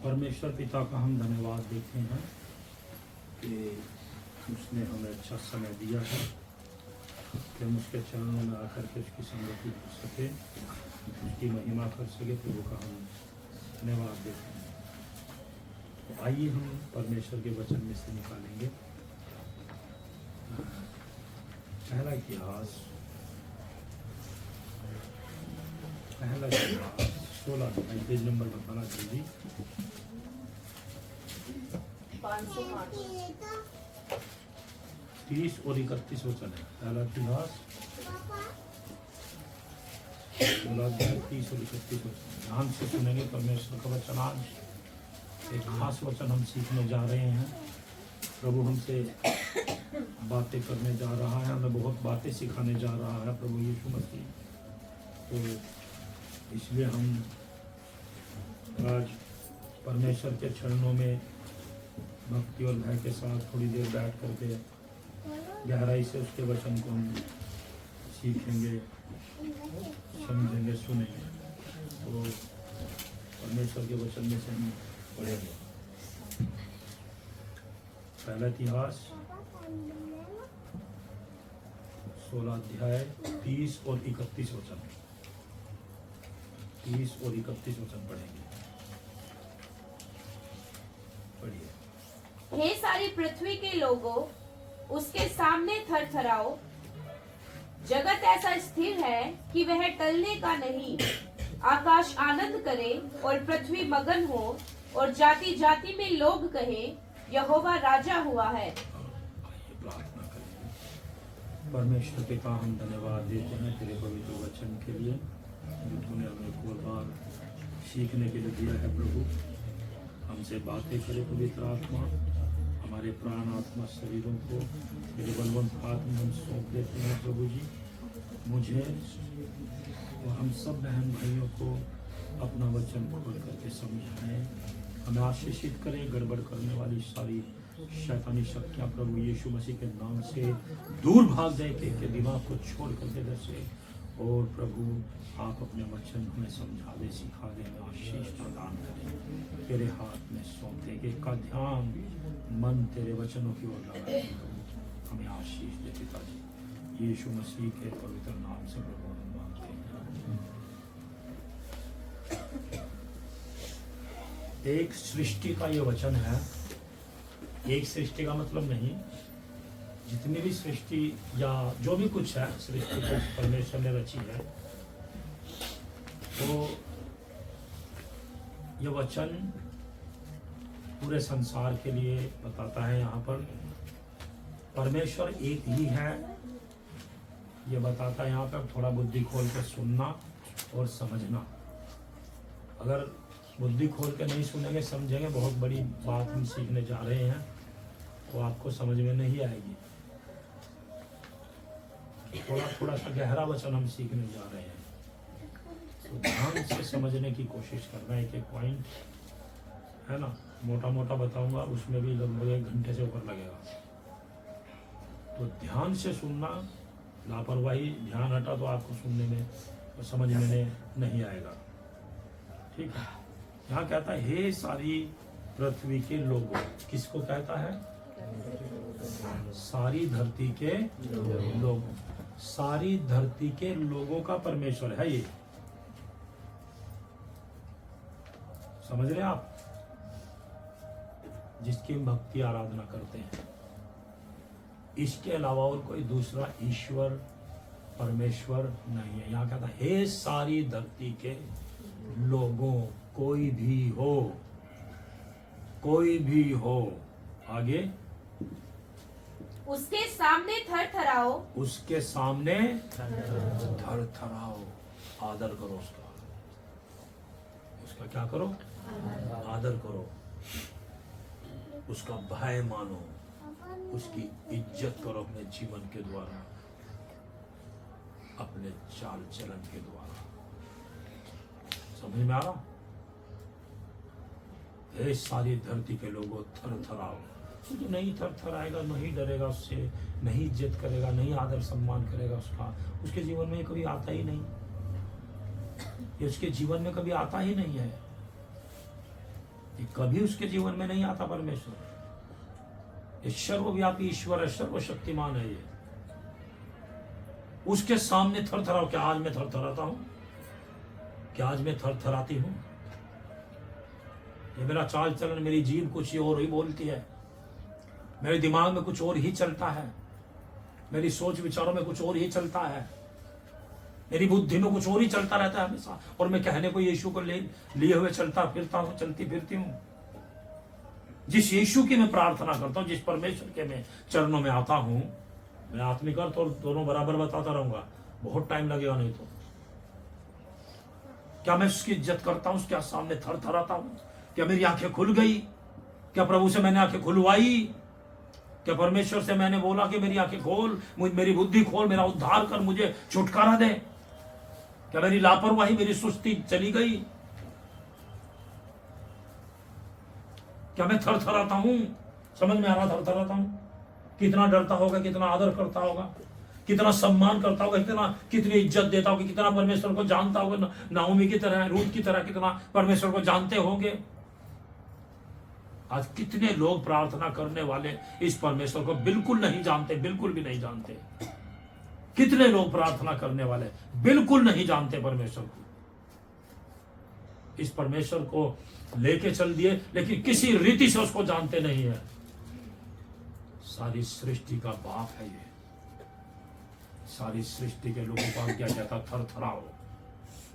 परमेश्वर पिता का हम धन्यवाद देते हैं कि उसने हमें अच्छा समय दिया है कि हम उसके चरणों में आकर के उसकी संगति कर सके, उसकी महिमा कर सके। प्रभु का हम धन्यवाद देते हैं। तो आइए हम परमेश्वर के वचन में से निकालेंगे पहला इतिहास 16 पेज नंबर बताना चाहिए। 30 और 31 वचन है। पहला इतिहास 30 और 31 वचन। ध्यान से सुनेंगे परमेश्वर का वचन। आज एक खास वचन हम सीखने जा रहे हैं। प्रभु हमसे बातें करने जा रहा है, हमें बहुत बातें सिखाने जा रहा है प्रभु यीशु मसीह। तो इसलिए हम आज परमेश्वर के चरणों में भक्ति और भय के साथ थोड़ी देर बैठ करके गहराई से उसके वचन को हम सीखेंगे, समझेंगे, सुनेंगे। तो परमेश्वर के वचन में से हम पढ़ेंगे। पहला इतिहास 16 अध्याय 30 और 31 वचन। 30 और 31 वचन पढ़ेंगे। पढ़िए। हे सारी पृथ्वी के लोगों, उसके सामने थरथराओ। जगत ऐसा स्थिर है कि वह टलने का नहीं। आकाश आनंद करे और पृथ्वी मगन हो और जाति जाति में लोग कहें, यहोवा राजा हुआ है। प्रार्थना करेंगे। परमेश्वर पिता, हम धन्यवाद देते हैं तेरे पवित्र वचन के लिए जो तूने हमें एक और बार सीखने के लिए दिया है। प्रभु हमसे बातें करे पवित्र आत्मा। हमारे प्राण आत्मा शरीरों को तेरे बलवंत हाथ में हम सौंप देते हैं प्रभु जी। मुझे और हम सब बहन भाइयों को अपना वचन खोल करके समझाएं, हमें आशीषित करें। गड़बड़ करने वाली सारी शैतानी शक्तियाँ प्रभु यीशु मसीह के नाम से दूर भाग जाए के दिमाग को छोड़ करके दसे। और प्रभु आप अपने वचन हमें समझा दे, सिखा दे, हमें आशीष प्रदान करें। तेरे हाथ में सौंपते कि का ध्यान मन तेरे वचनों की ओर लगाए। हमें आशीष दे पिताजी, यीशु मसीह के पवित्र नाम से प्रभु हम मांगते हैं। एक सृष्टि का ये वचन है। एक सृष्टि का मतलब नहीं, जितनी भी सृष्टि या जो भी कुछ है सृष्टि को परमेश्वर ने रची है, तो ये वचन पूरे संसार के लिए बताता है। यहाँ पर परमेश्वर एक ही है, ये बताता है। यहाँ पर थोड़ा बुद्धि खोल कर सुनना और समझना। अगर बुद्धि खोल के नहीं सुनेंगे, समझेंगे, बहुत बड़ी बात हम सीखने जा रहे हैं, तो आपको समझ में नहीं आएगी। थोड़ा सा गहरा वचन हम सीखने जा रहे हैं, तो ध्यान से समझने की कोशिश करना। एक एक पॉइंट है ना, मोटा मोटा बताऊंगा, उसमें भी लगभग 1 घंटे से ऊपर लगेगा। तो ध्यान से सुनना। लापरवाही, ध्यान हटा तो आपको सुनने में और समझने में नहीं आएगा। ठीक है। यहाँ कहता है हे सारी पृथ्वी के लोगों। किसको कहता है? सारी धरती के लोगों। सारी धरती के लोगों का परमेश्वर है ये। समझ रहे हैं आप? जिसकी हम भक्ति आराधना करते हैं, इसके अलावा और कोई दूसरा ईश्वर परमेश्वर नहीं है। यहाँ कहता है हे सारी धरती के लोगों, कोई भी हो, कोई भी हो। आगे, उसके सामने थरथराओ। उसके सामने थरथराओ। आदर करो उसका। उसका क्या करो? आदर करो। उसका भय मानो। उसकी इज्जत करो अपने जीवन के द्वारा, अपने चाल चलन के द्वारा। समझ में आ रहा? हे सारी धरती के लोगों, थरथराओ। तो नहीं थरथराएगा, नहीं डरेगा उससे, नहीं इज्जत करेगा, नहीं आदर सम्मान करेगा उसका, उसके जीवन में कभी आता ही नहीं। ये उसके जीवन में कभी आता ही नहीं है। ये कभी उसके जीवन में नहीं आता परमेश्वर। ये सर्वव्यापी ईश्वर है, सर्वशक्तिमान है। ये उसके सामने थरथराओ। क्या आज मैं थरथराता हूं? क्या आज मैं थरथराती हूं? ये मेरा चाल चलन, मेरी जीभ कुछ ही और ही बोलती है, मेरे दिमाग में कुछ और ही चलता है, मेरी सोच विचारों में कुछ और ही चलता है, मेरी बुद्धि में कुछ और ही चलता रहता है हमेशा, और मैं कहने को यीशु को लिए हुए चलता फिरता हूं, चलती फिरती हूं। जिस यीशु की मैं प्रार्थना करता हूं, जिस परमेश्वर के मैं चरणों में आता हूं, मैं आत्मिक अर्थ और दोनों बराबर बताता रहूंगा, बहुत टाइम लगेगा नहीं तो। क्या मैं उसकी इज्जत करता हूं? उसके सामने थर थराता हूं? क्या मेरी आंखें खुल गई? क्या प्रभु से मैंने आंखें खुलवाई? क्या परमेश्वर से मैंने बोला कि मेरी आंखें खोल, मेरी बुद्धि खोल, मेरा उद्धार कर, मुझे छुटकारा दे? क्या मेरी लापरवाही, मेरी सुस्ती चली गई? क्या मैं थर थराता हूं? समझ में आ रहा? थर थराता हूं। कितना डरता होगा, कितना आदर करता होगा, कितना सम्मान करता होगा, कितनी इज्जत देता होगा, कितना परमेश्वर को जानता होगा। नाओमी की तरह, रूथ की तरह कितना परमेश्वर को जानते होंगे। आज कितने लोग प्रार्थना करने वाले इस परमेश्वर को बिल्कुल नहीं जानते, बिल्कुल भी नहीं जानते। कितने लोग प्रार्थना करने वाले बिल्कुल नहीं जानते परमेश्वर को। इस परमेश्वर को लेके चल दिए, लेकिन किसी रीति से उसको जानते नहीं है। सारी सृष्टि का बाप है ये। सारी सृष्टि के लोगों को क्या कहता? थर थराओ,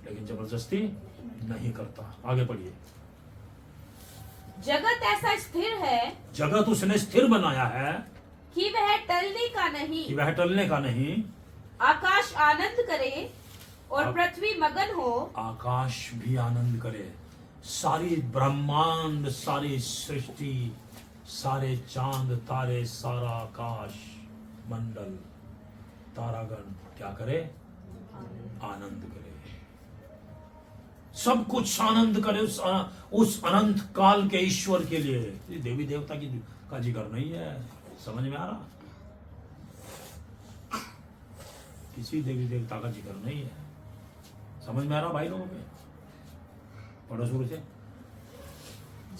लेकिन जबरदस्ती नहीं करता। आगे पढ़िए। जगत ऐसा स्थिर है, जगत उसने स्थिर बनाया है कि वह टलने का नहीं, कि वह टलने का नहीं। आकाश आनंद करे और पृथ्वी मगन हो। आकाश भी आनंद करे। सारी ब्रह्मांड, सारी सृष्टि, सारे चांद तारे, सारा आकाश मंडल, तारागण क्या करे? आनंद करे। सब कुछ आनंद करे उस अनंत काल के ईश्वर के लिए। देवी देवता का जिक्र नहीं है। समझ में आ रहा? किसी देवी देवता का जिक्र नहीं है। समझ में आ रहा भाई लोगों में? पढ़ो शुरू से।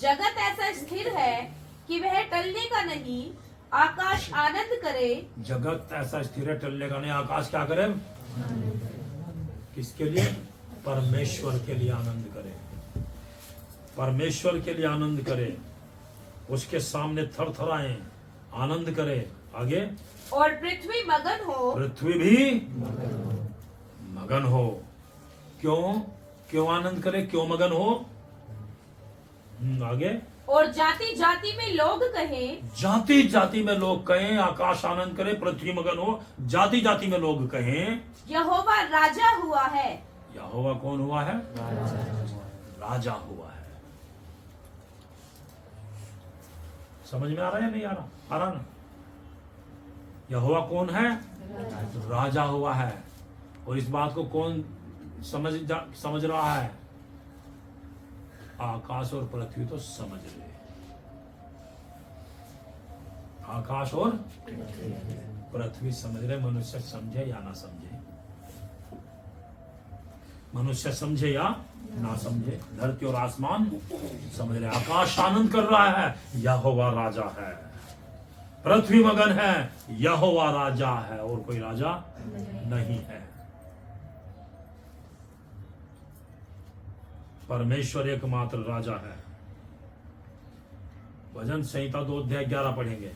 जगत ऐसा स्थिर है कि वह टलने का नहीं, आकाश आनंद करे। जगत ऐसा स्थिर है, टलने का नहीं। आकाश क्या करे? किसके लिए? परमेश्वर के लिए आनंद करे। परमेश्वर के लिए आनंद करे। उसके सामने थर थराए, आनंद करे। आगे। और पृथ्वी मगन हो। पृथ्वी भी मगन हो। क्यों? क्यों आनंद करे? क्यों मगन हो? आगे। और जाति जाति में लोग कहें। जाति जाति में लोग कहें। आकाश आनंद करे, पृथ्वी मगन हो, जाति जाति में लोग कहें यहोवा राजा हुआ है। यहोवा कौन हुआ है? राजा हुआ है। समझ में आ रहा है नहीं आ रहा? आ रहा ना? यहोवा कौन है? राजा हुआ है। और इस बात को कौन समझ रहा है? आकाश और पृथ्वी तो समझ रहे। आकाश और पृथ्वी समझ रहे। मनुष्य समझे या ना समझे, मनुष्य समझे या ना समझे, धरती और आसमान समझ रहे। आकाश आनंद कर रहा है, यहोवा राजा है। पृथ्वी मगन है, यहोवा राजा है, और कोई राजा नहीं है। परमेश्वर एकमात्र राजा है। भजन संहिता 2 अध्याय 11 पढ़ेंगे।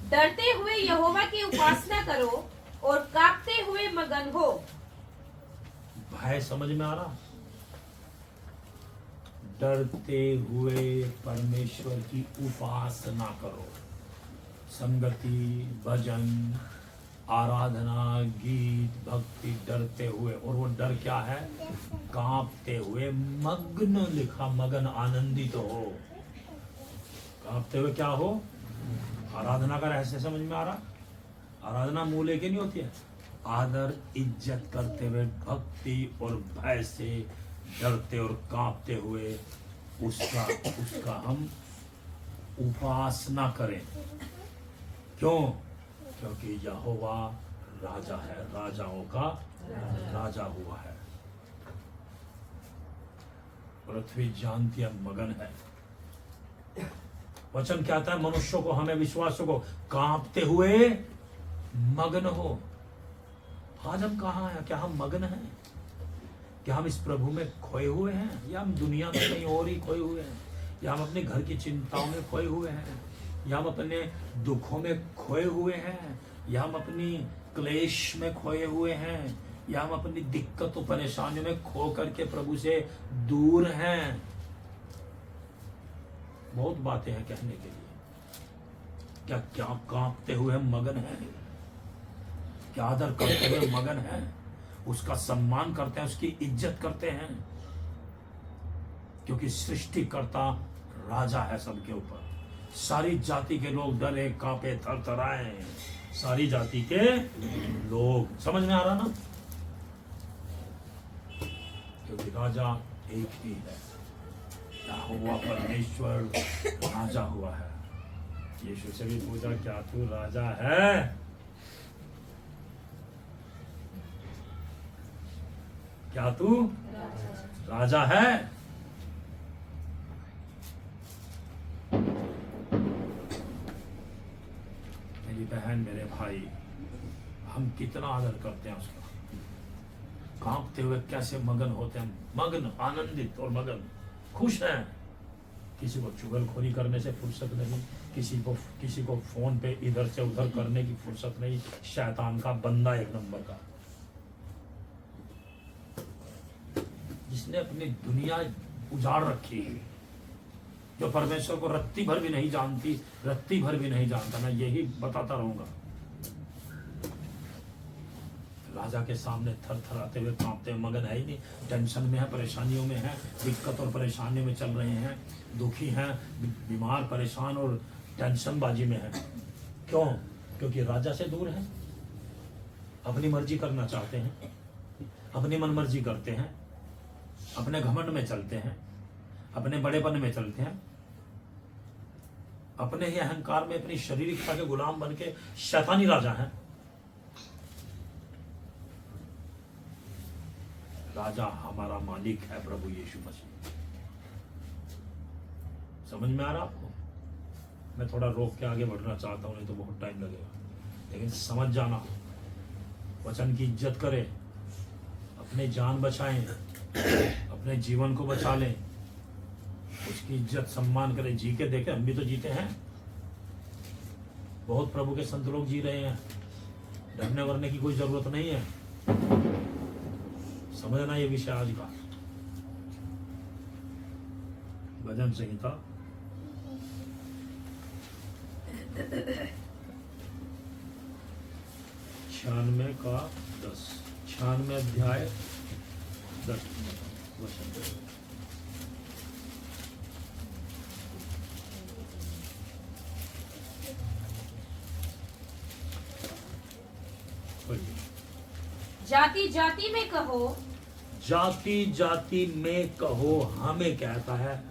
डरते हुए यहोवा की उपासना करो और कांपते हुए मगन हो। भय समझ में आ रहा? डरते हुए परमेश्वर की उपासना करो। संगति, भजन, आराधना, गीत, भक्ति, डरते हुए। और वो डर क्या है? कांपते हुए। मग्न लिखा, मगन आनंदित हो। कांपते हुए क्या हो? आराधना का रहस्य समझ में आ रहा? आराधना मुंह लेके नहीं होती है। आदर इज्जत करते हुए, भक्ति और भय से, डरते और कांपते हुए उसका हम उपासना करें। क्यों? क्योंकि यहोवा राजा है, राजाओं का राजा हुआ है। पृथ्वी जानती है, मगन है। वचन कहता है मनुष्यों को, हमें विश्वासों को कांपते हुए मगन हो। आज हम कहाँ हैं? क्या हम मगन हैं? क्या हम इस प्रभु में खोए हुए हैं, या हम दुनिया में कहीं और ही खोए हुए हैं, या हम अपने घर की चिंताओं में खोए हुए हैं, या हम अपने दुखों में खोए हुए हैं, या हम अपनी क्लेश में खोए हुए हैं, या हम अपनी दिक्कतों परेशानियों में खो करके प्रभु से दूर हैं। बहुत बातें हैं कहने के लिए। क्या क्या कांपते हुए मगन हैं? क्या आदर करते हुए मगन हैं? उसका सम्मान करते हैं, उसकी इज्जत करते हैं, क्योंकि सृष्टिकर्ता राजा है सबके ऊपर। सारी जाति के लोग डरे, कांपे, थरथराए। सारी जाति के लोग, समझ में आ रहा ना? क्योंकि राजा एक ही है, यहोवा परमेश्वर राजा हुआ है। यीशु से भी पूछा, क्या तू राजा है? क्या तू राजा है? मेरी बहन, मेरे भाई, हम कितना आदर करते हैं उसका। कांपते हुए कैसे मगन होते हैं, मगन, आनंदित और मगन, खुश हैं। किसी को चुगलखोरी करने से फुर्सत नहीं, किसी को फोन पे इधर से उधर करने की फुर्सत नहीं। शैतान का बंदा एक नंबर का, जिसने अपनी दुनिया उजाड़ रखी है, जो परमेश्वर को रत्ती भर भी नहीं जानती, रत्ती भर भी नहीं जानता। मैं यही बताता रहूंगा। राजा के सामने थरथराते हुए, कांपते हुए मगन है ही नहीं। टेंशन में है, परेशानियों में है, दिक्कत और परेशानियों में चल रहे हैं, दुखी हैं, बीमार, परेशान और टेंशनबाजी में है। क्यों? क्योंकि राजा से दूर है, अपनी मर्जी करना चाहते हैं, अपनी मनमर्जी करते हैं, अपने घमंड में चलते हैं, अपने बड़ेपन में चलते हैं, अपने ही अहंकार में, अपनी शारीरिकता के गुलाम बन के शैतानी राजा हैं। राजा हमारा मालिक है, प्रभु यीशु मसीह। समझ में आ रहा आपको? मैं थोड़ा रोक के आगे बढ़ना चाहता हूं, नहीं तो बहुत टाइम लगेगा। लेकिन समझ जाना, वचन की इज्जत करें, अपने जान बचाएं, अपने जीवन को बचा लें, उसकी इज्जत सम्मान करें। जी के देखें, हम भी तो जीते हैं। बहुत प्रभु के संत लोग जी रहे हैं, डरने वरने की कोई जरूरत नहीं है। समझना ये विषय आज का। भजन संहिता 96 का 10, 96 अध्याय 10 वचन। जाति जाति में कहो, जाति जाति में कहो, हमें कहता है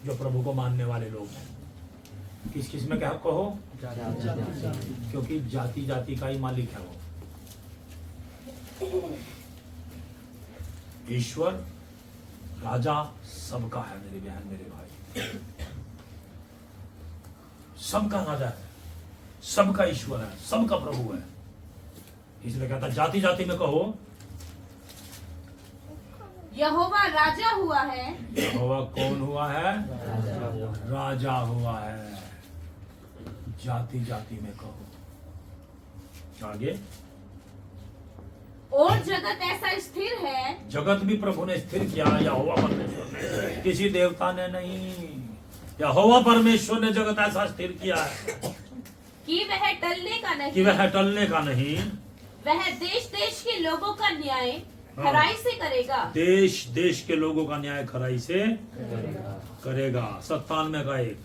जो प्रभु को मानने वाले लोग हैं। किस किस में क्या कहो? क्योंकि जाति जाति का ही मालिक है वो। ईश्वर राजा सबका है, मेरी बहन, मेरे भाई, सबका राजा है, सबका ईश्वर है, सबका प्रभु है। इसलिए कहता जाति जाति में कहो, यहोवा राजा हुआ है। यहोवा कौन हुआ है? राजा हुआ है। जाति जाति में कहो। आगे, और जगत ऐसा स्थिर है, जगत भी प्रभु ने स्थिर किया, यहोवा परमेश्वर ने, किसी देवता ने नहीं। यहोवा परमेश्वर ने जगत ऐसा स्थिर किया है कि वह टलने का नहीं, कि वह टलने का नहीं। वह देश देश के लोगों का न्याय खराई से करेगा। देश देश के लोगों का न्याय खराई से करेगा। 97 का 1।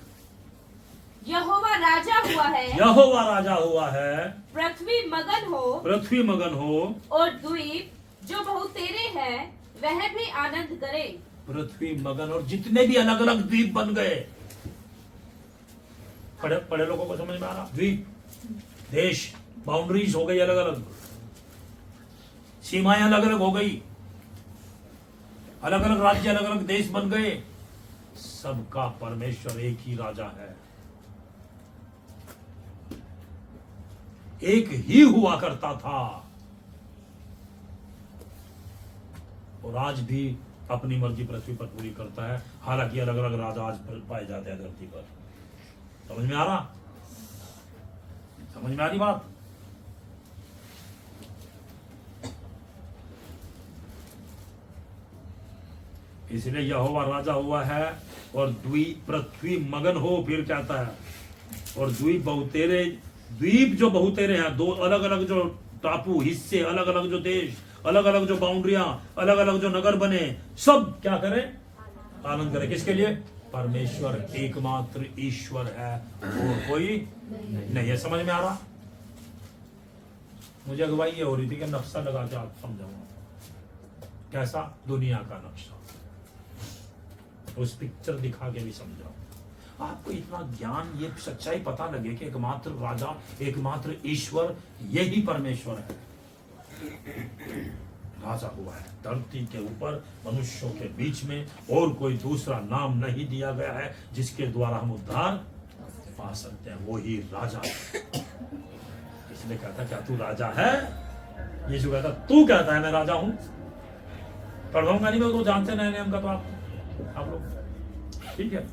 यहोवा राजा हुआ है, यहोवा राजा हुआ है, पृथ्वी मगन हो, पृथ्वी मगन हो, और द्वीप जो बहुतेरे है वह भी आनंद करे। पृथ्वी मगन और जितने भी अलग अलग द्वीप बन गए, बड़े लोगों को समझ में आ रहा, द्वीप, देश, बाउंड्रीज हो गई अलग अलग, सीमाएं अलग अलग हो गई, अलग अलग राज्य, अलग अलग देश बन गए, सबका परमेश्वर एक ही राजा है, एक ही हुआ करता था और आज भी अपनी मर्जी पृथ्वी पर पूरी करता है। हालांकि अलग अलग राजा आज पाए जाते हैं धरती पर। समझ में आ रहा? समझ में आ रही बात? इसलिए यहोवा राजा हुआ है और द्वीप पृथ्वी मगन हो, फिर कहता है, और द्वीप बहुतेरे, द्वीप जो बहुतेरे हैं, दो अलग अलग जो टापू हिस्से, अलग अलग जो देश, अलग अलग जो बाउंड्रियां, अलग अलग जो नगर बने, सब क्या करें? आनंद करें। किसके लिए? परमेश्वर एकमात्र ईश्वर है और कोई नहीं है। समझ में आ रहा? मुझे अगुवाई ये हो रही थी कि नक्शा लगा के आप समझाऊंगा कैसा दुनिया का नक्शा, उस पिक्चर दिखा के भी समझाओ। आपको इतना ज्ञान, ये सच्चाई पता लगे कि एकमात्र राजा, एकमात्र ईश्वर यही परमेश्वर है, राजा हुआ है धरती के ऊपर, मनुष्यों के बीच में, और कोई दूसरा नाम नहीं दिया गया है जिसके द्वारा हम उद्धार पा सकते हैं, वो ही राजा है। इसलिए कहता क्या तू राजा है? यीशु कहता तू कहता है मैं राजा हूं? पढ़ाऊंगा नहीं मैं, तो जानते नहीं नियम का, तो आप लोग ठीक है।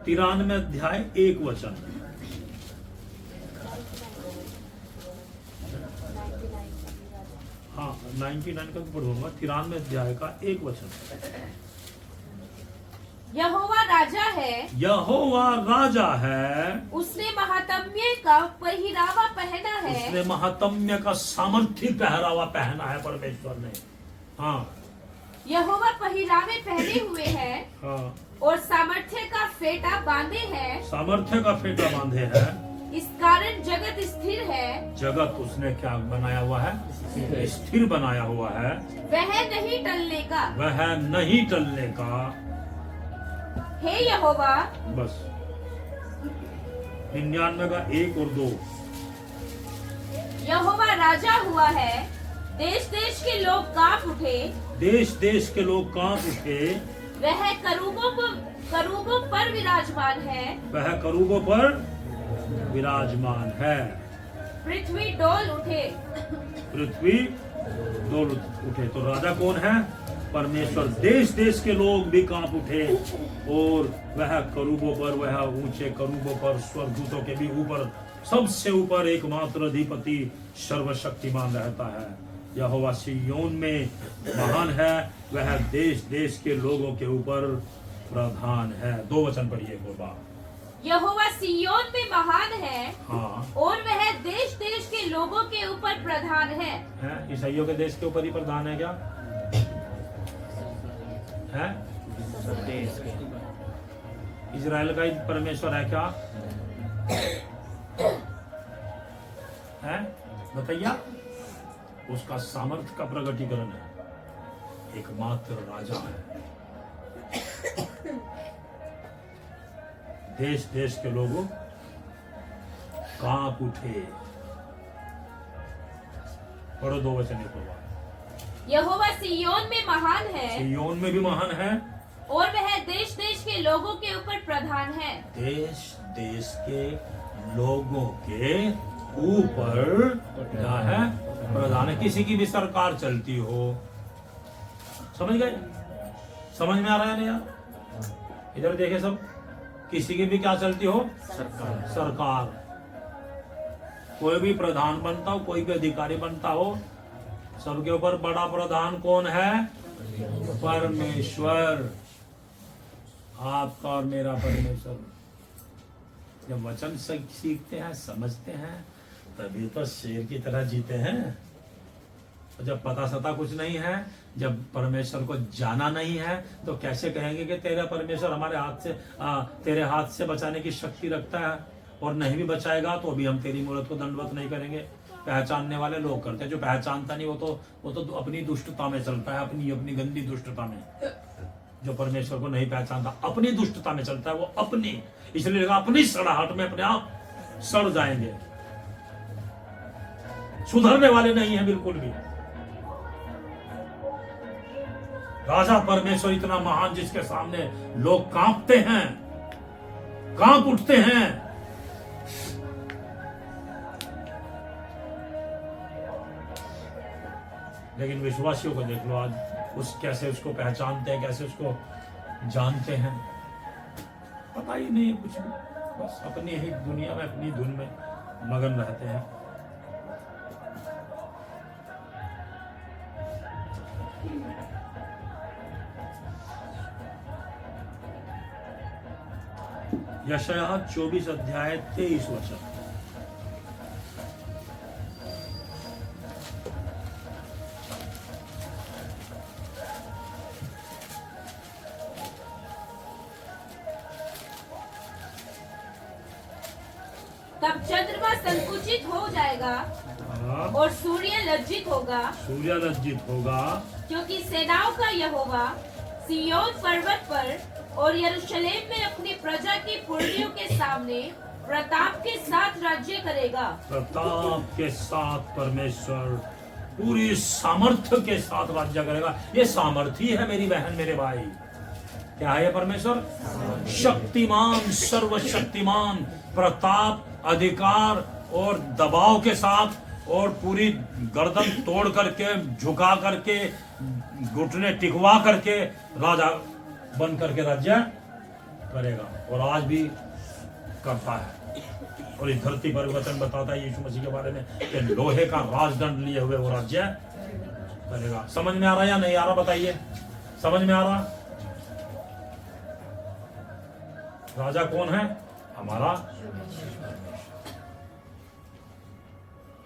93 अध्याय 1 वचन। हाँ 99 का पढ़ूंगा, 93 अध्याय का 1 वचन। यहोवा राजा है, यहोवा राजा है, उसने महात्म्य का पहरावा पहना है, उसने महात्म्य का सामर्थ्य पहरावा पहना है परमेश्वर ने। हाँ यहोवा पहरावे पहने हुए हैं, हाँ, और सामर्थ्य का फेटा बांधे हैं, सामर्थ्य का फेटा बांधे है। इस कारण जगत स्थिर है, जगत उसने क्या बनाया हुआ है? स्थिर बनाया हुआ है, वह नहीं टलने का, वह नहीं टलने का। हे यहोवा, बस 99 का 1 और 2। यहोवा राजा हुआ है, देश देश के लोग कांप उठे, देश देश के लोग कांप उठे, वह करूबों पर विराजमान है, वह करूबों पर विराजमान है। पृथ्वी डोल उठे, पृथ्वी डोल उठे। तो राजा कौन है? परमेश्वर। देश देश के लोग भी कांप उठे और वह करूबों पर, वह ऊंचे करूबों पर, स्वर्गदूतों के भी ऊपर, सबसे ऊपर एकमात्र अधिपति सर्वशक्तिमान रहता है। यहोवा सिय्योन में महान है, वह देश देश के लोगों के ऊपर प्रधान है। 2 वचन पढ़िए एक और बार। यहोवा सिय्योन में महान है, हाँ, और वह देश देश के लोगों के ऊपर प्रधान है। ईसाइयों के देश के ऊपर ही प्रधान है क्या? है? इजराइल का ही परमेश्वर है क्या? है? बताइए। उसका सामर्थ्य का प्रकटीकरण है, एकमात्र राजा है। देश देश के लोगों कांप उठे। पढ़ो 2 वचन एक बार। यहोवा सिय्योन में महान है, सिय्योन में भी महान है, और वह देश देश के लोगों के ऊपर प्रधान है। देश देश के लोगों के ऊपर क्या है? प्रधान है। किसी की भी सरकार चलती हो, समझ गए? समझ में आ रहा है ना यार? इधर देखे सब, किसी की भी क्या चलती हो? सरकार। कोई भी प्रधान बनता हो, कोई भी अधिकारी बनता हो, सबके ऊपर बड़ा प्रधान कौन है? परमेश्वर। आपका और मेरा परमेश्वर। जब वचन सीखते हैं, समझते हैं, तभी तो शेर की तरह जीते हैं। जब पता सता कुछ नहीं है, जब परमेश्वर को जाना नहीं है, तो कैसे कहेंगे कि तेरा परमेश्वर हमारे हाथ से तेरे हाथ से बचाने की शक्ति रखता है, और नहीं भी बचाएगा तो भी हम तेरी मूरत को दंडवत नहीं करेंगे। पहचानने वाले लोग करते हैं। जो पहचानता नहीं वो तो अपनी दुष्टता में चलता है, अपनी गंदी दुष्टता में। जो परमेश्वर को नहीं पहचानता अपनी दुष्टता में चलता है, वो अपनी, इसलिए लगा अपनी सड़ाहट में अपने आप सड़ जाएंगे। सुधरने वाले नहीं है बिल्कुल भी। राजा परमेश्वर इतना महान जिसके सामने लोग कांपते हैं, कांप उठते हैं। लेकिन विश्वासियों को देख लो आज, कैसे उसको पहचानते हैं, कैसे उसको जानते हैं, पता ही नहीं है कुछ भी। बस अपनी ही दुनिया में, अपनी धुन में मगन रहते हैं। यशायाह 24 अध्याय 23 वचन। तब चंद्रमा संकुचित हो जाएगा और सूर्य लज्जित होगा, क्योंकि सेनाओं का यहोवा सिय्योन पर्वत पर और यरूशलेम में अपनी प्रजा की पुरनियों के सामने प्रताप के साथ राज्य करेगा। प्रताप के साथ परमेश्वर पूरी सामर्थ्य के साथ राज्य करेगा। ये सामर्थ्य है मेरी बहन, मेरे भाई। क्या है परमेश्वर? शक्तिमान, सर्वशक्तिमान, प्रताप, अधिकार और दबाव के साथ, और पूरी गर्दन तोड़ करके, झुका करके, घुटने टिकवा करके राजा बन करके राज्य करेगा। और आज भी करता है। और इस धरती पर वचन बताता है यीशु मसीह के बारे में कि लोहे का राजदंड लिए हुए वो राज्य करेगा। समझ में आ रहा या नहीं आ रहा बताइए? समझ में आ रहा? राजा कौन है? हमारा।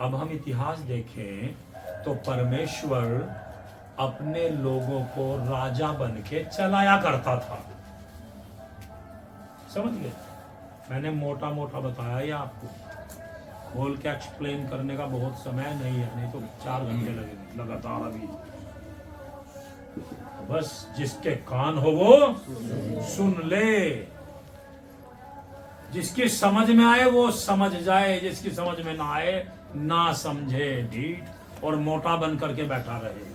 अब हम इतिहास देखें तो परमेश्वर अपने लोगों को राजा बन के चलाया करता था। समझ गए? मैंने मोटा मोटा बताया ये आपको, खोल के एक्सप्लेन करने का बहुत समय नहीं है, नहीं तो 4 घंटे लगेंगे लगातार। अभी बस जिसके कान हो वो सुन ले, जिसकी समझ में आए वो समझ जाए, जिसकी समझ में ना आए ना समझे, ढीठ और मोटा बन करके बैठा रहे।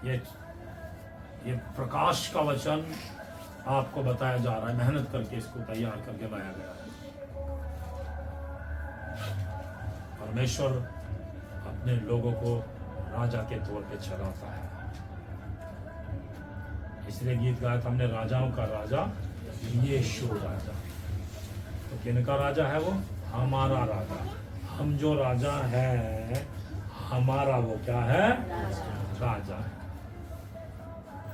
ये प्रकाश का वचन आपको बताया जा रहा है, मेहनत करके इसको तैयार करके लाया गया है। परमेश्वर अपने लोगों को राजा के तौर पे चलाता है। इसलिए गीत गाया था हमने, राजाओं का राजा यीशु राजा। तो किनका राजा है वो? हमारा राजा। हम जो राजा है हमारा, वो क्या है? राजा है।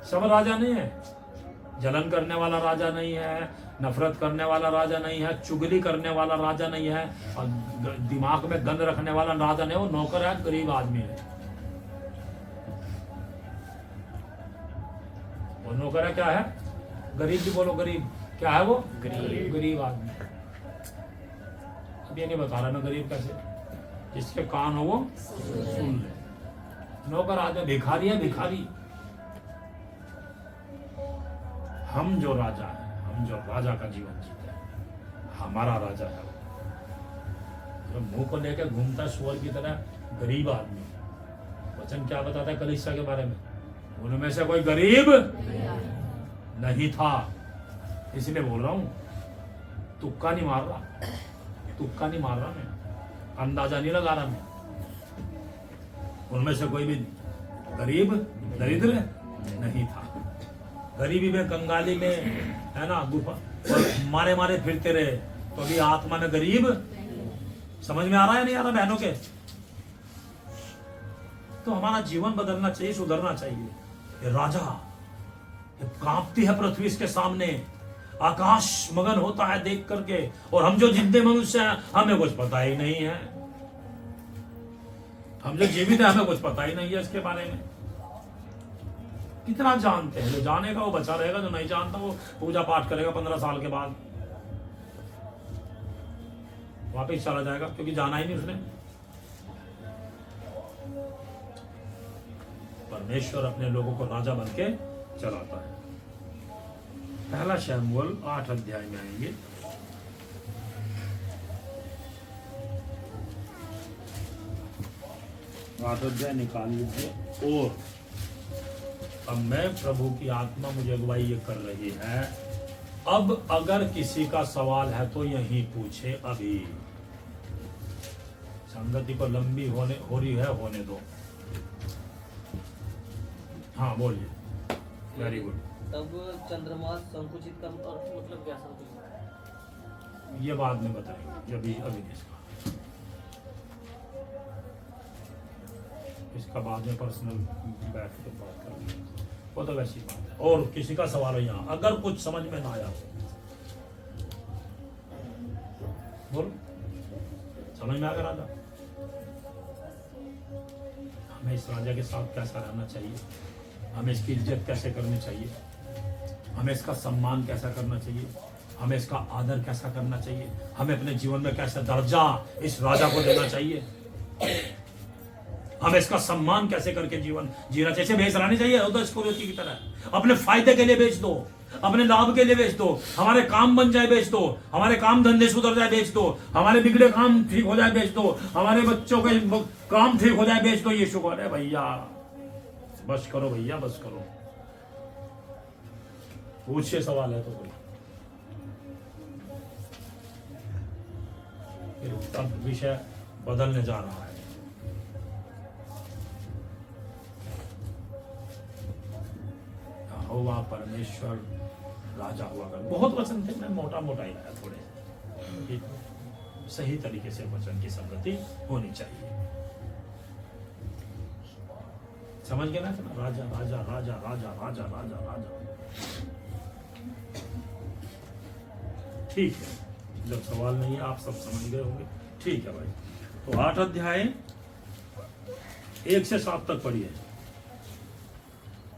सब राजा नहीं है। जलन करने वाला राजा नहीं है, नफरत करने वाला राजा नहीं है, चुगली करने वाला राजा नहीं है, और दिमाग में गंद रखने वाला राजा नहीं। वो नौकर है, गरीब आदमी है। वो नौकर है, क्या है? गरीब भी बोलो, गरीब क्या है? वो गरीब आदमी। अब ये नहीं बता रहा मैं गरीब कैसे, जिसके कान हो वो सुन ले। नौकर आदमी भिखारी है, भिखारी। हम जो राजा है, हम जो राजा का जीवन जीते हैं, हमारा राजा है वो। जो मुंह को लेकर घूमता सुअर की तरह गरीब आदमी। वचन क्या बताता है कलीसिया के बारे में? उनमें से कोई गरीब नहीं था। इसलिए बोल रहा हूं, तुक्का नहीं मार रहा, तुक्का नहीं मार रहा मैं, अंदाजा नहीं लगा रहा मैं। उनमें से कोई भी गरीब दरिद्र नहीं था। गरीबी में, कंगाली में, है ना, गुफा मारे मारे फिरते रहे, तो अभी आत्मा में गरीब। समझ में आ रहा है नहीं आ रहा बहनों के? तो हमारा जीवन बदलना चाहिए, सुधरना चाहिए। ये राजा, ये कांपती है पृथ्वी इसके सामने, आकाश मगन होता है देख करके, और हम जो जिंदे मनुष्य हैं हमें कुछ पता ही नहीं है। हम जो जीवित है हमें कुछ पता ही नहीं है इसके बारे में। कितना जानते हैं? जो जानेगा वो बचा रहेगा, जो नहीं जानता वो पूजा पाठ करेगा 15 साल के बाद। वापस चला जाएगा, क्योंकि जाना ही नहीं उसने। परमेश्वर अपने लोगों को राजा बन के चलाता है। पहला शमूएल 8 अध्याय में आएंगे। आठ अध्याय निकाल लीजिए। और अब मैं, प्रभु की आत्मा मुझे अगुवाई ये कर रही है, अब अगर किसी का सवाल है तो यही पूछे। अभी संगति को लंबी हो रही है, होने दो। हाँ बोलिए। Very good. तब चंद्रमा संकुचित का अर्थ मतलब क्या संकुचित? ये बाद में बताएंगे। अभी नहीं इसका बाद में पर्सनल बैठ के बात करेंगे, वो तो वैसी बात है। और किसी का सवाल है यहाँ, अगर कुछ समझ में ना आया बोलो। समझ में आ गया राजा? हमें इस राजा के साथ कैसा रहना चाहिए, हमें इसकी इज्जत कैसे करनी चाहिए, हमें इसका सम्मान कैसा करना चाहिए, हमें इसका आदर कैसा करना चाहिए, हमें अपने जीवन में कैसा दर्जा इस राजा को देना चाहिए, हमें इसका सम्मान कैसे करके जीवन जीना चाहिए। बेच लानी चाहिए उधर सिक्योरिटी की तरह, अपने फायदे के लिए बेच दो, अपने लाभ के लिए बेच दो, हमारे काम बन जाए बेच दो, हमारे काम धंधे सुधर जाए बेच दो, हमारे बिगड़े काम ठीक हो जाए बेच दो, हमारे बच्चों के काम ठीक हो जाए बेच दो। ये शुक्र है भैया, बस करो भैया, बस करो। पूछिए सवाल है तो कोई। फिर अब विषय बदलने जा रहा है। होवा परमेश्वर राजा हुआ कर। बहुत वचन थे, मैं मोटा मोटा ही लाया थोड़े। सही तरीके से वचन की संगति होनी चाहिए। समझ गए ना? राजा राजा राजा राजा राजा राजा राजा। ठीक है, जब सवाल नहीं है आप सब समझ गए होंगे। ठीक है भाई, तो 8 अध्याय 1 से 7 तक पढ़िए।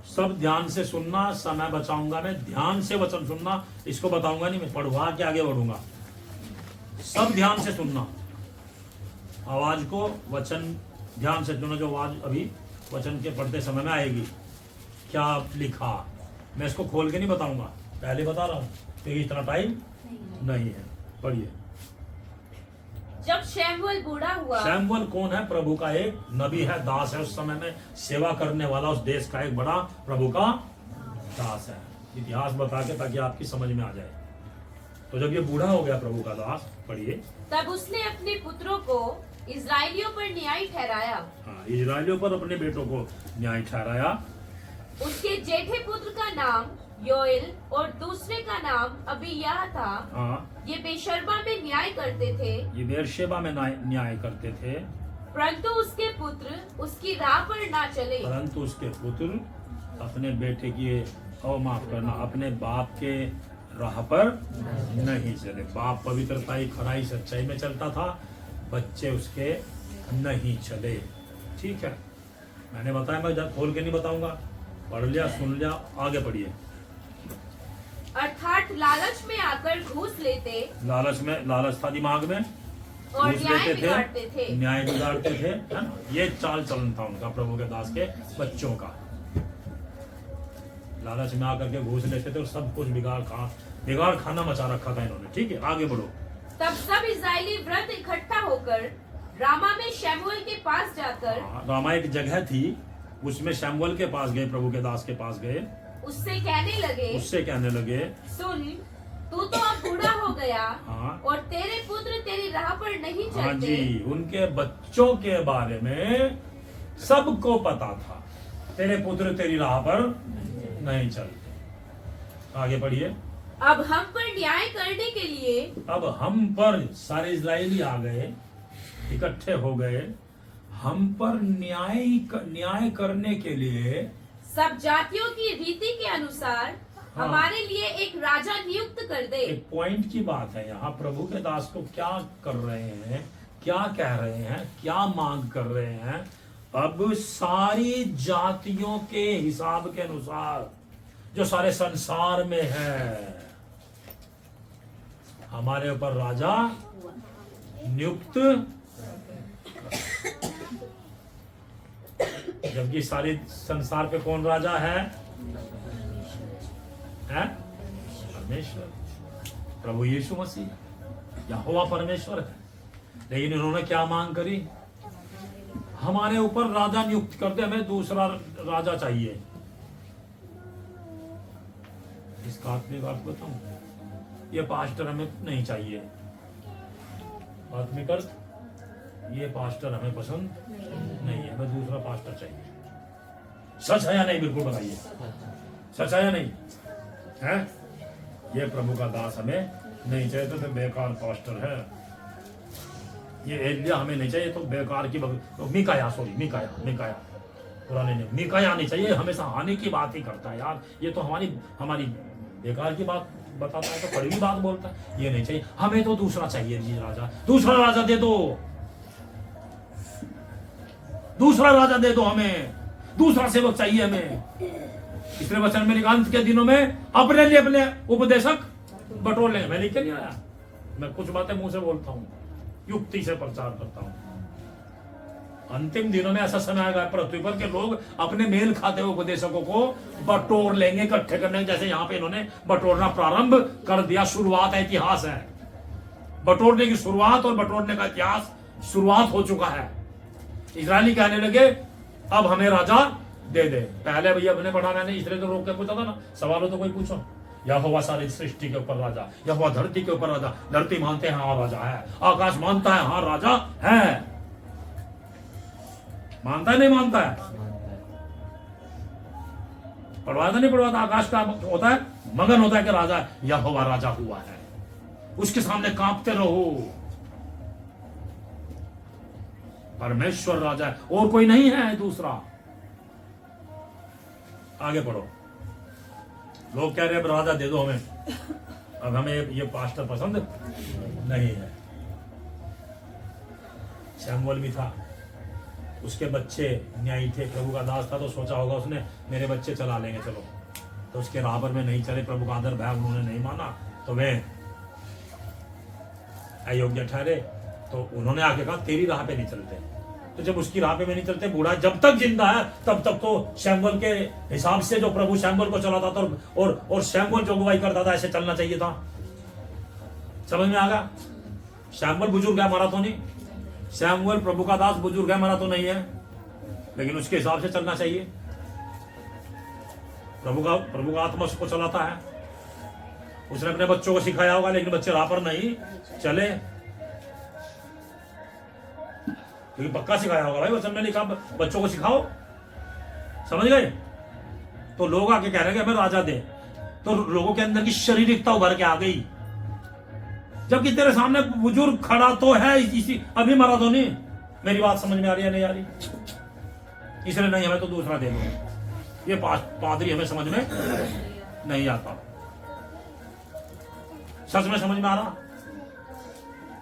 सब ध्यान से सुनना, समय बचाऊंगा मैं, ध्यान से वचन सुनना। इसको बताऊंगा नहीं मैं, पढ़वा के आगे बढ़ूंगा। सब ध्यान से सुनना, आवाज को, वचन ध्यान से सुनना। जो आवाज अभी वचन के पढ़ते समय में आएगी, क्या लिखा, मैं इसको खोल के नहीं बताऊंगा, पहले बता रहा हूं क्योंकि इतना टाइम नहीं है। पढ़िए। जब शमूएल बूढ़ा हुआ। शमूएल कौन है? प्रभु का एक नबी है, दास है। उस समय में सेवा करने वाला, उस देश का एक बड़ा प्रभु का दास है। इतिहास बता के ताकि आपकी समझ में आ जाए। तो जब ये बूढ़ा हो गया प्रभु का दास, पढ़िए। तब उसने अपने पुत्रों को इजराइलियों पर न्याय ठहराया। हाँ, इजराइलियों पर अपने बेटों को न्याय ठहराया। उसके जेठे पुत्र का नाम योएल और दूसरे का नाम अबीयाह था। हाँ, ये बेशर्मा में न्याय करते थे। ये बेरशेबा में न्याय करते थे। परंतु उसके पुत्र उसकी राह पर ना चले। परंतु उसके पुत्र अपने बेटे की, माफ करना, अपने बाप के राह पर नहीं चले। बाप पवित्रता, खराई, सच्चाई में चलता था, बच्चे उसके नहीं चले। ठीक है, मैंने बताया, मैं जब खोल के नहीं बताऊंगा। पढ़ लिया, सुन लिया, आगे पढ़िए। अर्थात लालच में आकर घूस लेते। लालच था दिमाग में, और घूस न्याय लेते बिगाड़ते थे। न्याय बिगाड़ते थे, है ना? ये चाल चलन था उनका, प्रभु के दास के बच्चों का। लालच में आकर के घूस लेते थे और सब कुछ बिगाड़ खाना मचा रखा था इन्होंने। ठीक है, आगे बढ़ो। तब सब इजरायली वृद्ध इकट्ठा होकर रामा में शमूएल के पास जाकर। रामा एक जगह थी, उसमें शमूएल के पास गए, प्रभु के दास के पास गए। उससे कहने लगे, सुन, तू तो अब बूढ़ा हो गया। हाँ, और तेरे पुत्र तेरी राह पर नहीं चलते। हाँ जी, उनके बच्चों के बारे में सबको पता था, तेरे पुत्र तेरी राह पर नहीं चलते। आगे पढ़िए। अब हम पर न्याय करने के लिए। अब हम पर, सारे इजरायली आ गए, इकट्ठे हो गए, हम पर न्याय करने के लिए सब जातियों की रीति के अनुसार हाँ, हमारे लिए एक राजा नियुक्त कर दे। एक पॉइंट की बात है यहाँ। प्रभु के दास को क्या कर रहे हैं, क्या कह रहे हैं, क्या मांग कर रहे हैं? अब सारी जातियों के हिसाब के अनुसार, जो सारे संसार में है, हमारे ऊपर राजा नियुक्त, जबकि सारे संसार पे कौन राजा है? परमेश्वर, प्रभु यीशु मसीह, यहोवा परमेश्वर है। लेकिन इन्होंने क्या मांग करी? हमारे ऊपर राजा नियुक्त कर दे, हमें दूसरा राजा चाहिए। इसका आत्मिक अर्थ बताऊं, ये पास्टर हमें नहीं चाहिए। आत्मिक अर्थ, ये पास्टर हमें पसंद नहीं है, हमें दूसरा पास्टर चाहिए। सच है या नहीं? बिल्कुल बताइए, सच है या नहीं है? ये प्रभु का दास हमें नहीं चाहिए, तो बेकार पास्टर है। ये एलिया हमें नहीं चाहिए, तो बेकार की मिकाया पुराने ने मिकाया नहीं चाहिए, हमेशा हानि की बात ही करता है यार। ये तो हमारी बेकार की बात बताता है, तो कड़वी बात बोलता है। ये नहीं चाहिए हमें, तो दूसरा चाहिए जी राजा, दूसरा राजा दे दो, दूसरा राजा दे दो हमें, दूसरा सेवक चाहिए हमें। इसलिए वचन में लिखा, अंत के दिनों में अपने लिए अपने उपदेशक बटोर लेंगे। मैं लिख के नहीं आया, मैं कुछ बातें मुंह से बोलता हूं, युक्ति से प्रचार करता हूं। अंतिम दिनों में ऐसा समय आएगा पृथ्वी पर के लोग अपने मेल खाते हुए उपदेशकों को बटोर लेंगे, इकट्ठे करने। जैसे यहाँ पे इन्होंने बटोरना प्रारंभ कर दिया, शुरुआत है, इतिहास है। बटोरने की शुरुआत और बटोरने का इतिहास शुरुआत हो चुका है। इजरायली कहने लगे अब हमें राजा दे दे। पहले भैया अपने बढ़ाना नहीं, इसलिए तो रोक के पूछा था ना, सवालों तो कोई पूछो। यहोवा सारी सृष्टि के ऊपर राजा, यहोवा धरती के ऊपर राजा। धरती मानते हैं हाँ राजा है, आकाश मानता है हाँ राजा है। मानता है नहीं मानता है? पढ़वाता नहीं पढ़वाता? आकाश का होता है, मगन होता है कि राजा यहोवा राजा हुआ है, उसके सामने कांपते रहो। परमेश्वर राजा है, और कोई नहीं है दूसरा। आगे पढ़ो। लोग कह रहे हैं राजा दे दो हमें, अब हमें ये पास्टर पसंद नहीं है। शमूएल भी था, उसके बच्चे न्यायी थे, प्रभु का दास था, तो सोचा होगा उसने मेरे बच्चे चला लेंगे चलो। तो उसके राहबर में नहीं चले, प्रभु का आदर भय उन्होंने नहीं माना, तो वे अयोग्य ठहरे। तो उन्होंने आके कहा तेरी राह पे नहीं चलते। तो जब उसकी राह पे में नहीं चलते, बूढ़ा जब तक जिंदा है तब तक तो शमूएल के हिसाब से जो प्रभु शमूएल को चलाता था और शमूएल जो अगुवाई करता था, ऐसे चलना चाहिए था। समझ में आ गया? शमूएल बुजुर्ग है, मरा तो नहीं। शमूएल प्रभु का दास बुजुर्ग है, मरा तो नहीं है, लेकिन उसके हिसाब से चलना चाहिए। प्रभु का आत्मा उसको चलाता है। उसने अपने बच्चों को सिखाया होगा, लेकिन बच्चे राह पर नहीं चले, क्योंकि पक्का सिखाया होगा भाई वचन में लिखा बच्चों को सिखाओ। समझ गए? तो लोग आके कह रहे हैं कि हमें राजा दे, तो लोगों के अंदर की शारीरिकता उभर के आ गई। जबकि तेरे सामने बुजुर्ग खड़ा तो है, इसी अभी मरा तो नहीं। मेरी बात समझ में आ रही है नहीं आ रही? इसलिए नहीं, हमें तो दूसरा दे दो। ये पादरी हमें समझ में नहीं आता। सच में समझ में आ रहा?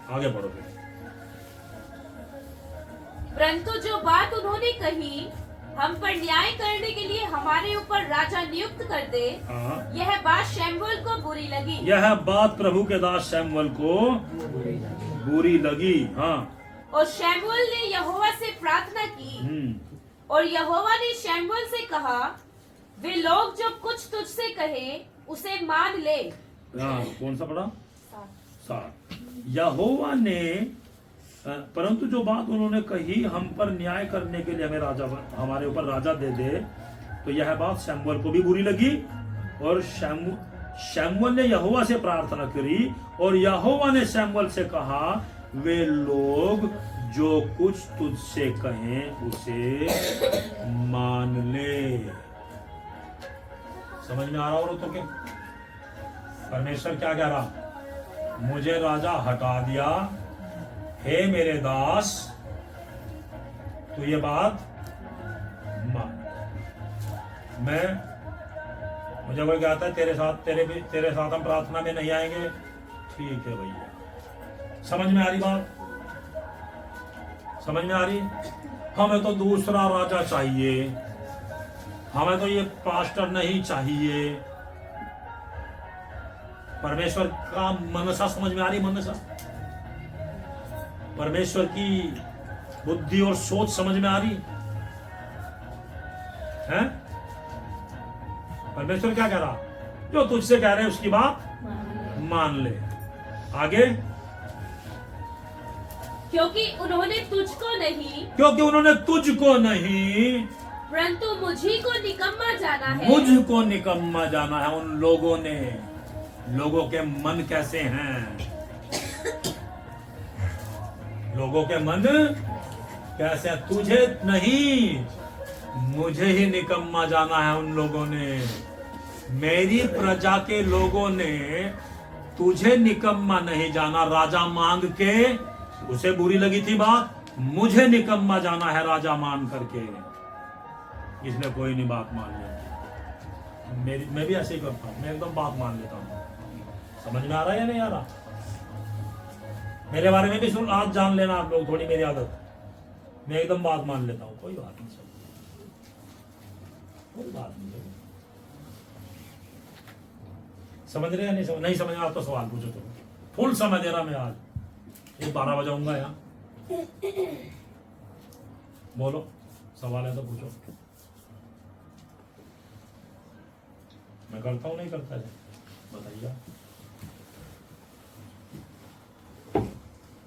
आगे बढ़ो फिर। परंतु जो बात उन्होंने कही हम पर न्याय करने के लिए हमारे ऊपर राजा नियुक्त कर दे, यह बात शमूएल को बुरी लगी। यह बात प्रभु के दास शमूएल को बुरी लगी। हाँ। और शमूएल ने यहोवा से प्रार्थना की, और यहोवा ने शमूएल से कहा, वे लोग जो कुछ तुझसे कहे उसे मान ले। कौन सा पढ़ा? 7। यहोवा ने परंतु जो बात उन्होंने कही हम पर न्याय करने के लिए हमारे ऊपर राजा दे दे, तो यह बात शमूएल को भी बुरी लगी। और शमूएल ने यहोवा से प्रार्थना करी, और यहोवा ने शमूएल से कहा, वे लोग जो कुछ तुझसे कहें उसे मान ले। समझ में आ रहा हो तो क्या? परमेश्वर क्या कह रहा? मुझे राजा हटा दिया, हे मेरे दास तू ये बात मान। मुझे कोई कहता है तेरे साथ हम प्रार्थना में नहीं आएंगे, ठीक है भैया। समझ में आ रही बात? समझ में आ रही? हमें तो दूसरा राजा चाहिए, हमें तो ये पास्टर नहीं चाहिए। परमेश्वर का मनसा समझ में आ रही? मनसा परमेश्वर की बुद्धि और सोच समझ में आ रही है? परमेश्वर क्या कह रहा? जो तुझसे कह रहे हैं उसकी बात मान ले। आगे, क्योंकि उन्होंने तुझको नहीं परंतु मुझी को निकम्मा जाना है। मुझको निकम्मा जाना है। उन लोगों ने, लोगों के मन कैसे हैं? लोगों के मन कैसे हैं? तुझे नहीं, मुझे ही निकम्मा जाना है उन लोगों ने। मेरी प्रजा के लोगों ने तुझे निकम्मा नहीं जाना। राजा मांग के, उसे बुरी लगी थी बात, मुझे निकम्मा जाना है राजा मान करके। इसलिए कोई नहीं बात मान लेती। मैं भी ऐसे ही करता हूं, मैं एकदम बात मान लेता हूं। समझ में आ रहा है या नहीं आ रहा? मेरे बारे में भी सुन, आज जान लेना आप लोग थोड़ी मेरी आदत। मैं एकदम बात मान लेता हूं, कोई बात नहीं, कोई बात नहीं। समझ रहे हैं? नहीं समझ में आप तो सवाल पूछो। तो फुल समय दे रहा मैं आज। ये 12 बजाऊंगा यहाँ। बोलो, सवाल है तो पूछो। मैं करता हूँ नहीं करता है? बताइए।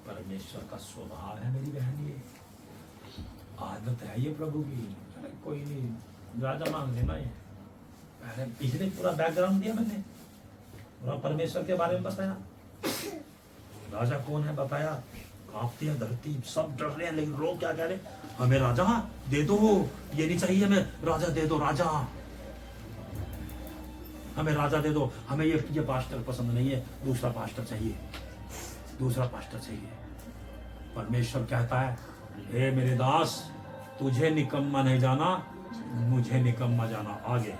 परमेश्वर का स्वभाव है मेरी बहन, ये आदत है ये प्रभु की। अरे कोई नहीं, राजा मांग लेना। ये पहले पिछले पूरा बैकग्राउंड दिया मैंने, पूरा परमेश्वर के बारे में बताया। राजा कौन है बताया। कांपती है धरती, सब डर रहे हैं, लेकिन लोग क्या कह रहे? हमें राजा दे दो, ये नहीं चाहिए हमें, राजा दे दो, राजा हमें राजा दे दो। हमें ये पास्टर पसंद नहीं है, दूसरा पास्टर चाहिए, दूसरा पास्टर चाहिए। परमेश्वर कहता है, हे मेरे दास, तुझे निकम्मा नहीं जाना, मुझे निकम्मा जाना। आगे,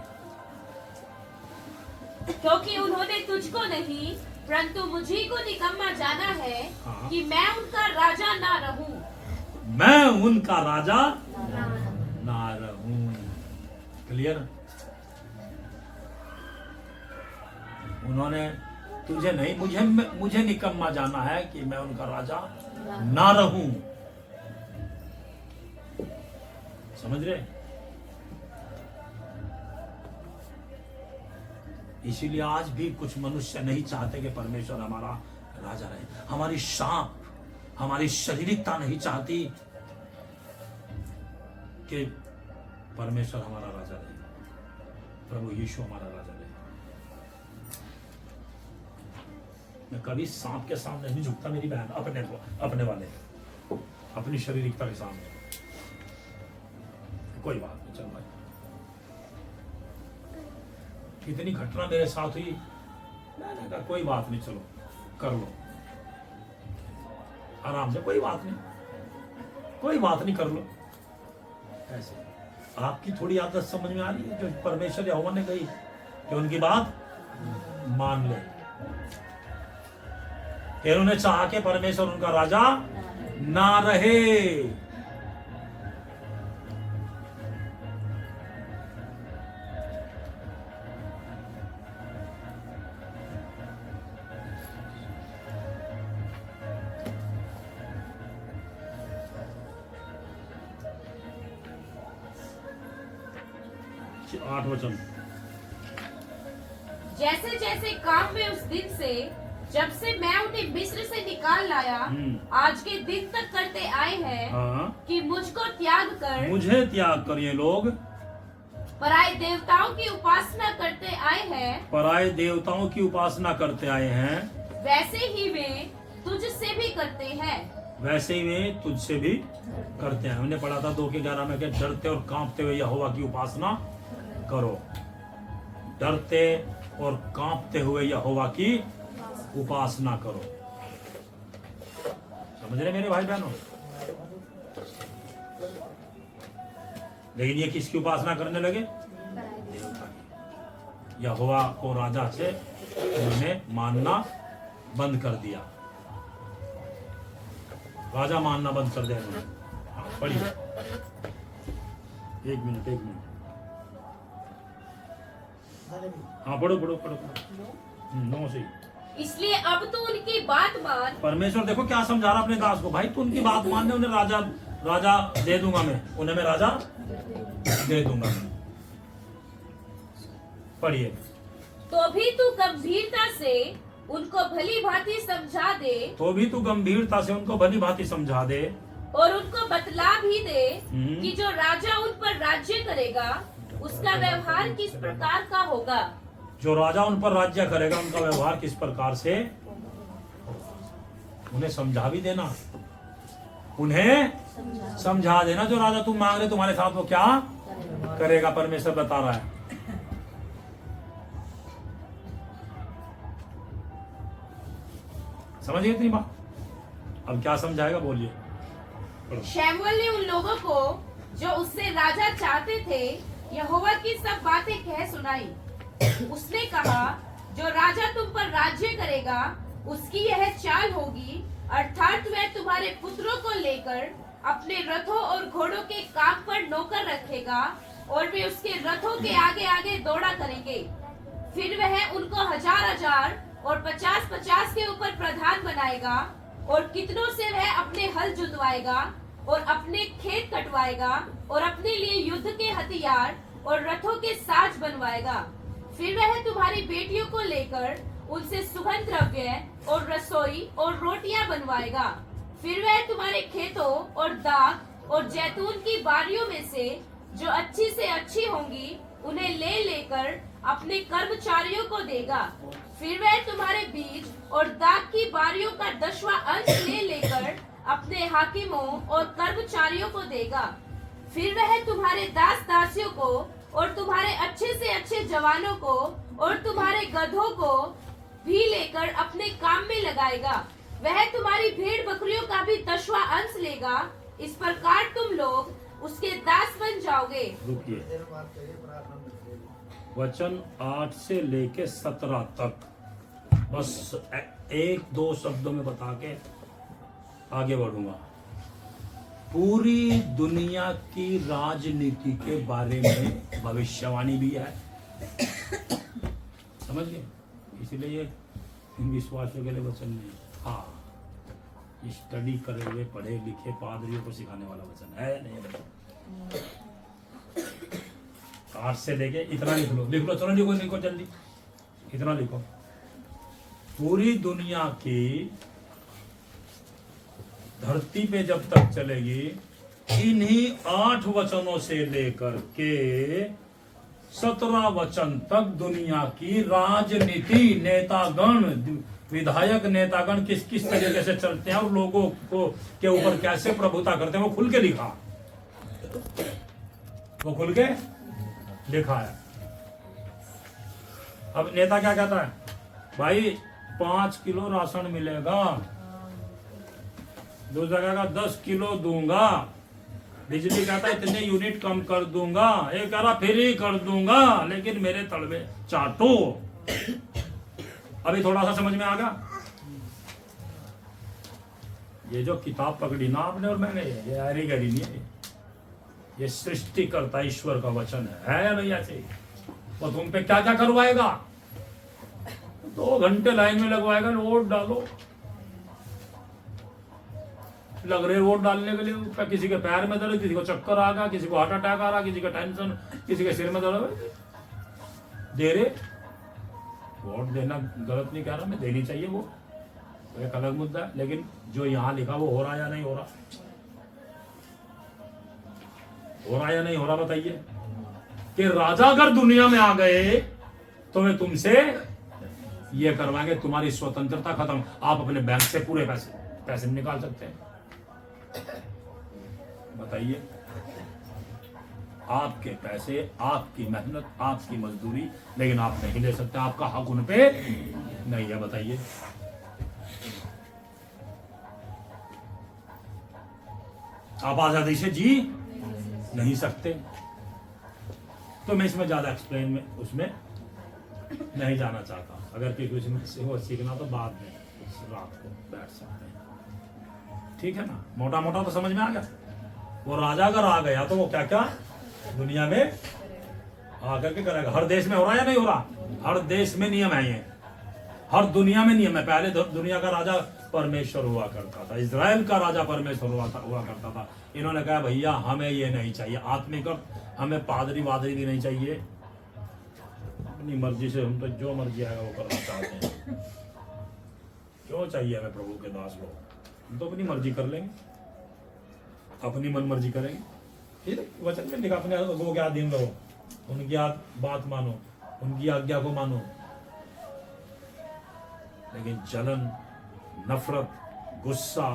क्योंकि उन्होंने तुझको नहीं परंतु मुझी को निकम्मा जाना है। हाँ। कि मैं उनका राजा ना रहूं। मैं उनका राजा ना रहूं। क्लियर? उन्होंने तुझे नहीं, मुझे निकम्मा जाना है कि मैं उनका राजा ना रहूं। समझ रहे? इसीलिए आज भी कुछ मनुष्य नहीं चाहते कि परमेश्वर हमारा राजा रहे। हमारी शाप, हमारी शारीरिकता नहीं चाहती कि परमेश्वर हमारा राजा रहे, प्रभु यीशु हमारा राजा रहे। मैं कभी सांप के सामने नहीं झुकता मेरी बहन, अपने वाले, अपनी शारीरिकता के सामने। कोई बात नहीं, चल भाई। इतनी घटना मेरे साथ हुई, मैंने कहा कोई बात नहीं, चलो कर लो आराम से, कोई बात नहीं, कोई बात नहीं, कर लो। ऐसे आपकी थोड़ी आदत समझ में आ रही है जो परमेश्वर यहोवा ने कही कि उनकी बात मान ले। इन्होंने चाहा कि परमेश्वर उनका राजा ना रहे। आठ वचन। जैसे जैसे काम में उस दिन से, जब से मैं उन्हें मिस्र से निकाल लाया, आज के दिन तक करते आए हैं। हाँ। कि मुझको त्याग कर, मुझे त्याग कर ये लोग पराये देवताओं की उपासना करते आए हैं। पराये देवताओं की उपासना करते आए हैं। वैसे ही वे तुझसे भी करते हैं। वैसे ही वे तुझसे भी करते हैं। हमने पढ़ा था 2:11 में कि डरते और कांपते हुए यहोवा की उपासना करो। डरते और कांपते हुए यहोवा की उपासना करो। समझ रहे मेरे भाई बहनों? लेकिन ये किसकी उपासना करने लगे? देवता की। यहोवा को राजा से उन्होंने मानना बंद कर दिया। राजा मानना बंद कर दिया इन्होंने। पढ़िए, एक मिनट। हाँ पढ़ो। 9 से। इसलिए अब तो उनकी बात मान। परमेश्वर देखो क्या समझा रहा अपने दास को, भाई तू उनकी बात मान ले, उन्हें राजा राजा दे दूंगा मैं, उन्हें मैं राजा दे दूंगा मैं। पढ़िए। तो भी तू गंभीरता से उनको भली भांति समझा दे, तो भी तू गंभीरता से उनको भली भांति समझा दे, और उनको बतला भी दे हम्म। कि जो राजा उन पर राज्य करेगा उसका व्यवहार किस प्रकार का होगा। जो राजा उन पर राज्य करेगा उनका व्यवहार किस प्रकार से, उन्हें समझा भी देना, उन्हें समझा देना। जो राजा तुम मांग रहे तुम्हारे साथ वो क्या करेगा, परमेश्वर बता रहा है। समझिए इतनी बात। अब क्या समझाएगा बोलिए। शमूएल ने उन लोगों को जो उससे राजा चाहते थे यहोवा की सब बातें कह सुनाई। उसने कहा, जो राजा तुम पर राज्य करेगा उसकी यह चाल होगी, अर्थात वह तुम्हारे पुत्रों को लेकर अपने रथों और घोड़ों के काम पर नौकर रखेगा और वे उसके रथों के आगे आगे दौड़ा करेंगे। फिर वह उनको 1000 और 50 के ऊपर प्रधान बनाएगा, और कितनों से वह अपने हल जुतवाएगा और अपने खेत कटवाएगा और अपने लिए युद्ध के हथियार और रथों के साज बनवाएगा। फिर वह तुम्हारी बेटियों को लेकर उनसे सुगंध द्रव्य और रसोई और रोटियां बनवाएगा। फिर वह तुम्हारे खेतों और दाख और जैतून की बारियों में से जो अच्छी से अच्छी होंगी उन्हें ले लेकर अपने कर्मचारियों को देगा। फिर वह तुम्हारे बीज और दाख की बारियों का 10वां अंश ले लेकर अपने हाकिमों और कर्मचारियों को देगा। फिर वह तुम्हारे दास दासियों को और तुम्हारे अच्छे से अच्छे जवानों को और तुम्हारे गधों को भी लेकर अपने काम में लगाएगा। वह तुम्हारी भेड़ बकरियों का भी 10वां अंश लेगा। इस प्रकार तुम लोग उसके दास बन जाओगे। रुकिए, वचन 8 से लेके 17 तक बस 1-2 शब्दों में बता के आगे बढ़ूंगा। पूरी दुनिया की राजनीति के बारे में भविष्यवाणी भी है, समझ गए। इसलिए ये विश्वासियों के लिए वचन नहीं, हाँ ये स्टडी करे हुए पढ़े लिखे पादरियों को सिखाने वाला वचन है नहीं। 8 से लेके इतना लिख लो चलो, लिखो जल्दी, इतना लिखो। पूरी दुनिया की धरती पे जब तक चलेगी इन्हीं 8 वचनों से लेकर के 17 वचन तक दुनिया की राजनीति, नेतागण, विधायक नेतागण किस किस तरीके से चलते हैं और लोगों को के ऊपर कैसे प्रभुता करते हैं वो खुल के लिखा, वो खुल के लिखा है। अब नेता क्या कहता है, भाई 5 किलो राशन मिलेगा, दूसरा कहेगा 10 किलो दूंगा, बिजली कहता है इतने यूनिट कम कर दूंगा, एक कह रहा फ्री कर दूंगा लेकिन मेरे तलवे चाटो। अभी थोड़ा सा समझ में आ गया। ये जो किताब पकड़ी ना आपने और मैंने, ये हरी गरी नहीं है, ये सृष्टिकर्ता ईश्वर का वचन है या नहीं ऐसे? वो तुम पे क्या क्या करवाएगा, 2 घंटे लाइन में लगवाएगा, वोट डालो, लग रहे वोट डालने के लिए, किसी के पैर में दर्द, किसी को चक्कर आ गया, किसी को हार्ट अटैक आ रहा, किसी का टेंशन, किसी के सिर में दर्द, दे रहे। वोट देना गलत नहीं कह रहा मैं, देनी चाहिए, वो एक अलग मुद्दा है, लेकिन जो यहाँ लिखा वो हो रहा या नहीं हो रहा, हो रहा या नहीं हो रहा बताइए। कि राजा अगर दुनिया में आ गए तो वे तुमसे ये करवाएंगे, तुम्हारी स्वतंत्रता खत्म, आप अपने बैंक से पूरे पैसे निकाल सकते हैं। बताइए, आपके पैसे, आपकी मेहनत, आपकी मजदूरी, लेकिन आप नहीं ले सकते, आपका हक उन पे नहीं है। बताइए, आप आजादी से जी नहीं सकते। तो मैं इसमें ज्यादा एक्सप्लेन में उसमें नहीं जाना चाहता। अगर किसी से वो सीखना तो बाद में रात को बैठ सकते हैं, ठीक है ना। मोटा मोटा तो समझ में आ गया। वो राजा अगर आ गया तो वो क्या क्या दुनिया में आकर के करेगा। हर देश में हो रहा है या नहीं हो रहा? हर देश में नियम है ये, हर दुनिया में नियम है। पहले दुनिया का राजा परमेश्वर हुआ करता था, इजराइल का राजा परमेश्वर हुआ करता था। इन्होंने कहा भैया हमें ये नहीं चाहिए आत्मिक, हमें पादरी वादरी भी नहीं चाहिए, अपनी मर्जी से हम तो जो मर्जी आएगा वो करना चाहते हैं। क्यों चाहिए हमें प्रभु के दास लोग? हम तो अपनी मर्जी कर लेंगे, अपनी मन मर्जी करेंगे। फिर वचन में लिखा अपने वो के अधीन रहो, उनकी बात मानो, उनकी आज्ञा को मानो। लेकिन जलन, नफरत, गुस्सा,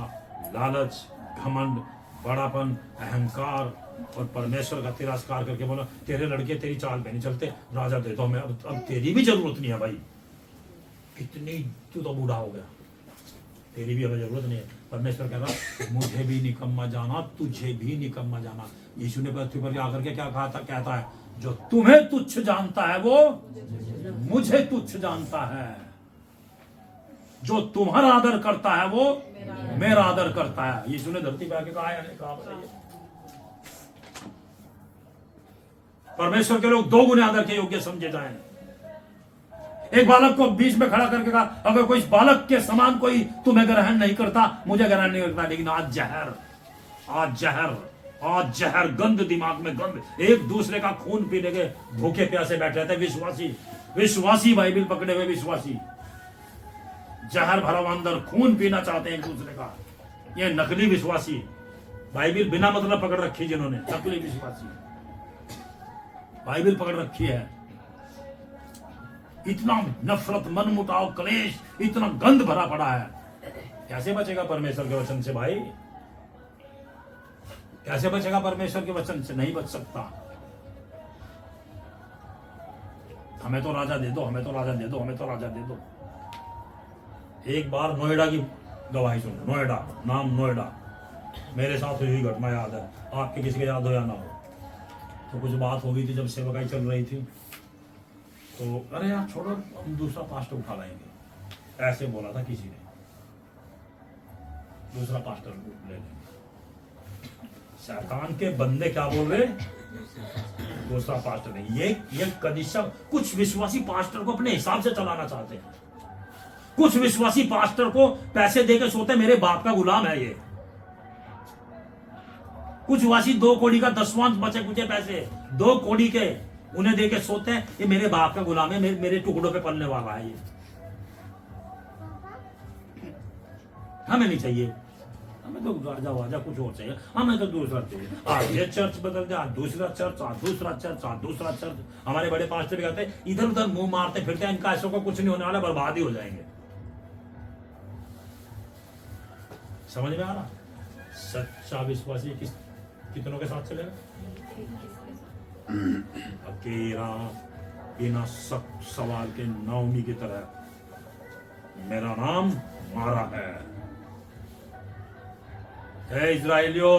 लालच, घमंड, बड़ापन, अहंकार और परमेश्वर का तिरस्कार करके बोला तेरे लड़के तेरी चाल पे नहीं चलते, राजा दे दो हमें, अब तेरी भी जरूरत नहीं है भाई, कितनी तू तो बूढ़ा हो गया, तेरी भी हमें जरूरत नहीं है। परमेश्वर कह रहा मुझे भी निकम्मा जाना, तुझे भी निकम्मा जाना। यीशु ने पृथ्वी पर आकर के क्या कहा था? कहता है जो तुम्हें तुच्छ जानता है वो मुझे तुच्छ जानता है, जो तुम्हारा आदर करता है वो मेरा आदर करता है। यीशु ने धरती पे आके कहा है, कहा बताइए। परमेश्वर के लोग दो गुने आदर के योग्य समझे जाएं। एक बालक को बीच में खड़ा करके कहा अगर कोई इस बालक के समान कोई तुम्हें ग्रहण नहीं करता, मुझे ग्रहण नहीं करता। लेकिन आज जहर गंद, दिमाग में गंद, एक दूसरे का खून पीने के भूखे प्यासे बैठे रहते विश्वासी बाइबिल पकड़े हुए विश्वासी, जहर भरा हुआ अंदर खून पीना चाहते हैं एक दूसरे का। ये नकली विश्वासी, बाइबिल बिना मतलब पकड़ रखी जिन्होंने, नकली विश्वासी बाइबिल पकड़ रखी है। इतना नफरत, मनमुटाव, क्लेश, इतना गंद भरा पड़ा है। कैसे बचेगा परमेश्वर के वचन से भाई? कैसे बचेगा परमेश्वर के वचन से? नहीं बच सकता। हमें तो राजा दे दो, हमें तो राजा दे दो, हमें तो राजा दे दो। एक बार नोएडा की गवाही सुनो। नोएडा, नाम नोएडा, मेरे साथ हुई घटना याद है, आपके किसी के याद हो या ना हो। तो कुछ बात हो गई थी जब सेवकाई चल रही थी, तो अरे यार छोड़ो हम दूसरा पास्टर उठा लाएंगे, ऐसे बोला था किसी ने, दूसरा पास्टर ले लेंगे। शैतान के बंदे क्या बोल रहे? दूसरा पास्टर नहीं। ये कनिष्ठा, कुछ विश्वासी पास्टर को अपने हिसाब से चलाना चाहते हैं। कुछ विश्वासी पास्टर को पैसे देकर सोते मेरे बाप का गुलाम है ये। कुछ वासी 2 कौड़ी का 10वां बचे कुछ पैसे 2 कौड़ी के उन्हें देके सोते हैं ये मेरे बाप का गुलाम है, मेरे टुकड़ों पे पलने वाला है ये। हमें नहीं चाहिए, हमें तो राजा वाजा कुछ और चाहिए, हमें तो दूसरा चाहिए। आज ये चर्च बदल जाए, दूसरा चर्च, दूसरा चर्च, दूसरा चर्च। हमारे बड़े पास्टर भी कहते हैं इधर उधर मुंह मारते फिरते हैं, इनका ऐसा को कुछ नहीं होने वाला, बर्बाद ही हो जाएंगे। समझ में आ रहा? सच्चा विश्वासी कितनों के साथ चलेगा? अकेला बिना सवाल के नाउमी की तरह मेरा नाम मारा है। हे इजराइलियों,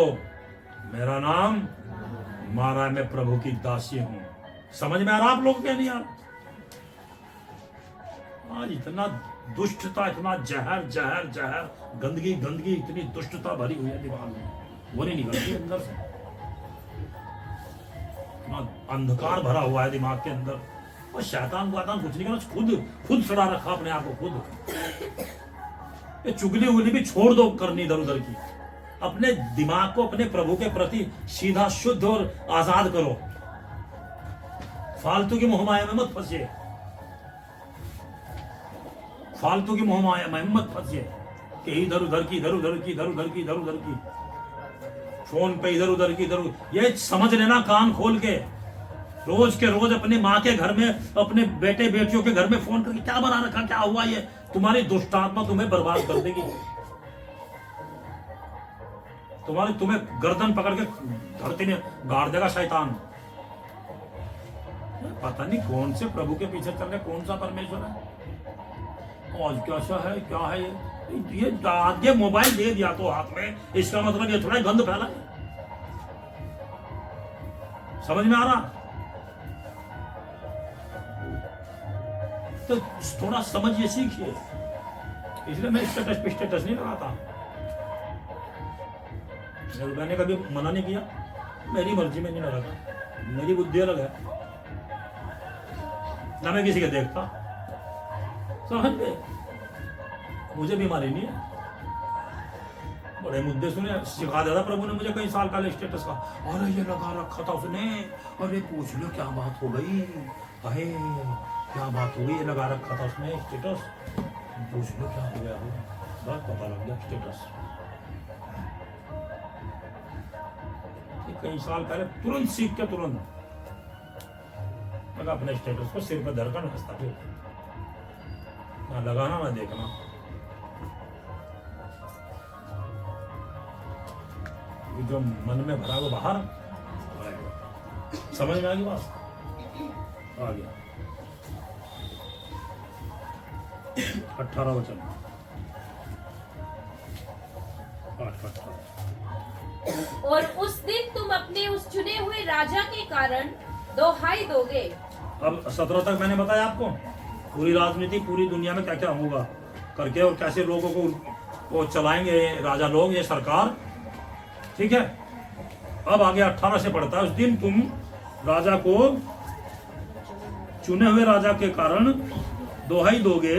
मेरा नाम मारा है, मैं प्रभु की दासी हूं। समझ में आ रहा आप लोग क्या नहीं आ रहा? आज इतना दुष्टता, इतना जहर, गंदगी, इतनी दुष्टता भरी हुई है दिमाग में, वो नहीं निकलती अंदर से। इतना अंधकार भरा हुआ है दिमाग के अंदर, और शैतान कुछ नहीं करना, खुद सड़ा रखा अपने आप को खुद। ये चुगली उगली भी छोड़ दो करनी इधर उधर की, अपने दिमाग को अपने प्रभु के प्रति सीधा, शुद्ध और आजाद करो। फालतू की मोहमाया में मत फंसिए, फालतू की मोहमाया में मत फंसिए कि इधर उधर की फोन पे इधर उधर की ये समझ लेना कान खोल के, रोज के रोज अपने माँ के घर में, अपने बेटे बेटियों के घर में फोन करके क्या बना रखा, क्या हुआ, ये तुम्हारी दुष्टात्मा तुम्हें बर्बाद कर देगी। तुम्हें गर्दन पकड़ के धरती में गाड़ देगा शैतान। पता नहीं कौन से प्रभु के पीछे चल रहे, कौन सा परमेश्वर है, और कैसा है, क्या है ये मोबाइल दे दिया तो हाथ में, इसका मतलब ये थोड़ा गंद फैला है। समझ में आ रहा? तो थोड़ा समझिए, सीखिए। इसलिए मैं स्टेटस नहीं लगाता। मैंने कभी मना नहीं किया, मेरी मर्जी में नहीं लगाता, मेरी बुद्धि अलग है ना, मैं किसी के देखता। समझ गए? मुझे बीमारी नहीं है। बड़े मुद्दे सुने, सिखा दिया था प्रभु ने मुझे कई साल का स्टेटस का। अरे ये लगा रखा था उसने, अरे पूछ लो क्या बात हो गई, अरे क्या बात हो गई, ये लगा रखा था उसने स्टेटस, पूछ लो क्या हो गया हो। बस पता लग गया स्टेटस। कई साल पहले तुरंत सीख के तुरंत लगा अपने स्टेटस को सिर पर धरकर हंसता फिर, ना लगाना ना देखना। जो मन में भरा वो बाहर आएगा। समझ में आ गई बात? आ गया 18 वचन 8:18। और उस दिन तुम अपने उस चुने हुए राजा के कारण दोहाई दोगे। अब 17 तक मैंने बताया आपको पूरी राजनीति, पूरी दुनिया में क्या क्या होगा करके और कैसे लोगों को वो चलाएंगे राजा लोग, ये सरकार। ठीक है, अब आगे 18 से पढ़ता है। उस दिन तुम राजा को, चुने हुए राजा के कारण दोहाई दोगे,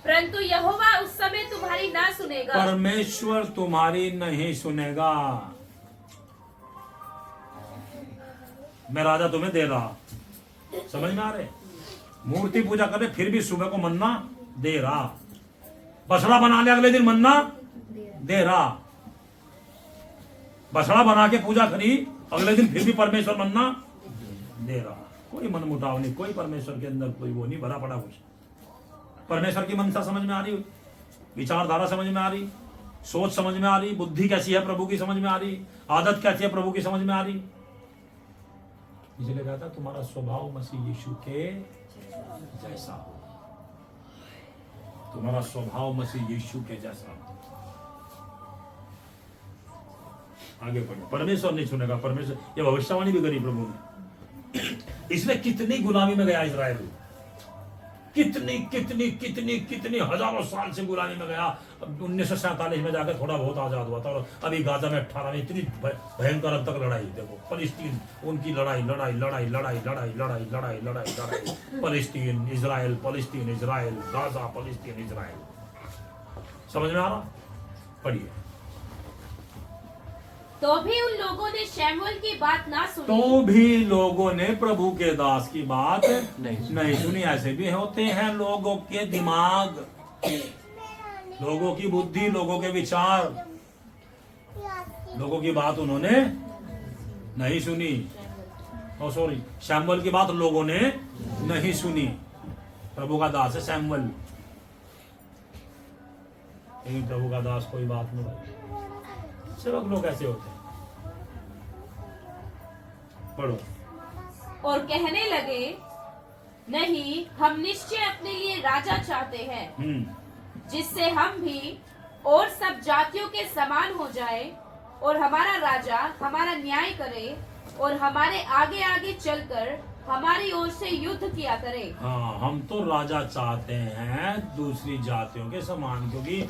परंतु यहोवा उस समय तुम्हारी ना सुनेगा। परमेश्वर तुम्हारी नहीं सुनेगा। मैं राजा तुम्हें दे रहा, समझ में आ रहे? मूर्ति पूजा करे फिर भी सुबह को मन्ना दे रहा, बछड़ा बना ले अगले दिन मन्ना दे रहा, बछड़ा बना के पूजा करी अगले दिन फिर भी परमेश्वर मन्ना दे रहा। कोई मन मुटाव नहीं, कोई परमेश्वर के अंदर कोई वो नहीं भरा पड़ा कुछ। परमेश्वर की मनसा समझ में आ रही, विचारधारा समझ में आ रही, सोच समझ में आ रही, बुद्धि कैसी है प्रभु की समझ में आ रही, आदत कैसी है प्रभु की समझ में आ रही। इसलिए कहा था तुम्हारा स्वभाव मसीह यीशु के जैसा हो, तुम्हारा स्वभाव मसीह यीशु के जैसा हो। आगे बढ़ो। परमेश्वर नहीं सुनेगा, परमेश्वर, ये भविष्यवाणी भी करी प्रभु ने। इसलिए कितनी गुलामी में गया इजराइल, कितनी कितनी कितनी कितनी हजारों साल से गुलामी में गया। 1947 में जाकर थोड़ा बहुत आजाद हुआ था, और अभी गाजा में 18 में इतनी भयंकर अब तक लड़ाई। देखो फलस्तीन, उनकी लड़ाई लड़ाई लड़ाई लड़ाई लड़ाई लड़ाई लड़ाई लड़ाई लड़ाई, फलस्तीन इजराइल, फलस्तीन इजराइल, गाजा फलस्तीन इजराइल। समझ में आ रहा? पढ़िए। तो भी उन लोगों ने शमूएल की बात ना सुनी। तो भी लोगों ने प्रभु के दास की बात नहीं सुनी। ऐसे भी होते हैं लोगों के दिमाग, लोगों की बुद्धि, लोगों के विचार, लोगों की बात उन्होंने नहीं सुनी। ओ सॉरी, शमूएल की बात लोगों ने नहीं सुनी। प्रभु का दास है शमूएल, लेकिन प्रभु का दास कोई बात नहीं भाई। सेवक लोग ऐसे होते हैं। पढ़ो। और कहने लगे, नहीं, हम निश्चय अपने लिए राजा चाहते हैं, जिससे हम भी और सब जातियों के समान हो जाए, और हमारा राजा हमारा न्याय करे और हमारे आगे आगे चलकर हमारी ओर से युद्ध किया करे। हाँ, हम तो राजा चाहते हैं दूसरी जातियों के समान, क्योंकि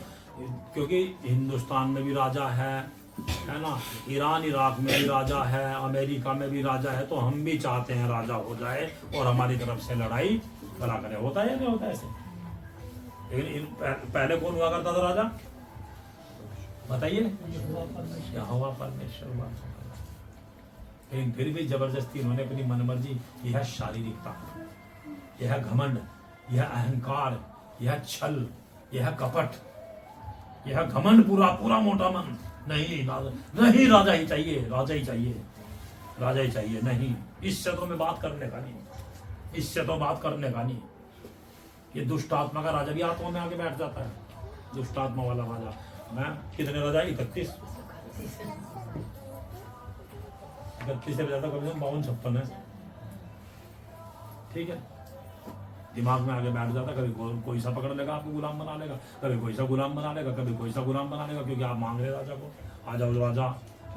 हिंदुस्तान में भी राजा है ना, ईरान इराक में भी राजा है, अमेरिका में भी राजा है। तो हम भी चाहते हैं राजा हो जाए और हमारी तरफ से लड़ाई भला करे। होता है या नहीं होता ऐसे? लेकिन पहले कौन हुआ करता था राजा? बताइए। यहोवा परमेश्वर हुआ। लेकिन फिर भी जबरदस्ती उन्होंने अपनी मनमर्जी, यह शारीरिकता, यह घमंड, यह अहंकार, यह छल, यह कपट, यह घमंड, पूरा पूरा मोटा मन, नहीं राजा ही चाहिए, राजा ही चाहिए, राजा ही चाहिए। नहीं, इससे तो मैं बात करने का नहीं, इससे तो बात करने का नहीं। ये दुष्ट आत्मा का राजा भी आत्मा में आके बैठ जाता है, दुष्ट आत्मा वाला राजा। मैं कितने राजा? 31 से ज्यादा, कभी 52-56 है। ठीक है, दिमाग में आगे बैठ जाता। कभी कोई सा पकड़ लेगा, आपको गुलाम बना लेगा, कभी कोई सा गुलाम बना लेगा, कभी कोई सा गुलाम बना लेगा, क्योंकि आप मांग रहे राजा को। आ जाओ राजा,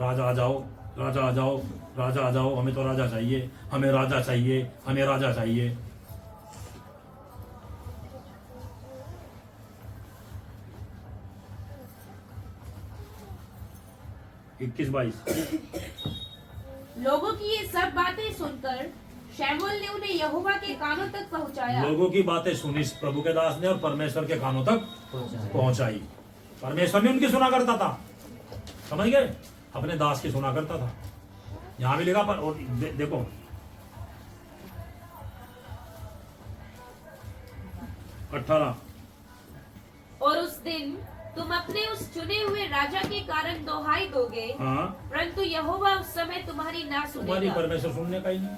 राजा आ जाओ, राजा आ जाओ, राजा आ जाओ, हमें तो राजा चाहिए, हमें राजा चाहिए, हमें राजा चाहिए। इक्कीस 22। लोगों की ये सब बातें सुनकर शमूएल ने उन्हें यहोवा के कानों तक पहुंचाया। लोगों की बातें सुनी प्रभु के दास ने और परमेश्वर के कानों तक पहुंचाई। परमेश्वर ने उनकी सुना करता था, समझ गए, अपने दास की सुना करता था। यहां भी लिखा पर और देखो अठारह, और उस दिन तुम अपने उस चुने हुए राजा के कारण दोहाई दोगे, हाँ परंतु यहोवा उस समय तुम्हारी ना तुम्हारी सुनेगा। परमेश्वर सुनने का ही नहीं,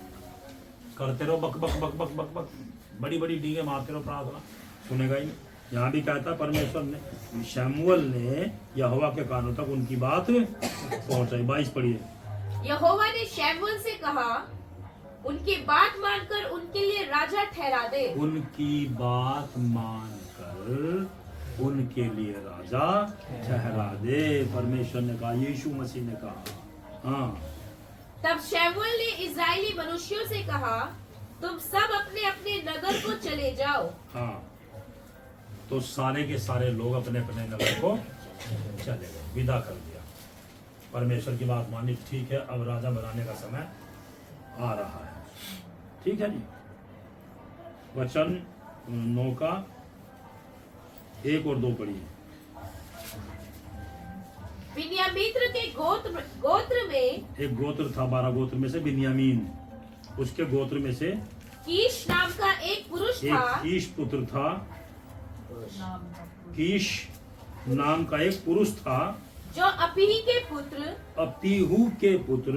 करते रहो बक बक बक बक बक बक, बड़ी बड़ी डींगे मारते रहो, प्रार्थना सुनेगा ही नहीं। यहाँ भी कहता परमेश्वर ने, शमूएल ने यहोवा के कानों तक उनकी बात पहुंचाई। 22 पढ़िए। यहोवा ने शमूएल से कहा, उनकी बात मानकर उनके लिए राजा ठहरा दे। उनकी बात मानकर उनके लिए राजा ठहरा दे। परमेश्वर ने कहा, यीशु मसीह ने कहा। हाँ, तब शमूएल ने इस्राएली मनुष्यों से कहा, तुम सब अपने अपने नगर को चले जाओ। हाँ, तो सारे के सारे लोग अपने अपने नगर को चले गए, विदा कर दिया। परमेश्वर की बात मानी, ठीक है, अब राजा बनाने का समय आ रहा है। ठीक है जी। वचन 9 का 1 और 2 पढ़िए। बिन्यामीन के गोत्र में एक गोत्र था, 12 गोत्र में से बिन्यामीन, उसके गोत्र में से कीश नाम का एक पुरुष एक था, कीश पुत्र था। कीश नाम का एक पुरुष था, जो अपीही के पुत्र अपीहू के पुत्र,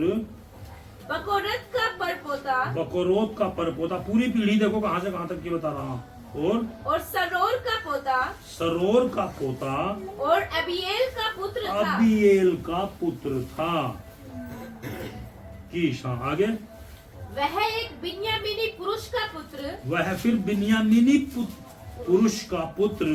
बकोरत का परपोता बकोरोत का परपोता। पूरी पीढ़ी देखो कहां से कहां तक की बता रहा हूं। और सरोर का पोता सरोर का पोता और अबीएल का पुत्र था। अबीएल का पुत्र था। कीश, हाँ आगे। वह एक बिन्यामीनी पुरुष का पुत्र वह फिर बिन्यामीनी पुरुष का पुत्र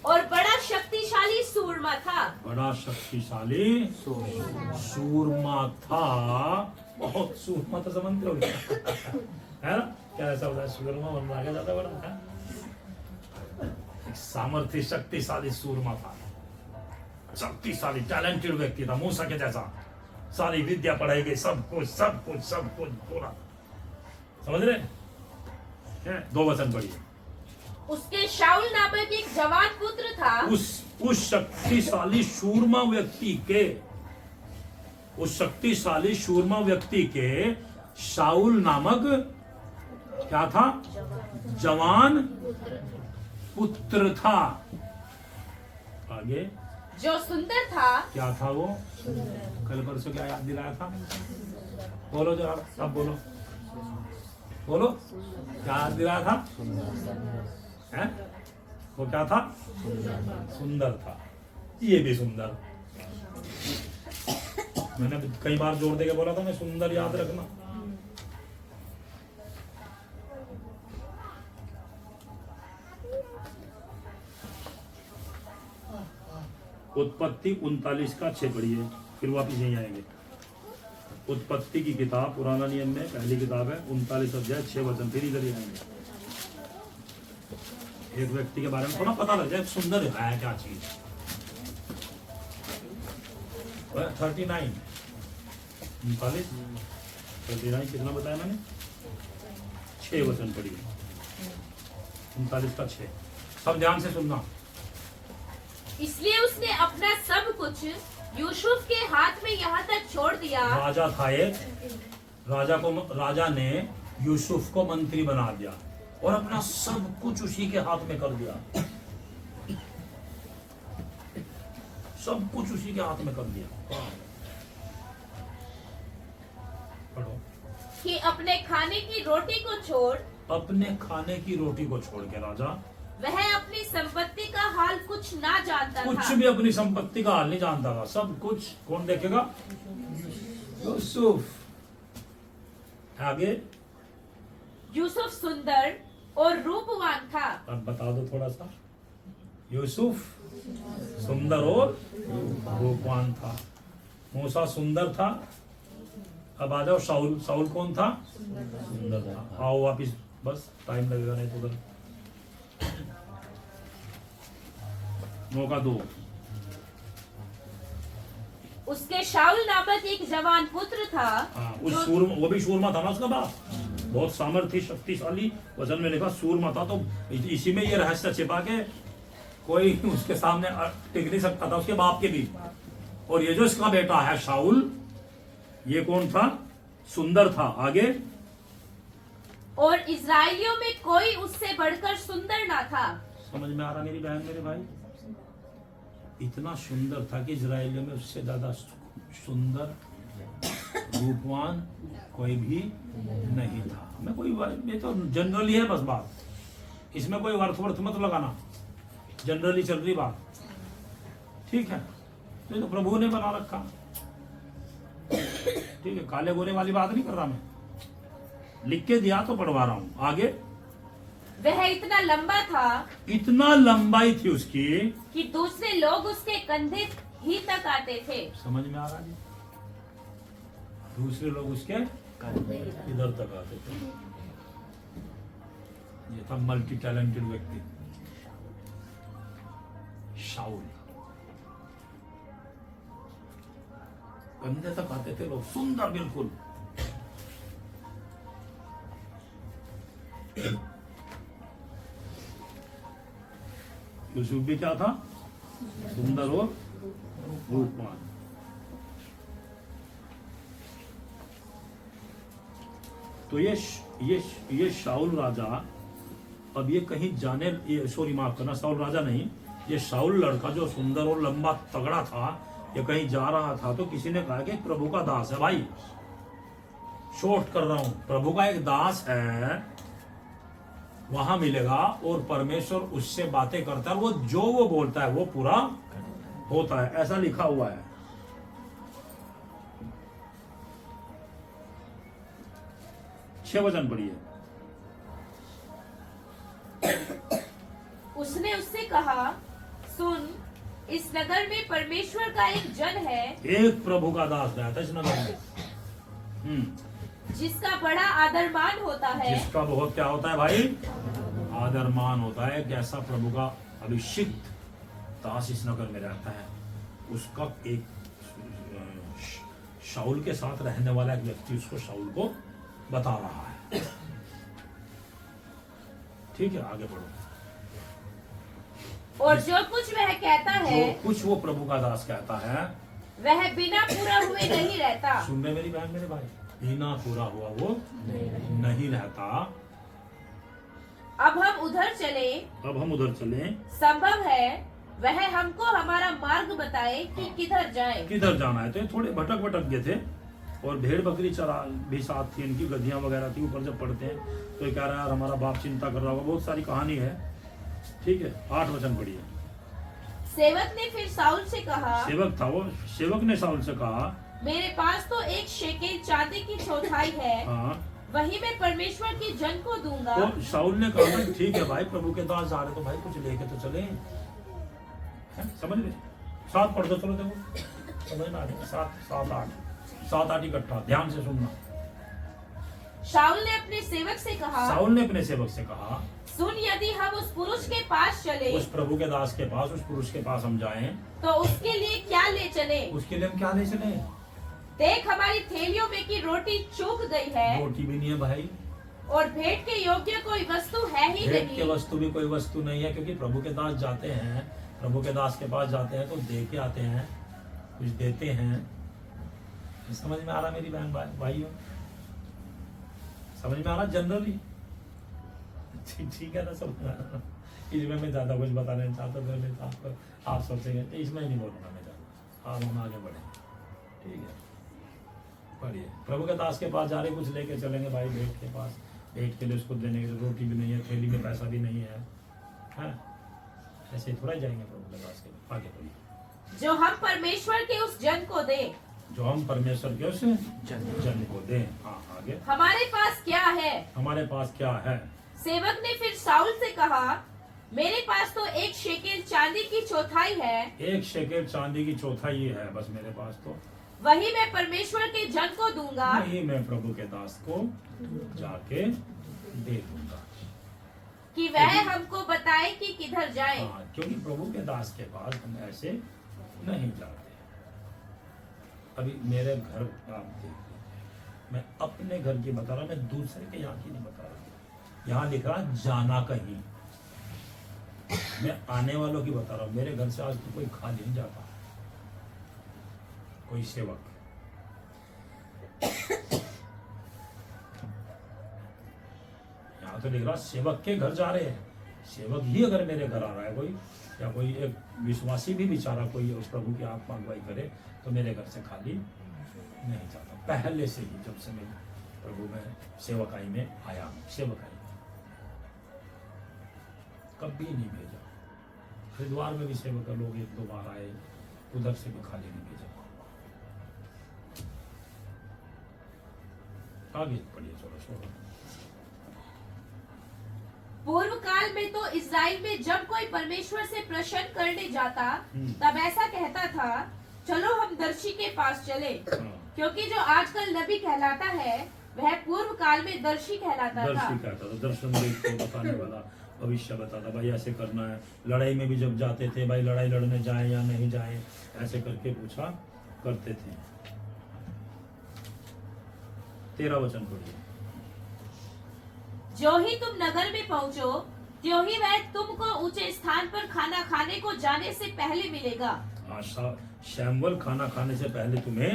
और बड़ा शक्तिशाली सूरमा था। बड़ा शक्तिशाली सूरमा था। बहुत सूरमा तो समझते हो है ना, क्या ऐसा होता है, सूरमा बनना आगे ज्यादा बढ़ता है। एक सामर्थ्य शक्तिशाली सूरमा था, शक्तिशाली टैलेंटेड व्यक्ति था, मूसा के जैसा। सारी विद्या पढ़ाई गई, सब कुछ पूरा, समझ रहे हैं। 2 वचन पढ़िए। उसके शाऊल नामक एक जवान पुत्र था। उस शक्तिशाली सूरमा व्यक्ति के, उस शक्तिशाली सूरमा व्यक्ति के शाऊल नामक क्या था, जवान पुत्र था। आगे, जो सुंदर था। क्या था वो, कल परसों क्या याद दिलाया था, बोलो जरा, सब बोलो, क्या याद दिलाया था है? वो क्या था, सुंदर था। ये भी सुंदर, मैंने कई बार जोर देके बोला था, मैं सुंदर याद रखना। उत्पत्ति 39 का 6 पढ़िए, फिर वापिस यहीं आएंगे। उत्पत्ति की किताब, पुराना नियम में पहली किताब है, 39 अध्याय 6 वचन, फिर इधर ही आएंगे। एक व्यक्ति के बारे में थोड़ा पता लग जाए, सुंदर है क्या चीज। 39 कितना बताया मैंने, 6 वचन पढ़िए। 39 का 6, सब ध्यान से सुनना। इसलिए उसने अपना सब कुछ यूसुफ के हाथ में यहाँ तक छोड़ दिया। राजा था एक, राजा ने यूसुफ को मंत्री बना दिया और अपना सब कुछ उसी के हाथ में कर दिया, सब कुछ उसी के हाथ में कर दिया। पढ़ो। कि अपने खाने की रोटी को छोड़, अपने खाने की रोटी को छोड़ के राजा, वह अपनी संपत्ति का हाल कुछ ना जानता था। कुछ भी अपनी संपत्ति का हाल नहीं जानता था। सब कुछ कौन देखेगा, यूसुफ। आगे, यूसुफ सुंदर और रूपवान था। अब बता दो थोड़ा सा, यूसुफ सुंदर और रूपवान था। मूसा सुंदर था। अब आ जाओ, शाऊल कौन था, सुंदर था। आओ वापिस, बस टाइम लगेगा नहीं तो उधर। 9 का 2। उसके शाऊल नामक एक जवान पुत्र था हाँ, उस जो सूरमा, वो भी सूरमा था ना उसका बाप, बहुत सामर्थ्य शक्तिशाली, वचन में लिखा सूरमा था। तो इसी में ये रहस्य छिपा के कोई उसके सामने टिक नहीं सकता था, उसके बाप के भी। और ये जो इसका बेटा है शाऊल, ये कौन था? सुंदर था। आगे, और इजराइलियों में कोई उससे बढ़कर सुंदर ना था। समझ में आ रहा मेरी बहन मेरे भाई? इतना सुंदर था कि इजराइलियों में उससे ज्यादा सुंदर रूपवान कोई भी नहीं था। मैं कोई ये तो जनरली है बस बात, इसमें कोई अर्थ मत लगाना, जनरली चल रही बात, ठीक है? तो ये तो प्रभु ने बना रखा, ठीक है? काले गोरे वाली बात नहीं कर रहा मैं, लिख के दिया तो पढ़वा रहा हूं। आगे, वह इतना लंबा था, इतना लंबाई थी उसकी कि दूसरे लोग उसके कंधे ही तक आते थे। समझ में आ रहा है? दूसरे लोग उसके इधर तक आते थे। ये था मल्टी टैलेंटेड व्यक्ति शाऊल, कंधे तक आते थे लोग, सुंदर बिल्कुल। यूसुफ भी क्या था? सुंदर और रूपवान। तो ये शाऊल राजा, अब ये कहीं जाने, ये सॉरी माफ करना, शाऊल राजा नहीं, ये शाऊल लड़का जो सुंदर और लंबा तगड़ा था, ये कहीं जा रहा था तो किसी ने कहा कि प्रभु का दास है। भाई शॉर्ट कर रहा हूं, प्रभु का एक दास है, वहां मिलेगा और परमेश्वर उससे बातें करता है, वो जो वो बोलता है वो पूरा होता है, ऐसा लिखा हुआ है। छह वचन पढ़िए। उसने उससे कहा, सुन, इस नगर में परमेश्वर का एक जन है, एक प्रभु का दास रहता है इस नगर में, जिसका बड़ा आदरमान होता है। जिसका बहुत क्या होता है भाई? आदरमान होता है। एक ऐसा प्रभु का अभिषिक्त दास इस नगर में रहता है। उसका एक शाऊल के साथ रहने वाला एक व्यक्ति उसको शाऊल को बता रहा है, ठीक है? आगे बढ़ो। और जो कुछ वह कहता है, जो कुछ वो प्रभु का दास कहता है, वह बिना पूरा हुए नहीं रहता। सुन रहे मेरी बहन मेरे भाई? बिना पूरा हुआ वो नहीं रहता। अब हम उधर चले, अब हम उधर चलें, संभव है वह हमको हमारा मार्ग बताए कि किधर जाए। किधर जाना है? तो ये थोड़े भटक गए थे, और भेड़ बकरी चरा भी साथ थी, इनकी गधियां वगैरह थी। ऊपर जब पढ़ते हैं तो ये कह रहा है यार हमारा बाप चिंता कर रहा होगा, बहुत सारी कहानी है, ठीक है? 8 वचन पढ़िए। सेवक ने फिर साउल से कहा, सेवक था वो, सेवक ने शाऊल से कहा, मेरे पास तो एक शेकेल चांदी की चौथाई है, हाँ। वही मैं परमेश्वर की जन को दूंगा। तो शाऊल ने कहा ठीक है भाई, प्रभु के दास जा रहे तो भाई कुछ लेके तो चले, समझ रहे? 7 पढ़ दो, चलो देखो समझ में आ रही। 7 8 इकट्ठा, ध्यान से सुनना। शाऊल ने अपने सेवक से कहा, शाऊल ने अपने सेवक से कहा, सुन, यदि हम उस पुरुष के पास चले, उस प्रभु के दास के पास, उस पुरुष के पास हम जाएं, तो उसके लिए क्या ले चले? उसके लिए हम क्या ले चले? देख, हमारी थैलियों में की रोटी चूक गई है, रोटी भी नहीं है भाई, और भेंट के योग्य कोई वस्तु है ही भेंट के नहीं। वस्तु भी कोई वस्तु नहीं है, क्योंकि प्रभु के दास जाते हैं, प्रभु के दास के पास जाते हैं तो दे के आते हैं, कुछ देते हैं। समझ में आ रहा मेरी बहन भाइयों? समझ में आ रहा जनरली? ठीक है ना? समझ में आ रहा? इसमें मैं ज्यादा कुछ बताना नहीं चाहता, तो आप सोचेंगे तो इसमें नहीं बोलूंगा मैं ज्यादा। आप हम आगे बढ़े, ठीक है? पढ़िए। प्रभु के दास के पास जा रहे, कुछ लेके चलेंगे भाई भेंट के पास, भेंट के लिए उसको देने के लिए रोटी भी नहीं है, थैली में पैसा भी नहीं है, हाँ? ऐसे थोड़ा ही जाएंगे प्रभु के दास के। आगे बढ़िए। जो हम परमेश्वर के उस जन को दें, जो हम परमेश्वर के उस जन को दें। हाँ, आगे। हमारे पास क्या है? हमारे पास क्या है? सेवक ने फिर साउल से कहा, मेरे पास तो एक शेकेल चांदी की चौथाई है, एक शेकेल चांदी की चौथाई है बस मेरे पास, तो वही मैं परमेश्वर के जन को दूंगा, वही मैं प्रभु के दास को जाके दे दूंगा, कि वह हमको बताए कि किधर जाए। हाँ, क्योंकि प्रभु के दास के पास हम ऐसे नहीं जाते, अभी मेरे घर आप देखिए, मैं अपने घर की बता रहा हूँ, मैं दूसरे के यहाँ की नहीं बता रहा। यहाँ लिख रहा जाना कहीं, मैं आने वालों की बता रहा हूँ। मेरे घर से आज तो कोई खाली नहीं जाता, कोई सेवक। यहाँ तो लिख रहा सेवक के घर जा रहे हैं। सेवक ही अगर मेरे घर आ रहा है कोई, या कोई एक विश्वासी भी बेचारा कोई उस प्रभु की आत्मा अगुवाई करे, तो मेरे घर से खाली नहीं जाता। पहले से ही जब से मैं प्रभु में सेवकाई में आया, सेवकाई कभी नहीं भेजा। हरिद्वार में भी सेवक लोग एक दो बार आए, उधर से भी खाली नहीं भेजा। आगे पढ़िए, चलो। पूर्व काल में तो इस्राएल में जब कोई परमेश्वर से प्रश्न करने जाता तब ऐसा कहता था, चलो हम दर्शी के पास चले। क्योंकि जो आजकल नबी कहलाता है वह पूर्व काल में दर्शी कहलाता था। दर्शी कहता था, दर्शन देख के बताने वाला, भविष्य बताता, भाई ऐसे करना है। लड़ाई में भी जब जाते थे, भाई लड़ाई लड़ने जाए या नहीं जाए, ऐसे करके पूछा करते थे। 13 वचन पढ़िए। जो ही तुम नगर में पहुँचो, त्यों ही वह तुमको ऊंचे स्थान पर खाना खाने को जाने से पहले मिलेगा। आशा शैम्बल खाना खाने से पहले तुम्हें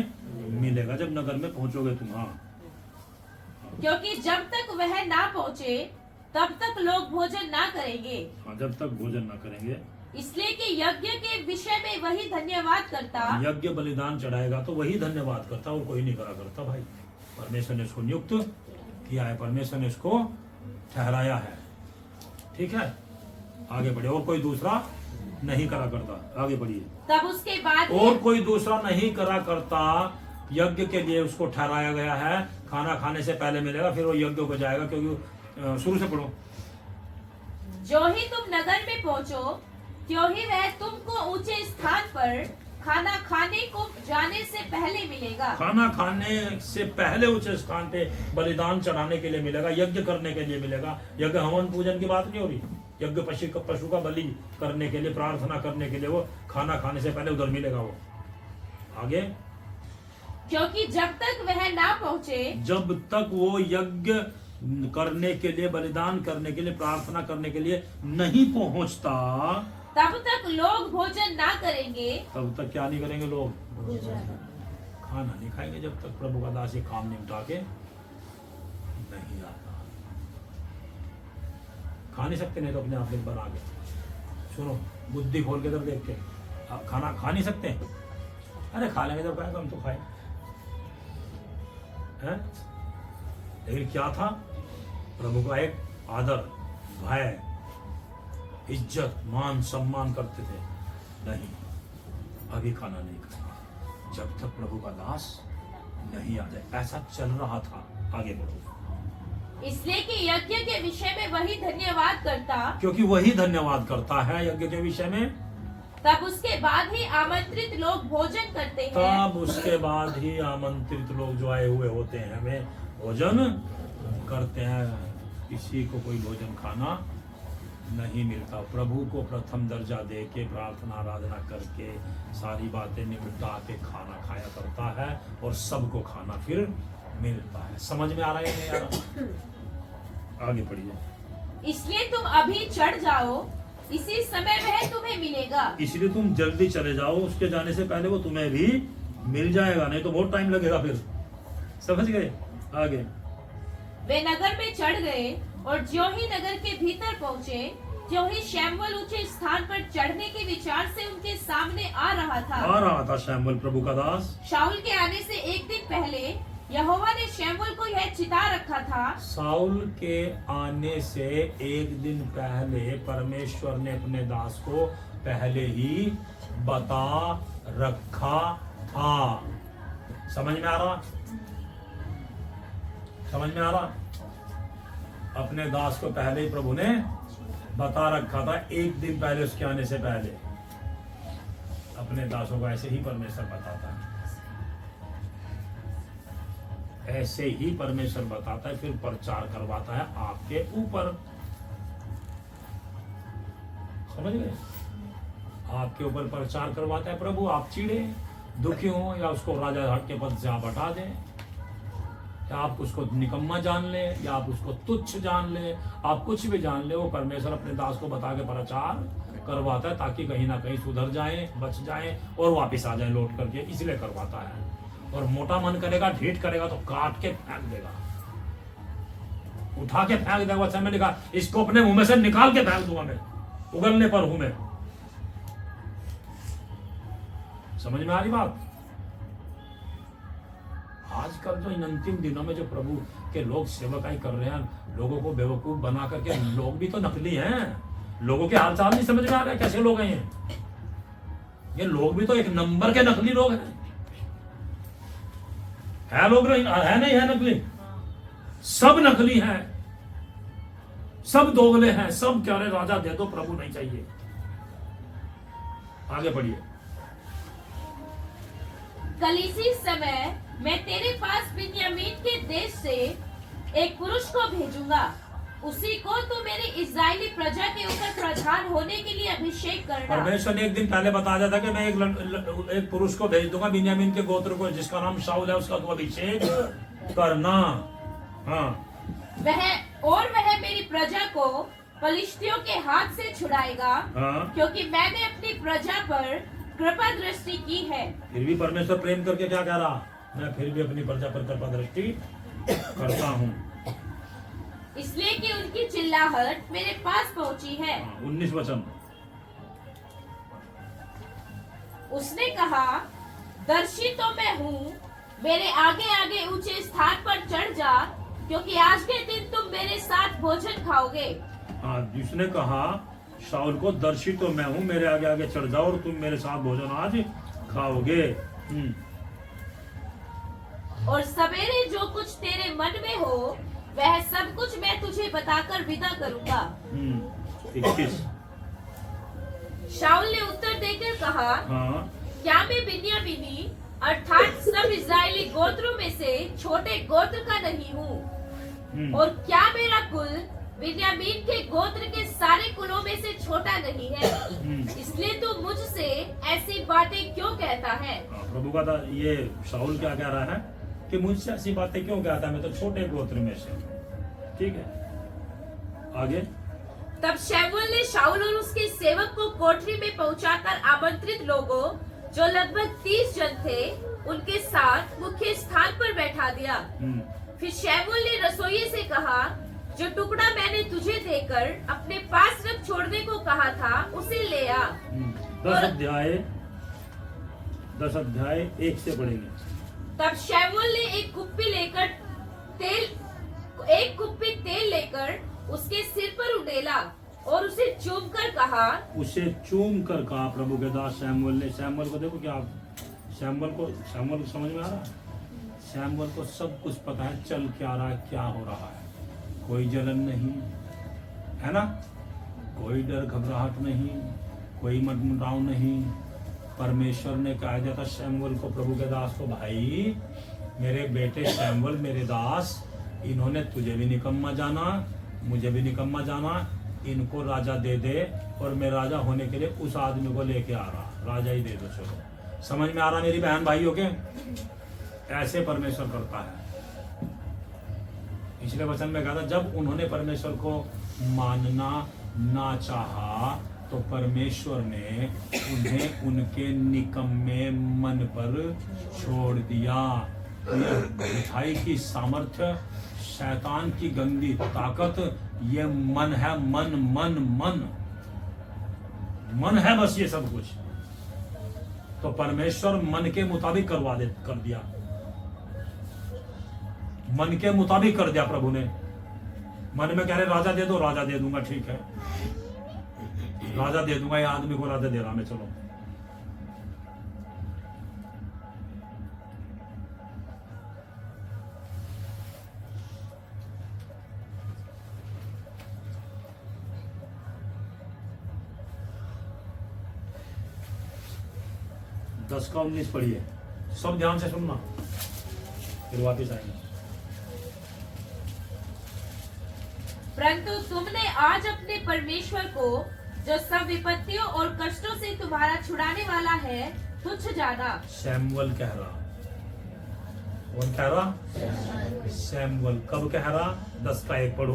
मिलेगा, जब नगर में पहुंचोगे तुम। हाँ, क्योंकि जब तक वह ना पहुँचे तब तक लोग भोजन ना करेंगे। हाँ, जब तक भोजन ना करेंगे। इसलिए कि यज्ञ के विषय में वही धन्यवाद करता। यज्ञ बलिदान चढ़ाएगा तो वही धन्यवाद करता, और कोई नहीं करा करता। भाई परमेश्वर ने इसको नियुक्त किया है, परमेश्वर ने इसको ठहराया है। ठीक है, आगे बढ़े। और कोई दूसरा नहीं करा करता। आगे बढ़िए। तब उसके बाद और कोई दूसरा नहीं करा करता, यज्ञ के लिए उसको ठहराया गया है। खाना खाने से पहले मिलेगा, फिर वो यज्ञ को जाएगा। क्योंकि शुरू से पढ़ो। जो ही तुम नगर में पहुँचो, त्यों ही वह तुमको ऊंचे स्थान पर खाना खाने को जाने से पहले मिलेगा। खाना खाने से पहले ऊंचे स्थान पे बलिदान चढ़ाने के लिए मिलेगा, यज्ञ करने के लिए मिलेगा। यज्ञ हवन पूजन की बात नहीं हो रही। यज्ञ पशु का बलि करने के लिए, प्रार्थना करने के लिए, वो खाना खाने से पहले उधर मिलेगा। वो आगे, क्योंकि जब तक वह ना पहुँचे, जब तक वो यज्ञ करने के लिए, बलिदान करने के लिए, प्रार्थना करने के लिए नहीं पहुंचता, तब तक लोग भोजन ना करेंगे। तब तक क्या नहीं करेंगे लोग? खाना नहीं खाएंगे, जब तक प्रभु का दास ये काम नहीं उठा के नहीं आता। खा नहीं सकते, नहीं तो अपने आप एक बार आगे सुनो, बुद्धि खोल के इधर देख के। खाना खा नहीं सकते, अरे खा लेंगे जब खाएगा, हम तो खाए हैं। लेकिन क्या था? प्रभु का एक आदर, भय, इज्जत, मान, सम्मान करते थे। नहीं, अभी खाना नहीं खाएंगे जब तक प्रभु का दास नहीं आ जाए। ऐसा चल रहा था। आगे बढ़ो। इसलिए कि यज्ञ के विषय में वही धन्यवाद करता, क्योंकि वही धन्यवाद करता है यज्ञ के विषय में। तब उसके बाद ही आमंत्रित लोग भोजन करते हैं। तब उसके बाद ही आमंत्रित लोग जो आए हुए होते हैं हमें भोजन करते हैं। किसी को कोई भोजन खाना नहीं मिलता। प्रभु को प्रथम दर्जा दे के, प्रार्थना आराधना करके, सारी बातें निपटा के खाना खाया करता है, और सबको खाना फिर मिलता है। समझ में आ रहा है नहीं आ रहा? आगे पढ़िए। इसलिए तुम अभी चढ़ जाओ, इसी समय वह तुम्हें मिलेगा। इसलिए तुम जल्दी चले जाओ, उसके जाने से पहले वो तुम्हें भी मिल जाएगा, नहीं तो बहुत टाइम लगेगा फिर। समझ गए? आगे। वे नगर में चढ़ गए, और ज्यों ही नगर के भीतर पहुँचे, त्यों ही शैमुएल ऊंचे स्थान पर चढ़ने के विचार से उनके सामने आ रहा था। शैमुएल प्रभु का दास। शाऊल के आने से एक दिन पहले यहोवा ने शैमुएल को यह चिता रखा था। शाऊल के आने से एक दिन पहले परमेश्वर ने अपने दास को पहले ही बता रखा था। समझ में आ रहा? समझ में आ रहा? अपने दास को पहले ही प्रभु ने बता रखा था, एक दिन पहले, उसके आने से पहले। अपने दासों को ऐसे ही परमेश्वर बताता है, ऐसे ही परमेश्वर बताता है, फिर प्रचार करवाता है आपके ऊपर। समझ गए? आपके ऊपर प्रचार करवाता है प्रभु। आप चिढ़े, दुखी हो, या उसको राजा हट के पद से आप हटा दें, या आप उसको निकम्मा जान लें, या आप उसको तुच्छ जान लें, आप कुछ भी जान लें, वो परमेश्वर अपने दास को बता के प्रचार करवाता है ताकि कहीं ना कहीं सुधर जाए, बच जाए और वापस आ जाए लौट करके, इसलिए करवाता है। और मोटा मन करेगा, ढीठ करेगा तो काट के फेंक देगा, उठा के फेंक देगा। अच्छा मैंने कहा इसको अपने मुंह में से निकाल के फेंक दूंगा मैं, उगलने पर हूं मैं। समझ में आ रही बात? आजकल जो इन अंतिम दिनों में जो प्रभु के लोग सेवकाई कर रहे हैं, लोगों को बेवकूफ बना करके, लोग भी तो नकली हैं, लोगों के हाल चाल नहीं समझ में आ रहा है कैसे लोग हैं ये लोग भी तो एक नंबर के नकली लोग हैं। है लोग है नहीं है नकली, सब नकली हैं, सब दोगले हैं, सब कह रहे राजा दे दो प्रभु नहीं चाहिए। आगे बढ़िए। कल इसी समय मैं तेरे पास बिन्यामीन के देश से एक पुरुष को भेजूंगा, उसी को तू मेरी इस्राएली प्रजा के ऊपर प्रधान होने के लिए अभिषेक करना। परमेश्वर ने एक दिन पहले बता दिया था कि मैं एक पुरुष को भेज दूंगा बिन्यामीन के गोत्र को, जिसका नाम शाऊल है, उसका तू अभिषेक करना। हाँ, वह मेरी प्रजा को फलिश्तियों के हाथ से छुड़ाएगा। हाँ। क्योंकि मैंने अपनी प्रजा पर कृपा दृष्टि की है। फिर भी परमेश्वर प्रेम करके क्या कह रहा, मैं फिर भी अपनी प्रजा पर कृपा दृष्टि करता हूँ, इसलिए कि उनकी चिल्लाहट मेरे पास पहुंची है। 19 वचन। उसने कहा, दर्शी तो मैं हूँ, मेरे आगे आगे ऊंचे स्थान पर चढ़ जा, क्योंकि आज के दिन तुम मेरे साथ भोजन खाओगे। हाँ, जिसने कहा शाऊल को, दर्शी तो मैं हूँ, मेरे आगे आगे चढ़ जाओ और तुम मेरे साथ भोजन आज खाओगे। और सवेरे जो कुछ तेरे मन में हो वह सब कुछ मैं तुझे बताकर विदा करूंगा। 21। शाऊल ने उत्तर देकर कहा, हाँ, क्या मैं बिन्यामीनी अर्थात सब इस्राएली गोत्रों में से छोटे गोत्र का नहीं हूँ? और क्या मेरा कुल बिन्यामीन के गोत्र के सारे कुलों में से छोटा नहीं है? इसलिए तू मुझसे ऐसी बातें क्यों कहता है? प्रभु का ये शाऊल क्या कह रहा है कि मुझसे ऐसी बातें क्यों कहता है, मैं तो छोटे गोत्र में से। ठीक है, आगे। तब शमूएल ने शाऊल और उसके सेवक को कोठरी में पहुंचाकर आमंत्रित लोगों, जो लगभग 30 जन थे, उनके साथ मुख्य स्थान पर बैठा दिया। फिर शमूएल ने रसोइये से कहा, जो टुकड़ा मैंने तुझे देकर अपने पास रख छोड़ने को कहा था, उसे ले आ। 10 अध्याय 1 से पढ़ेंगे। तब शमूएल ने एक कुप्पी तेल लेकर उसके सिर पर उड़ेला और उसे चूम कर कहा, प्रभु के दास शमूएल ने। शमूएल को देखो, क्या आप शमूएल को समझ में आ रहा है? शमूएल को सब कुछ पता है, चल क्या रहा है, क्या हो रहा है, कोई जलन नहीं है ना, कोई डर घबराहट नहीं, कोई मनमुटाव नहीं। परमेश्वर ने कहा जाता शमूएल को, प्रभु के दास को, भाई मेरे बेटे शमूएल, मेरे दास, इन्होंने तुझे भी निकम्मा जाना, मुझे भी निकम्मा जाना, इनको राजा दे दे और मैं राजा होने के लिए उस आदमी को लेके आ रहा, राजा ही दे दो। चलो, समझ में आ रहा मेरी बहन भाइयों के? ऐसे परमेश्वर करता है। पिछले वचन में कहा था, जब उन्होंने परमेश्वर को मानना ना चाहा तो परमेश्वर ने उन्हें उनके निकम्मे मन पर छोड़ दिया। मिठाई की सामर्थ्य, शैतान की गंदी ताकत, ये मन है। मन है बस, ये सब कुछ। तो परमेश्वर मन के मुताबिक कर दिया, मन के मुताबिक कर दिया प्रभु ने। मन में कह रहे राजा दे दो, राजा दे दूंगा, ठीक है, राजा दे दूंगा, ये आदमी को राजा दे रहा मैं, चलो। दस का 19 पढ़िए, सब ध्यान से सुनना, फिर वापिस आएंगे। परंतु तुमने आज अपने परमेश्वर को, जो सब विपत्तियों और कष्टों से तुम्हारे तुम्हारा छुड़ाने वाला है तुच्छ जाना। सैमुअल कह रहा, कौन कह रहा? सैमुअल। कब कह रहा? 10:1 पढ़ो।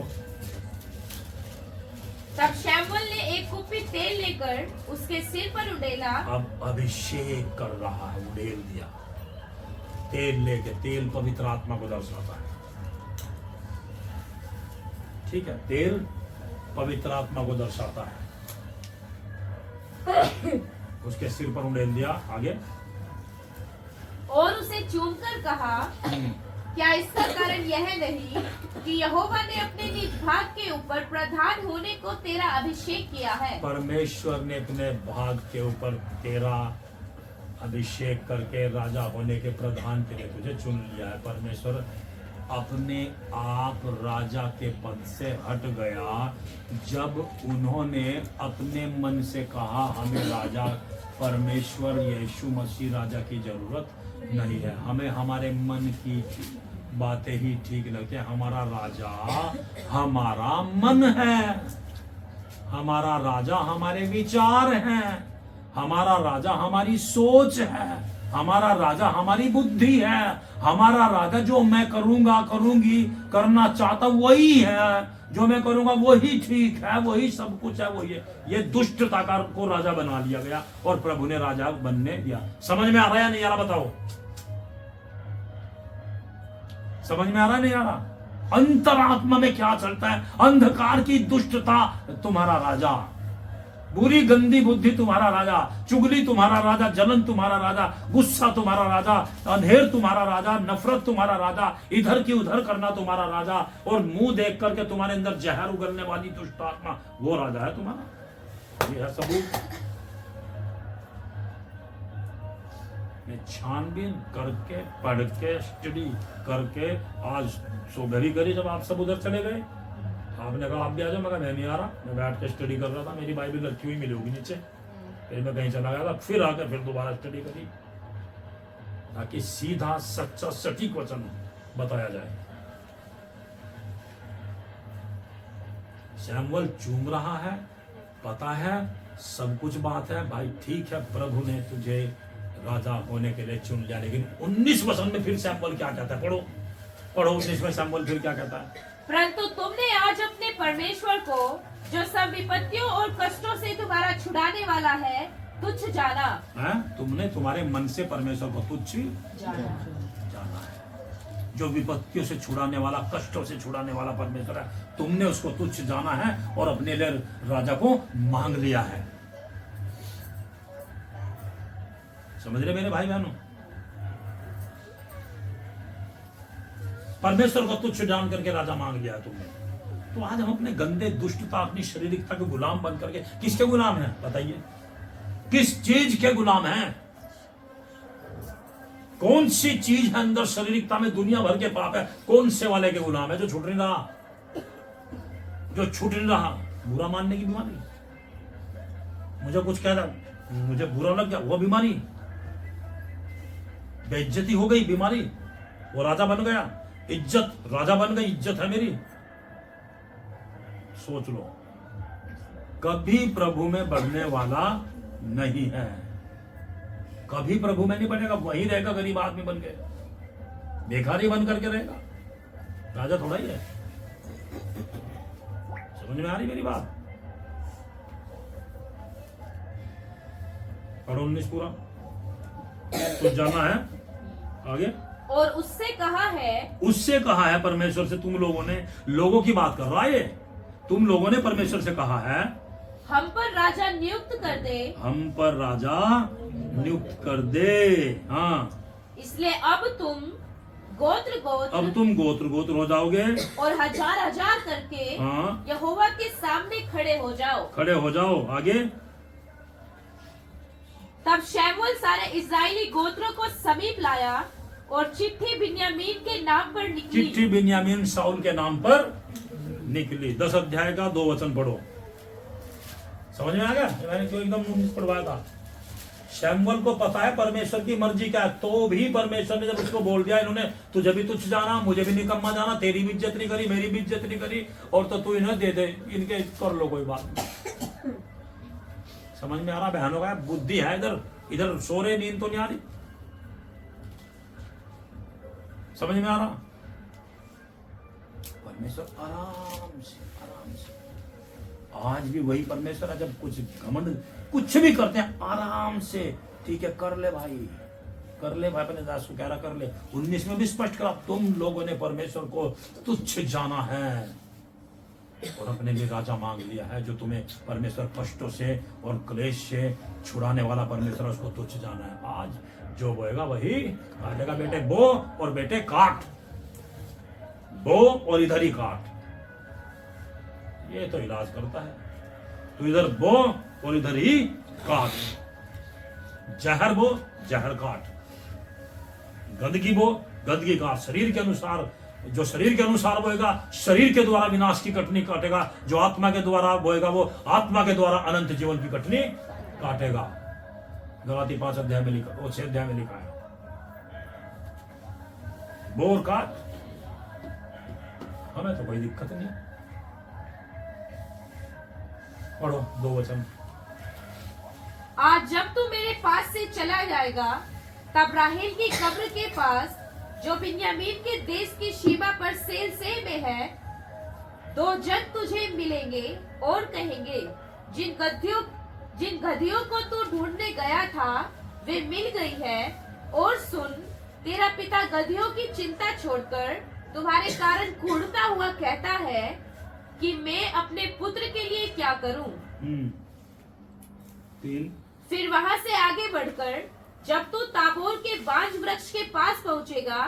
तब शैमुएल ने एक कुप्पी तेल लेकर उसके सिर पर उंडेला। अब अभिषेक कर रहा है, उड़ेल दिया तेल लेके। तेल पवित्र आत्मा को दर्शाता है, ठीक है, तेल पवित्र आत्मा को दर्शाता है। उसके सिर पर उंडेल दिया। आगे, और उसे चूमकर कहा, क्या इसका कारण यह नहीं कि यहोवा ने अपने निज भाग के ऊपर प्रधान होने को तेरा अभिषेक किया है? परमेश्वर ने अपने भाग के ऊपर तेरा अभिषेक करके राजा होने के प्रधान के लिए तुझे चुन लिया है। परमेश्वर अपने आप राजा के पद से हट गया जब उन्होंने अपने मन से कहा हमें राजा, परमेश्वर यीशु मसीह राजा की जरूरत नहीं है, हमें हमारे मन की बातें ही ठीक लगती है। हमारा राजा हमारा मन है, हमारा राजा हमारे विचार हैं, हमारा राजा हमारी सोच है, हमारा राजा हमारी बुद्धि है, हमारा राजा जो मैं करूंगा करूंगी करना चाहता वही है, जो मैं करूंगा वही ठीक है, वही सब कुछ है, वही है। ये दुष्टता को राजा बना लिया गया और प्रभु ने राजा बनने दिया। समझ में आ रहा है या नहीं आ रहा? बताओ, समझ में आ रहा है नहीं आ रहा? अंतरात्मा में क्या चलता है? अंधकार की दुष्टता तुम्हारा राजा, बुरी गंदी बुद्धि तुम्हारा राजा, चुगली तुम्हारा राजा, जलन तुम्हारा राजा, गुस्सा तुम्हारा राजा, अंधेर तुम्हारा राजा, नफरत तुम्हारा राजा, इधर की उधर करना तुम्हारा राजा, और मुंह देख करके तुम्हारे अंदर जहर उगलने वाली दुष्ट आत्मा, वो राजा है तुम्हारा। ये है सबूत। छानबीन करके, पढ़ के, स्टडी करके आज सोबेरी करी। जब आप सब उधर चले गए, आपने कहा आप भी आ जाओ, मैं कहा मैं नहीं आ रहा, मैं बैठ के स्टडी कर रहा था, मेरी बाइबल रखी हुई मिली होगी नीचे, फिर मैं कहीं चला गया था, फिर आकर फिर दोबारा स्टडी करी ताकि सीधा सच्चा सटीक वचन बताया जाए। सैमुअल चूम रहा है, पता है सब कुछ बात है भाई, ठीक है, प्रभु ने तुझे राजा होने के लिए चुन लिया। लेकिन 19 वचन में फिर सैमुअल क्या कहता है? पढ़ो पढ़ो 19 में सैमुअल फिर क्या कहता है? परंतु तुमने आज अपने परमेश्वर को, जो सब विपत्तियों और कष्टों से तुम्हारा छुड़ाने वाला है, तुच्छ जाना है। तुमने तुम्हारे मन से परमेश्वर को तुच्छ जाना है। जो विपत्तियों से छुड़ाने वाला, कष्टों से छुड़ाने वाला परमेश्वर है, तुमने उसको तुच्छ जाना है और अपने लिए राजा को मांग लिया है। समझ रहे मेरे भाई बहनों? परमेश्वर को तुच्छ जान करके राजा मांग लिया तुमने। तो आज हम अपने गंदे दुष्टता, अपनी शारीरिकता के गुलाम बन करके किसके गुलाम हैं? बताइए, किस चीज के गुलाम हैं? कौन सी चीज है अंदर शारीरिकता में? दुनिया भर के पाप है। कौन से वाले के गुलाम है? जो छूट नहीं रहा, जो छूट नहीं रहा। बुरा मानने की बीमारी, मुझे कुछ कह रहा, मुझे बुरा लग गया, वो बीमारी। बेइज्जती हो गई, बीमारी। वो राजा बन गया, इज्जत, राजा बन गई, इज्जत है मेरी। सोच लो, कभी प्रभु में बढ़ने वाला नहीं है, कभी प्रभु में नहीं बढ़ेगा, वही रहेगा गरीब आदमी बन के, भिखारी बन करके रहेगा, राजा थोड़ा ही है। समझ में आ रही मेरी बात? पढ़ो 19 पूरा, कुछ जाना है आगे। और उससे कहा है परमेश्वर से, तुम लोगों ने, लोगों की बात कर रहा है, तुम लोगों ने परमेश्वर से कहा है हम पर राजा नियुक्त कर दे, हम पर राजा नियुक्त कर दे। हाँ, इसलिए अब तुम गोत्र गोत्र हो जाओगे और हजार करके हाँ, यहोवा के सामने खड़े हो जाओ। आगे, तब शैमुएल सारे इस्राएली गोत्रों को समीप लाया और चिट्ठी बिन्यामीन के नाम पर निकली। चिट्ठी बिन्यामीन शाऊल के नाम पर निकली। 10 अध्याय का 2 वचन पढ़ो। समझ में आ गया? मैंने क्यों एकदम पढ़वाया था? शैमुएल को पता है परमेश्वर की मर्जी क्या है, तो भी परमेश्वर ने जब उसको बोल दिया इन्होंने तुझे भी तुच्छ जाना, मुझे भी निकम्मा जाना, तेरी भी इज्जत नहीं करी, मेरी भी इज्जत नहीं करी, और तो तू इन्हें दे दे, इनके कर लो, कोई बात नहीं। समझ में आ रहा बहनों का? बुद्धि है इधर, इधर सो रहे, नींद तो नहीं आ रही। समझ में आ रहा? परमेश्वर आराम से, आराम से, आज भी वही परमेश्वर है। जब कुछ घमंड कुछ भी करते हैं आराम से, ठीक है कर ले भाई, कर ले भाई, अपने दास को कह रहा कर ले। 19 में भी स्पष्ट करा, तुम लोगों ने परमेश्वर को तुच्छ जाना है और अपने लिए राजा मांग लिया है। जो तुम्हें परमेश्वर कष्टों से और क्लेश से छुड़ाने वाला परमेश्वर, उसको तुच्छ जाना है। आज जो बोएगा वही काटेगा। बेटे बो और बेटे काट, बो और इधर ही काट, ये तो इलाज करता है। तू इधर बो और इधर ही काट, जहर बो जहर काट, गंदगी बो गंदगी काट। शरीर के अनुसार, जो शरीर के अनुसार बोएगा शरीर के द्वारा विनाश की कटनी काटेगा, जो आत्मा के द्वारा बोएगा वो आत्मा के द्वारा अनंत जीवन की कटनी काटेगा। गलाती 5 अध्याय में लिखा, वो 6 अध्याय में लिखा है, बोर काट। हमें तो कोई दिक्कत नहीं। पढ़ो 2 वचन। आज जब तू मेरे पास से चला जाएगा, तब राहेल की कब्र के पास, जो बिन्यामीन के देश की सीमा पर सेल में है, 2 जन तुझे मिलेंगे और कहेंगे, जिन गधियों को तू ढूंढने गया था वे मिल गई है। और सुन, तेरा पिता गधियों की चिंता छोड़कर तुम्हारे कारण कूड़ता हुआ कहता है कि मैं अपने पुत्र के लिए क्या करूं। 3 फिर वहां से आगे बढ़कर जब तू ताबोर के बांज वृक्ष के पास पहुंचेगा,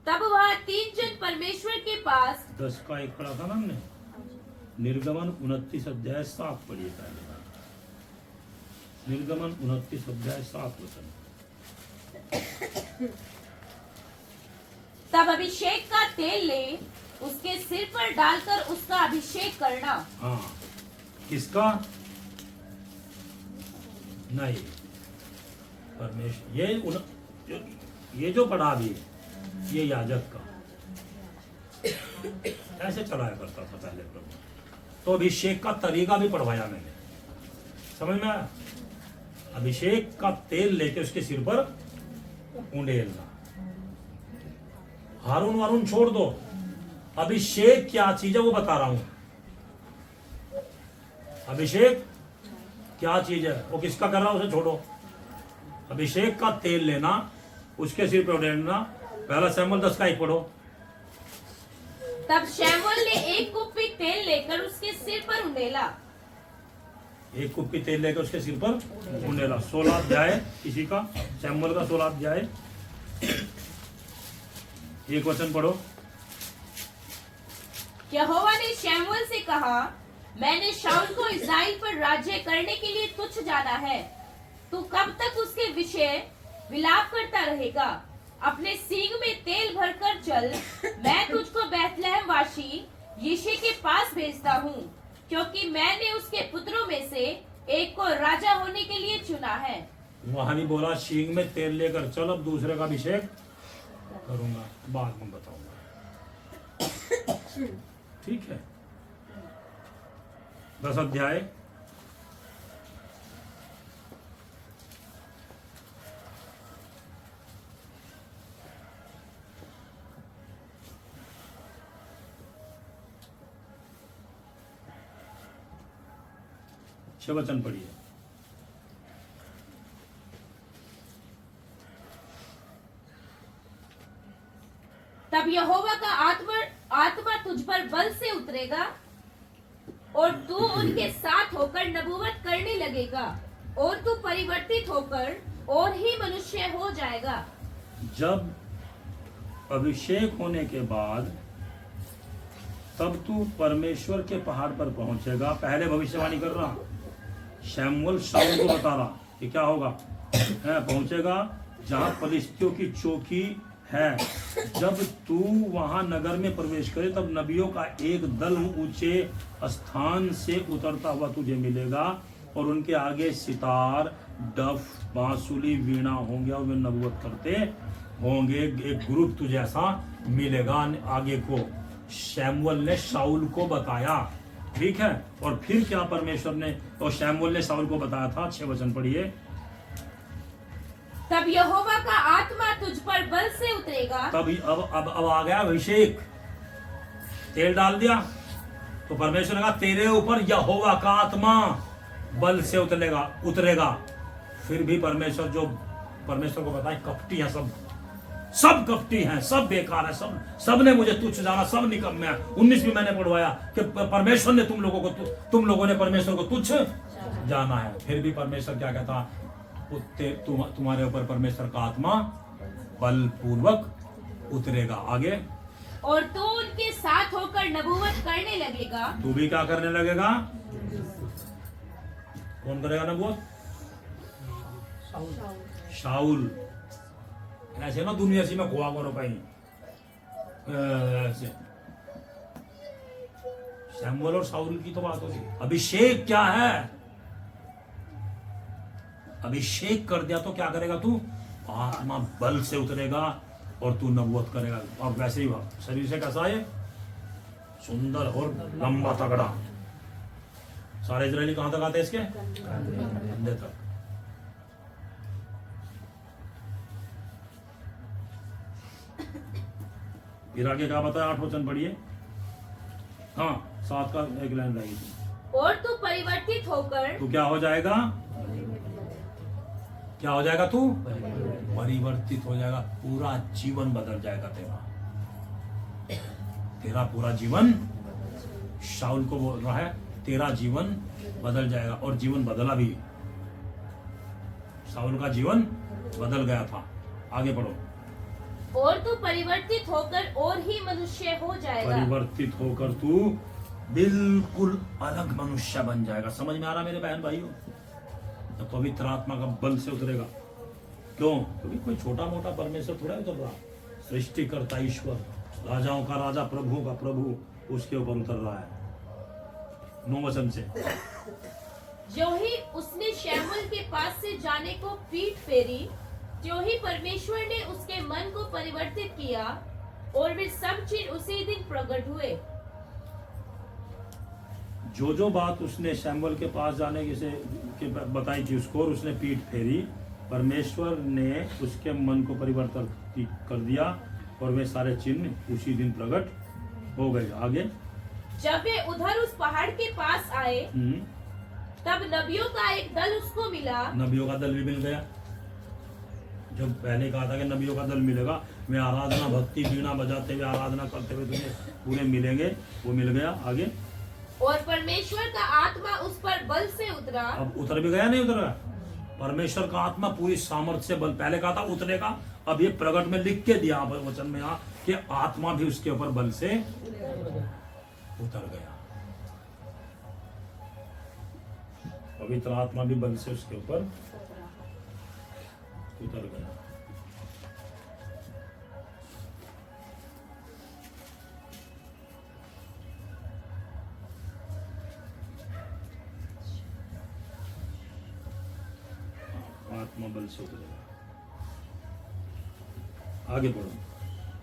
तब वहां 3 जन परमेश्वर के पास। 10 का 1 पढ़ा था ना हमने। निर्गमन 29 अध्याय 7 पढ़िए पहले। निर्गमन 29 अध्याय 7 वचन। तब अभिषेक का तेल ले, उसके सिर पर डालकर उसका अभिषेक करना। हाँ, किसका? नहीं, परमेश्वर। ये जो पढ़ा भी, ये याजक का ऐसे चलाया करता था पहले प्रभु। तो अभिषेक का तरीका भी पढ़वाया मैंने, समझ में आया? अभिषेक का तेल लेके उसके सिर पर उंडेलना। हारून वारून छोड़ दो, अभिषेक क्या चीज है वो बता रहा हूं। अभिषेक क्या चीज है वो किसका कर रहा है उसे छोड़ो। अभिषेक का तेल लेना, उसके सिर पर उड़ेलना। पहला शमूएल 10 का 1 पढ़ो। तब शमूएल ने 1 कुप्पी तेल लेकर उसके सिर पर उंडेला। 1 कुप्पी तेल लेकर उसके सिर पर उंडेला। 16 अध्याय इसी का, शमूएल का 16 अध्याय 1 वचन पढ़ो। यहोवा ने शमूएल से कहा, मैंने शाऊल को इस्राएल पर राज्य करने के लिए तुच्छ जाना है। तू कब तक उसके विषय विलाप करता रहेगा? अपने सींग में तेल भरकर चल, मैं तुझको बैतलहम वासी यिशै के पास भेजता हूँ, क्योंकि मैंने उसके पुत्रों में से एक को राजा होने के लिए चुना है। वहां भी बोला सींग में तेल लेकर चल, अब दूसरे का अभिषेक करूंगा, बाद में बताऊंगा। ठीक है। 10 अध्याय 6 वचन पढ़िए। तब यहोवा का आत्मा तुझ पर बल से उतरेगा और तू उनके साथ होकर नबूवत करने लगेगा और तू परिवर्तित होकर और ही मनुष्य हो जाएगा। जब अभिषेक होने के बाद तब तू परमेश्वर के पहाड़ पर पहुंचेगा। पहले भविष्यवाणी कर रहा, शमूएल शाऊल को बता रहा कि क्या होगा। पहुंचेगा जहां फलिस्तियों की चौकी है। जब तू वहां नगर में प्रवेश करे तब नबियों का एक दल ऊंचे स्थान से उतरता हुआ तुझे मिलेगा और उनके आगे सितार, डफ, बांसुरी, वीणा होंगे और वे नबूवत करते होंगे। एक ग्रुप तुझे ऐसा मिलेगा। आगे को शमूएल ने शाऊल को बताया ठीक है। और फिर क्या परमेश्वर ने और शमूएल ने शाऊल को बताया था, 6 वचन पढ़िए। तब यहोवा का आत्मा तुझ पर बल से उतरेगा। तब अब आ गया अभिषेक, तेल डाल दिया तो परमेश्वर ने कहा तेरे ऊपर यहोवा का आत्मा बल से उतरेगा। फिर भी परमेश्वर को पता है कपटी है, सब कपटी हैं, सब बेकार है, सब ने मुझे तुच्छ जाना, सब निकम्मे हैं। 19 भी मैंने पढ़वाया कि परमेश्वर ने तुम लोगों ने परमेश्वर को तुच्छ जाना है। फिर भी परमेश्वर क्या कहता, तुम्हारे ऊपर परमेश्वर का आत्मा बलपूर्वक उतरेगा। आगे, और तू उनके साथ होकर नबूवत करने लगेगा। तू भी क्या करने लगेगा? कौन करेगा नबूवत? शाऊल। ऐसे ना दुनिया सी में खुआ करो कहीं ऐसे। शमूएल और शाऊल की तो बात होगी। अभिषेक क्या है? अभिषेक कर दिया तो क्या करेगा तू? आत्मा बल से उतरेगा और तू नबूवत करेगा। और वैसे ही शरीर से कैसा है? सुंदर और लंबा तगड़ा। सारे इजरायली कहां तक आते हैं इसके? कंधे तक। फिर आगे क्या बताया? 8 वचन पढ़िए। हाँ, 7 का एक लाइन रहेगी। और तू परिवर्तित होकर, तू क्या हो जाएगा? क्या हो जाएगा तू? परिवर्तित हो जाएगा। पूरा जीवन बदल जाएगा तेरा पूरा जीवन। शाऊल को बोल रहा है तेरा जीवन बदल जाएगा, और जीवन बदला भी। शाऊल का जीवन बदल गया था। आगे पढ़ो। और तू परिवर्तित होकर और ही मनुष्य हो जाएगा। परिवर्तित होकर तू बिल्कुल अलग मनुष्य बन जाएगा। समझ में आ रहा मेरे बहन भाइयों? तो पवित्र आत्मा का बल से उतरेगा। क्यों? क्योंकि कोई छोटा मोटा परमेश्वर थोड़ा उतर रहा। सृष्टिकर्ता ईश्वर, राजाओं का राजा, प्रभु का प्रभु उसके ऊपर उतर रहा है। 9 वचन से। जो ही उसने शमूएल के पास से जाने को पीठ फेरी, जो ही परमेश्वर ने उसके मन को परिवर्तित किया और वे सब चीज उसी दिन प्रकट हुए। जो बात उसने शमूएल के पास जाने की बताई थी उसको, और उसने पीठ फेरी, परमेश्वर ने उसके मन को परिवर्तित कर दिया और वे सारे चिन्ह उसी दिन प्रकट हो गए। आगे, जब वे उधर उस पहाड़ के पास आए, तब नबियों का एक दल उसको मिला। नबियों का दल भी मिल गया। जो पहले कहा था कि नबियों का दल मिलेगा, वे आराधना भक्ति वीणा बजाते हुए आराधना करते हुए तुम्हें पूरे मिलेंगे, वो मिल गया। आगे, और परमेश्वर का आत्मा उस पर बल से उतरा। अब उतर भी गया, नहीं उतरा? परमेश्वर का आत्मा पूरी सामर्थ्य से बल, पहले कहा था उतरेगा, अब ये प्रकट में लिख के दिया वचन में यहाँ कि आत्मा भी उसके ऊपर बल से उतर गया। पवित्र आत्मा भी बल से उसके ऊपर उतर गया। आत्मा बल से उतरेगा। आगे बढ़ो।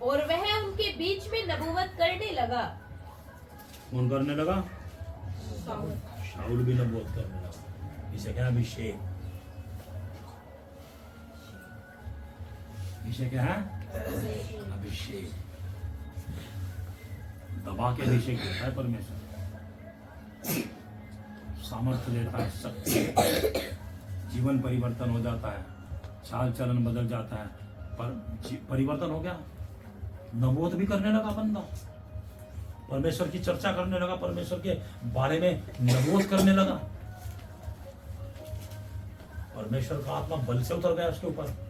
और वह उनके बीच में नबूवत करने लगा। कौन करने लगा? शाऊल भी नबूवत करने लगा। इसे क्या? अभिषेक। इसे क्या है? अभिषेक। दबा के अभिषेक देता है परमेश्वर, सामर्थ्य देता है, शक्ति, जीवन परिवर्तन हो जाता है, चाल चलन बदल जाता है। पर परिवर्तन हो गया, नबूवत भी करने लगा बंदा, परमेश्वर की चर्चा करने लगा, परमेश्वर के बारे में नबूवत करने लगा। परमेश्वर का आत्मा बल से उतर गया उसके ऊपर।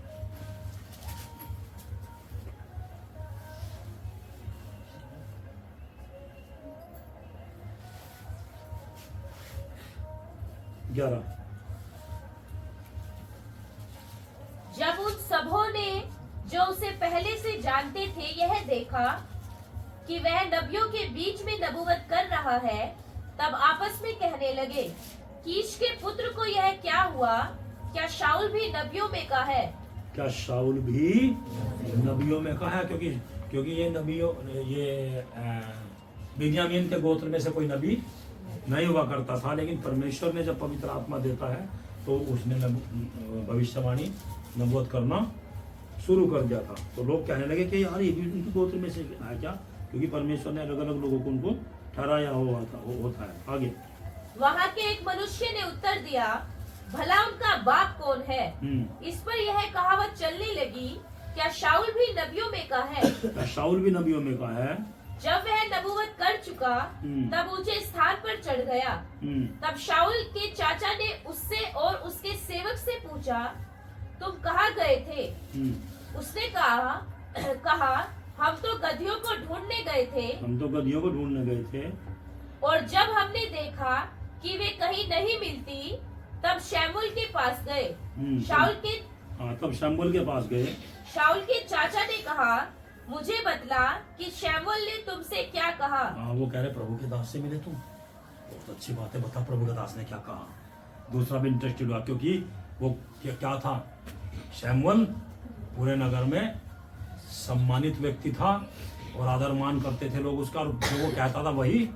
जब उन सबों ने जो उसे पहले से जानते थे यह देखा कि वह नबियों के बीच में नबूवत कर रहा है, तब आपस में कहने लगे, कीश के पुत्र को यह क्या हुआ? क्या शाऊल भी नबियों में का है? क्या शाऊल भी नबियों में का है? क्योंकि ये नबियों, ये बिन्यामीन के गोत्र में से कोई नबी नहीं हुआ करता था, लेकिन परमेश्वर ने जब पवित्र आत्मा देता है तो उसने भविष्यवाणी नबूवत करना शुरू कर दिया था। तो लोग कहने लगे कि यार ये भी उनके गोत्र में से है क्या, क्योंकि परमेश्वर ने अलग अलग लोगों को उनको ठहराया होता है। आगे वहाँ के एक मनुष्य ने उत्तर दिया, भला उनका बाप कौन है? इस पर यह कहावत चलने लगी, क्या शाऊल भी नबियों में का है? क्या शाऊल भी नबियों में का है? जब वह नबूवत कर चुका तब ऊंचे स्थान पर चढ़ गया। तब शाऊल के चाचा ने उससे और उसके सेवक से पूछा, तुम कहाँ गए थे? उसने कहा हम तो गधियों को ढूंढने गए थे। हम तो गधियों को ढूंढने गए थे, और जब हमने देखा कि वे कहीं नहीं मिलती तब शमूएल के पास गए। तब शमूएल के पास गए। शाऊल के चाचा ने कहा, मुझे बतला कि शमूएल ने तुमसे क्या कहा? वो कह रहे प्रभु के दास से मिले तुम, बहुत अच्छी बात है, बता प्रभु के दास ने क्या कहा। दूसरा भी इंटरेस्टेड हुआ, क्योंकि वो क्या था, शमूएल पूरे नगर में सम्मानित व्यक्ति था और आदर मान करते थे लोग उसका, और जो वो कहता था वही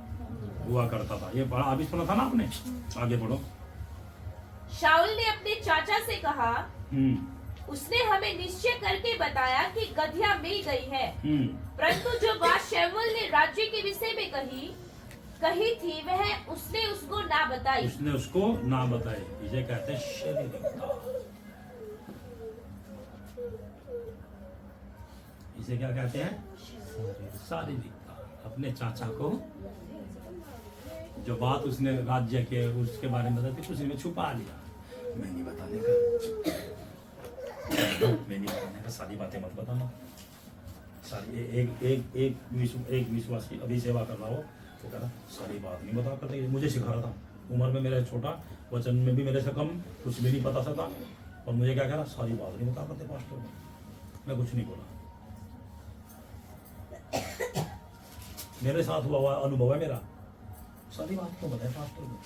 हुआ करता था। ये पढ़ा अभी सुना था ना आपने, आगे पढ़ो। शाऊल ने अपने चाचा से कहा, उसने हमें निश्चय करके बताया कि गधिया मिल गई है, परंतु जो बात शमूएल ने राज्य के विषय में कही थी वह उसने उसको ना बताई। उसने उसको ना बताई। इसे कहते हैं शारीरिकता। इसे क्या कहते हैं? शारीरिकता। अपने चाचा को जो बात उसने राज्य के उसके बारे में बताई थी उसने छुपा लिया। मैं नहीं बताने का, सारी बातें मत बताना। सारी एक विश्वासी अभी सेवा कर रहा हो तो कह रहा सारी बात नहीं बता करते। मुझे सिखा रहा था, उम्र में मेरा छोटा, वचन में भी मेरे से कम, कुछ भी नहीं पता सका, और मुझे क्या कह रहा, सारी बात नहीं बता करते पास्टर। मैं कुछ नहीं बोला, मेरे साथ हुआ अनुभव है मेरा, सारी बात क्यों बताए पास्टर को?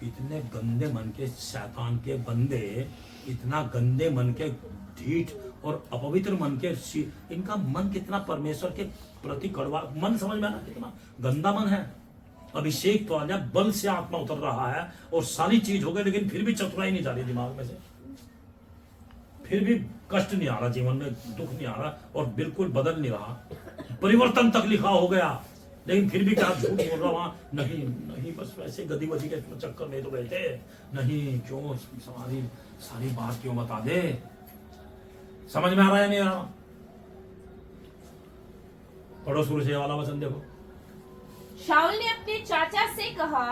इतने गंदे मन के शैतान के बंदे, इतना गंदे मन के ढीठ और अपवित्र मन के, इनका मन कितना परमेश्वर के प्रति कड़वा मन, समझ में आना कितना गंदा मन है। अभिषेक तो आ जाए, बल से आत्मा उतर रहा है और सारी चीज हो गई, लेकिन फिर भी चतुराई नहीं जा रही दिमाग में से, फिर भी कष्ट नहीं आ रहा जीवन में, दुख नहीं आ रहा और बिल्कुल बदल नहीं रहा, परिवर्तन तक लिखा हो गया, लेकिन फिर भी क्या झूठ बोल रहा वहां, नहीं बस वैसे गदी वदी के चक्कर में तो बैठे नहीं, क्यों सारी बात क्यों बता दे? समझ में आ रहा है नहीं आ रहा? पढ़ो शुरू से वाला वचन देखो। शाऊल ने अपने चाचा से कहा,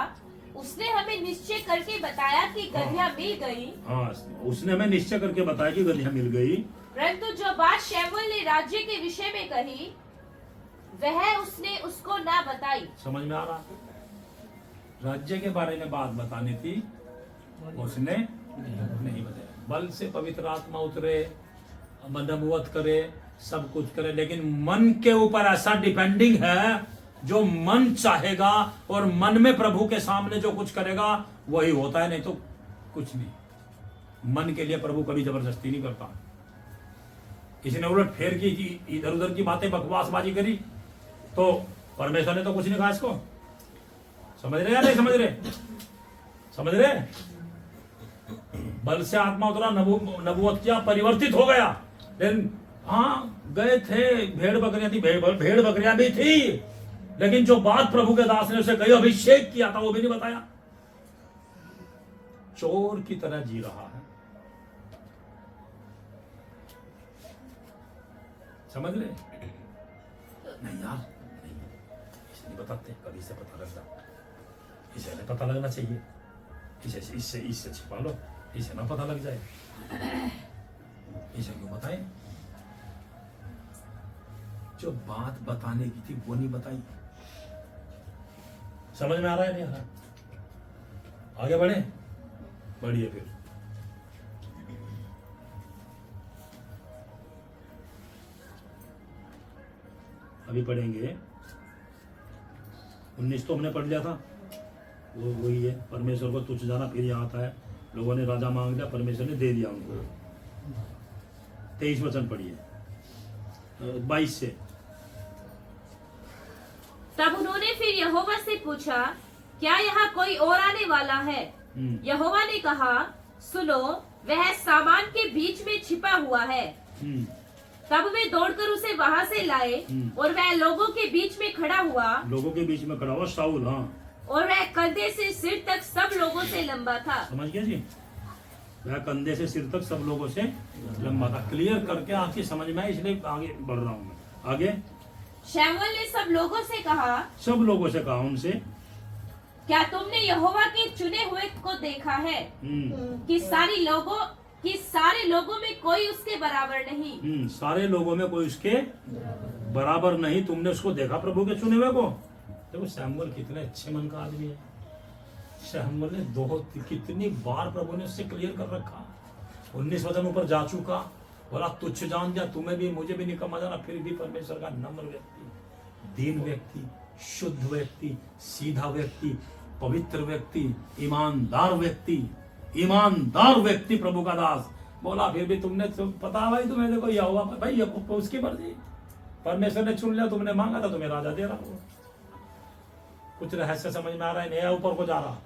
उसने हमें निश्चय करके बताया कि गधिया मिल गई। हाँ, उसने हमें निश्चय करके बताया कि गधिया मिल गई, परंतु जो बात शमूएल ने राज्य के विषय में कही वह उसने उसको ना बताई। समझ में आ रहा? राज्य के बारे में बात बतानी थी, उसने नहीं बताया। बल से पवित्र आत्मा उतरे, नबूवत करे, सब कुछ करे, लेकिन मन के ऊपर ऐसा डिपेंडिंग है, जो मन चाहेगा और मन में प्रभु के सामने जो कुछ करेगा वही होता है, नहीं तो कुछ नहीं। मन के लिए प्रभु कभी जबरदस्ती नहीं करता। किसी ने उलट फेर की, इधर उधर की बातें बकवासबाजी करी, तो परमेश्वर ने तो कुछ नहीं कहा इसको। समझ रहे या नहीं समझ रहे? समझ रहे? बल से आत्मा उतरा, नबूवत किया, परिवर्तित हो गया, लेकिन हाँ गए थे, भेड़ बकरियां थी, भेड़ बकरियां भी थी, लेकिन जो बात प्रभु के दास ने उसे कही, अभिषेक किया था, वो भी नहीं बताया। चोर की तरह जी रहा है। समझ रहे? नहीं यार, इसे नहीं बताते, कभी से पता लगता, इसे नहीं पता लगना चाहिए, इससे छिपा लो, इसे ना पता लग जाए, इसे क्यों बताएं? जो बात बताने की थी वो नहीं बताई। समझ में आ रहा है नहीं आ रहा? आगे बढ़े, बढ़िए फिर। अभी पढ़ेंगे 19 तो हमने पढ़ लिया था, वो वही है, परमेश्वर को तुच्छ जाना। फिर यहाँ आता है, लोगों ने राजा मांग लिया, परमेश्वर ने दे दिया उनको। 23 वचन पढ़िए, 22 से। तब उन्होंने फिर यहोवा से पूछा, क्या यहाँ कोई और आने वाला है? यहोवा ने कहा, सुनो, वह सामान के बीच में छिपा हुआ है। तब वे दौड़कर उसे वहां से लाए और वह लोगों के बीच में खड़ा हुआ। लोगों के बीच में खड़ा हुआ शाऊल, हाँ। और वह कंधे से सिर तक सब लोगों से लंबा था। समझ गया जी? वह कंधे से सिर तक सब लोगों से लंबा था। क्लियर करके आपकी समझ में आए, इसलिए आगे बढ़ रहा हूँ मैं। आगे शमूएल ने सब लोगों से कहा, सब लोगों से कहा उनसे, क्या तुमने यहोवा के चुने हुए को देखा है कि सारे लोगों में कोई उसके बराबर नहीं? सारे लोगों में कोई उसके बराबर नहीं। तुमने उसको देखा प्रभु के चुने हुए को? देखो शमूएल कितने अच्छे मन का आदमी है। शमूएल ने कितनी बार प्रभु ने उससे क्लियर कर रखा। 19 वचन ऊपर जा चुका, बोला तुच्छ जान दिया, तुम्हें भी मुझे भी निकम्मा जाना, फिर भी परमेश्वर का नम्र व्यक्ति, दीन व्यक्ति, शुद्ध व्यक्ति, सीधा व्यक्ति, पवित्र व्यक्ति, ईमानदार व्यक्ति प्रभु का दास। बोला फिर भी तुमने पता भाई, तुम्हें देखो यहोवा भाई उसकी मर्जी, परमेश्वर ने चुन लिया, तुमने मांगा था, तुम्हें राजा दे रहा हो। कुछ रहस्य समझ में आ रहा है, नया ऊपर को जा रहा।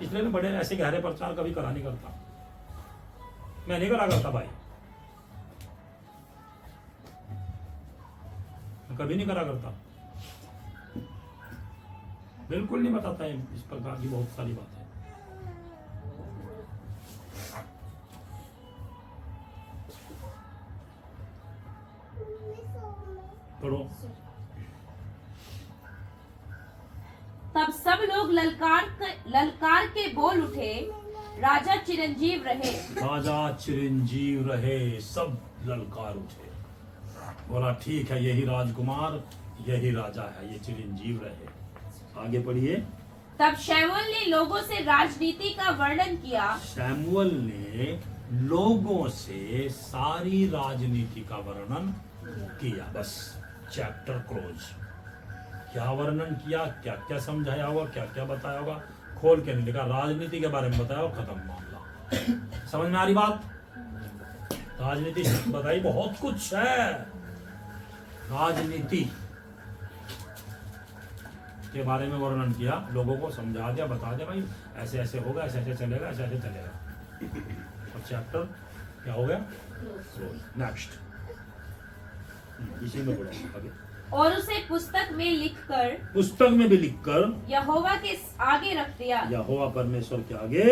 इसलिए मैं बड़े ऐसे गहरे प्रचार कभी करा नहीं करता, मैं नहीं करा करता भाई, मैं कभी नहीं करा करता, बिल्कुल नहीं बताता है इस प्रकार की बहुत सारी बातें। पढ़ो। तब सब लोग ललकार के बोल उठे, राजा चिरंजीव रहे। राजा चिरंजीव रहे। सब ललकार उठे, बोला ठीक है, यही राजकुमार, यही राजा है, ये चिरंजीव रहे। आगे पढ़िए। तब शमूएल ने लोगों से राजनीति का वर्णन किया। शमूएल ने लोगों से सारी राजनीति का वर्णन किया। बस चैप्टर क्लोज। क्या वर्णन किया, क्या क्या समझाया होगा, क्या क्या बताया होगा, खोल के नहीं लिखा। राजनीति के बारे में बताया और खत्म मामला। समझ में आ रही बात? राजनीति बताई, बहुत कुछ है। राजनीति के बारे में वर्णन किया, लोगों को समझा दिया, बता दिया भाई ऐसे ऐसे होगा, ऐसे ऐसे चलेगा, ऐसे ऐसे चलेगा। और चैप्टर क्या हो गया? नेक्स्ट इसी में पढ़ेंगे आगे। और उसे पुस्तक में भी लिखकर यहोवा के आगे रख दिया। यहोवा परमेश्वर के आगे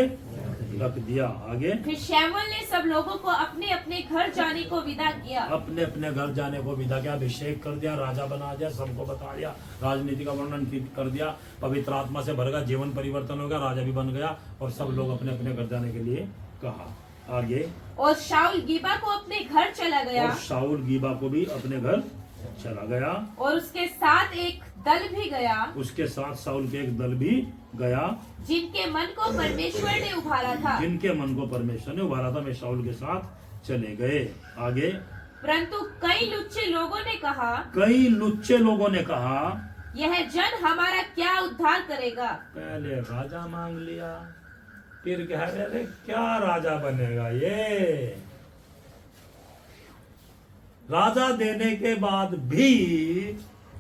रख दिया। आगे फिर शमूएल ने सब लोगों को अपने अपने घर जाने को विदा किया। अपने अपने घर जाने को विदा किया। अभिषेक कर दिया, राजा बना दिया, सबको बता दिया, राजनीति का वर्णन कर दिया, पवित्र आत्मा से भर गया, जीवन परिवर्तन हो गया, राजा भी बन गया, और सब लोग अपने अपने घर जाने के लिए कहा। आगे और शाऊल गीबा को अपने घर चला गया। और शाऊल गीबा को भी अपने घर चला गया। और उसके साथ एक दल भी गया। उसके साथ शाऊल के एक दल भी गया, जिनके मन को परमेश्वर ने उभारा था। जिनके मन को परमेश्वर ने उभारा था, वे शाऊल के साथ चले गए। आगे परंतु कई लुच्चे लोगों ने कहा, यह जन हमारा क्या उद्धार करेगा? पहले राजा मांग लिया, फिर कह रहे क्या राजा बनेगा ये। राजा देने के बाद भी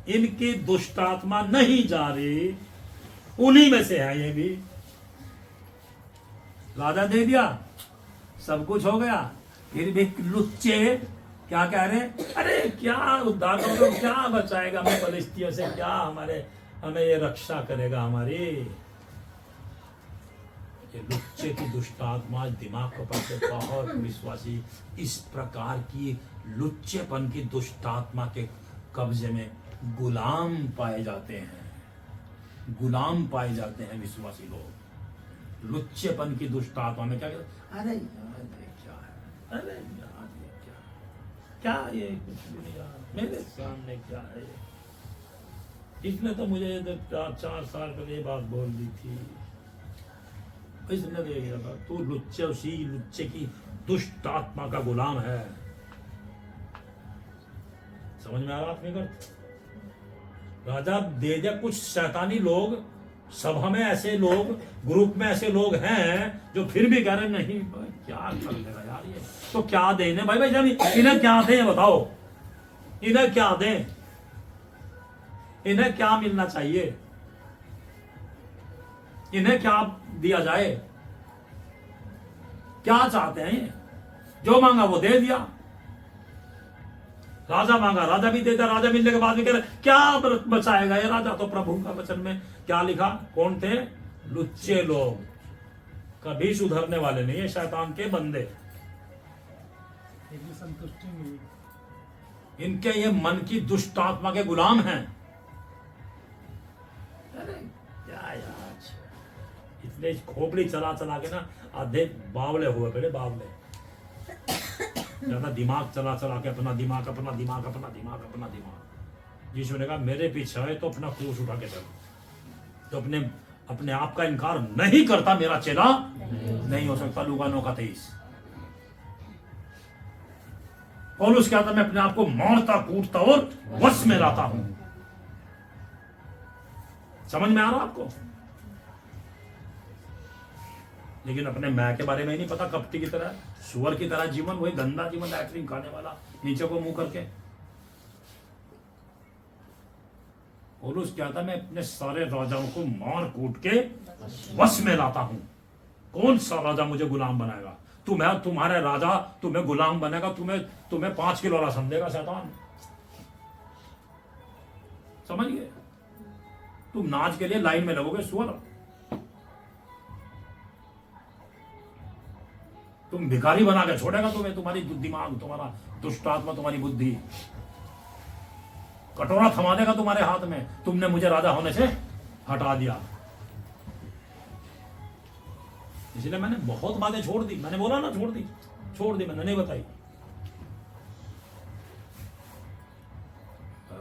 इनकी दुष्ट आत्मा नहीं जा रही, उन्हीं में से है ये भी। राजा दे दिया, सब कुछ हो गया, फिर भी लुच्चे क्या कह रहे, अरे क्या उद्धार करोगे, क्या बचाएगा हमें फलिस्तियों से, क्या हमें ये रक्षा करेगा हमारी। ये लुच्चे की दुष्ट आत्मा दिमाग को पकड़े, बहुत विश्वासी इस प्रकार की लुच्चेपन की दुष्ट आत्मा के कब्जे में गुलाम पाए जाते हैं विश्वासी लोग। लुच्चेपन की दुष्ट आत्मा में क्या कहते, अरे यार ये क्या है, अरे यार ये क्या ये कुछ भी नहीं यार, मेरे सामने क्या है ये। इसने तो मुझे 4 साल पहले ये बात बोल दी थी, इसने देखा था। तू लुच्चे की दुष्ट आत्मा का गुलाम है। समझ में आ रहा आपने? राजा दे दिया। कुछ शैतानी लोग सभा में, ऐसे लोग ग्रुप में ऐसे लोग हैं जो फिर भी कह रहे नहीं भाई क्या कर लेगा यार ये, तो क्या देने भाई इन्हें क्या दें बताओ, इन्हें क्या दें, इन्हें क्या मिलना चाहिए। इन्हें क्या दिया जाए? क्या चाहते हैं ये? जो मांगा वो दे दिया। राजा मांगा, राजा भी दे दिया। राजा मिलने के बाद भी कह रहे क्या बचाएगा ये राजा? तो प्रभु का वचन में क्या लिखा? कौन थे? लुच्चे लोग, कभी सुधरने वाले नहीं है, शैतान के बंदे। संतुष्टि मिली। इनके ये मन की दुष्ट आत्मा के गुलाम हैं। अरे क्या यार, इतने खोपड़ी चला चला के ना आधे बावले हुए पहले, बावले। ज्यादा दिमाग चला चला के अपना दिमाग अपना दिमाग अपना दिमाग अपना दिमाग। यीशु ने कहा मेरे पीछे है तो अपना क्रूस उठा के चलो। तो अपने आप का इनकार नहीं करता मेरा चेला नहीं हो सकता। लूका 9:23। पौलुस क्या था? मैं अपने आप को मारता कूटता और वश में लाता हूं। समझ में आ रहा आपको? लेकिन अपने मैं के बारे में ही नहीं पता। कपटी की तरह, सुअर की तरह जीवन, वही गंदा जीवन, आइसक्रीम खाने वाला, नीचे को मुंह करके। पौलुस क्या था? मैं अपने सारे राजाओं को मार कूट के वश में लाता हूं। कौन सा राजा मुझे गुलाम बनाएगा? तुम्हारे राजा तुम्हें गुलाम बनेगा, तुम्हें 5 किलो वाला समझेगा शैतान। समझ गए? तुम नाच के लिए लाइन में लगोगे सुअर। तुम भिखारी बना के छोड़ेगा तुम्हें तुम्हारी दिमाग, तुम्हारा दुष्ट आत्मा, तुम्हारी बुद्धि। कटोरा थमा देगा तुम्हारे हाथ में। तुमने मुझे राजा होने से हटा दिया। इसलिए मैंने बहुत बातें छोड़ दी। मैंने बोला ना छोड़ दी, मैंने नहीं बताई।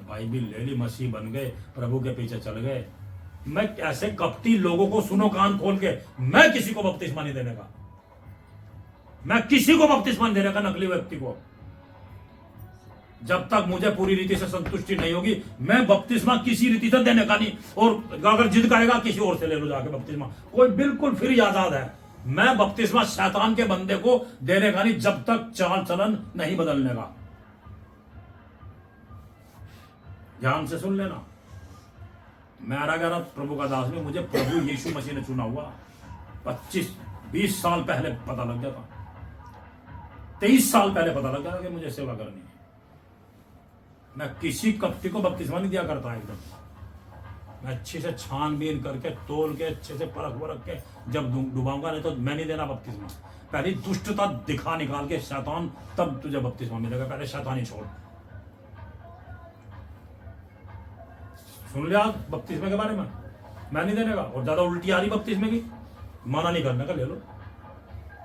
बाइबिल ले ली, मसीह बन गए, प्रभु के पीछे चल गए। मैं ऐसे कपटी लोगों को, सुनो कान खोल के, मैं किसी को बपतिस्मा नहीं देने का। मैं किसी को बपतिस्मा देने का, नकली व्यक्ति को। जब तक मुझे पूरी रीति से संतुष्टि नहीं होगी, मैं बपतिस्मा किसी रीति से देने का नहीं। और अगर जिद करेगा किसी और से ले लो जाके बपतिस्मा, कोई बिल्कुल फ्री आजाद है। मैं बपतिस्मा शैतान के बंदे को देने का नहीं, जब तक चाल चलन नहीं बदलने का। ध्यान से सुन लेना। मैं 11 प्रभु का दास में, मुझे प्रभु यीशु मसीह ने चुना हुआ 25-20 साल पहले पता लग गया था। 23 साल पहले पता लग गया था कि मुझे सेवा करनी है। मैं किसी कपटी को बपतिस्मा नहीं दिया करता एकदम। मैं अच्छे से छानबीन करके, तोल के, अच्छे से परख वरख के जब डुबाऊंगा, नहीं तो मैं नहीं देना बपतिस्मा। पहले दुष्टता दिखा निकाल के शैतान, तब तुझे बपतिस्मा मिलेगा। पहले शैतानी छोड़। सुन लिया बपतिस्मे के बारे में? मैं नहीं देने का। और ज्यादा उल्टी आ रही बपतिस्मे की, माना नहीं करने का, ले लो।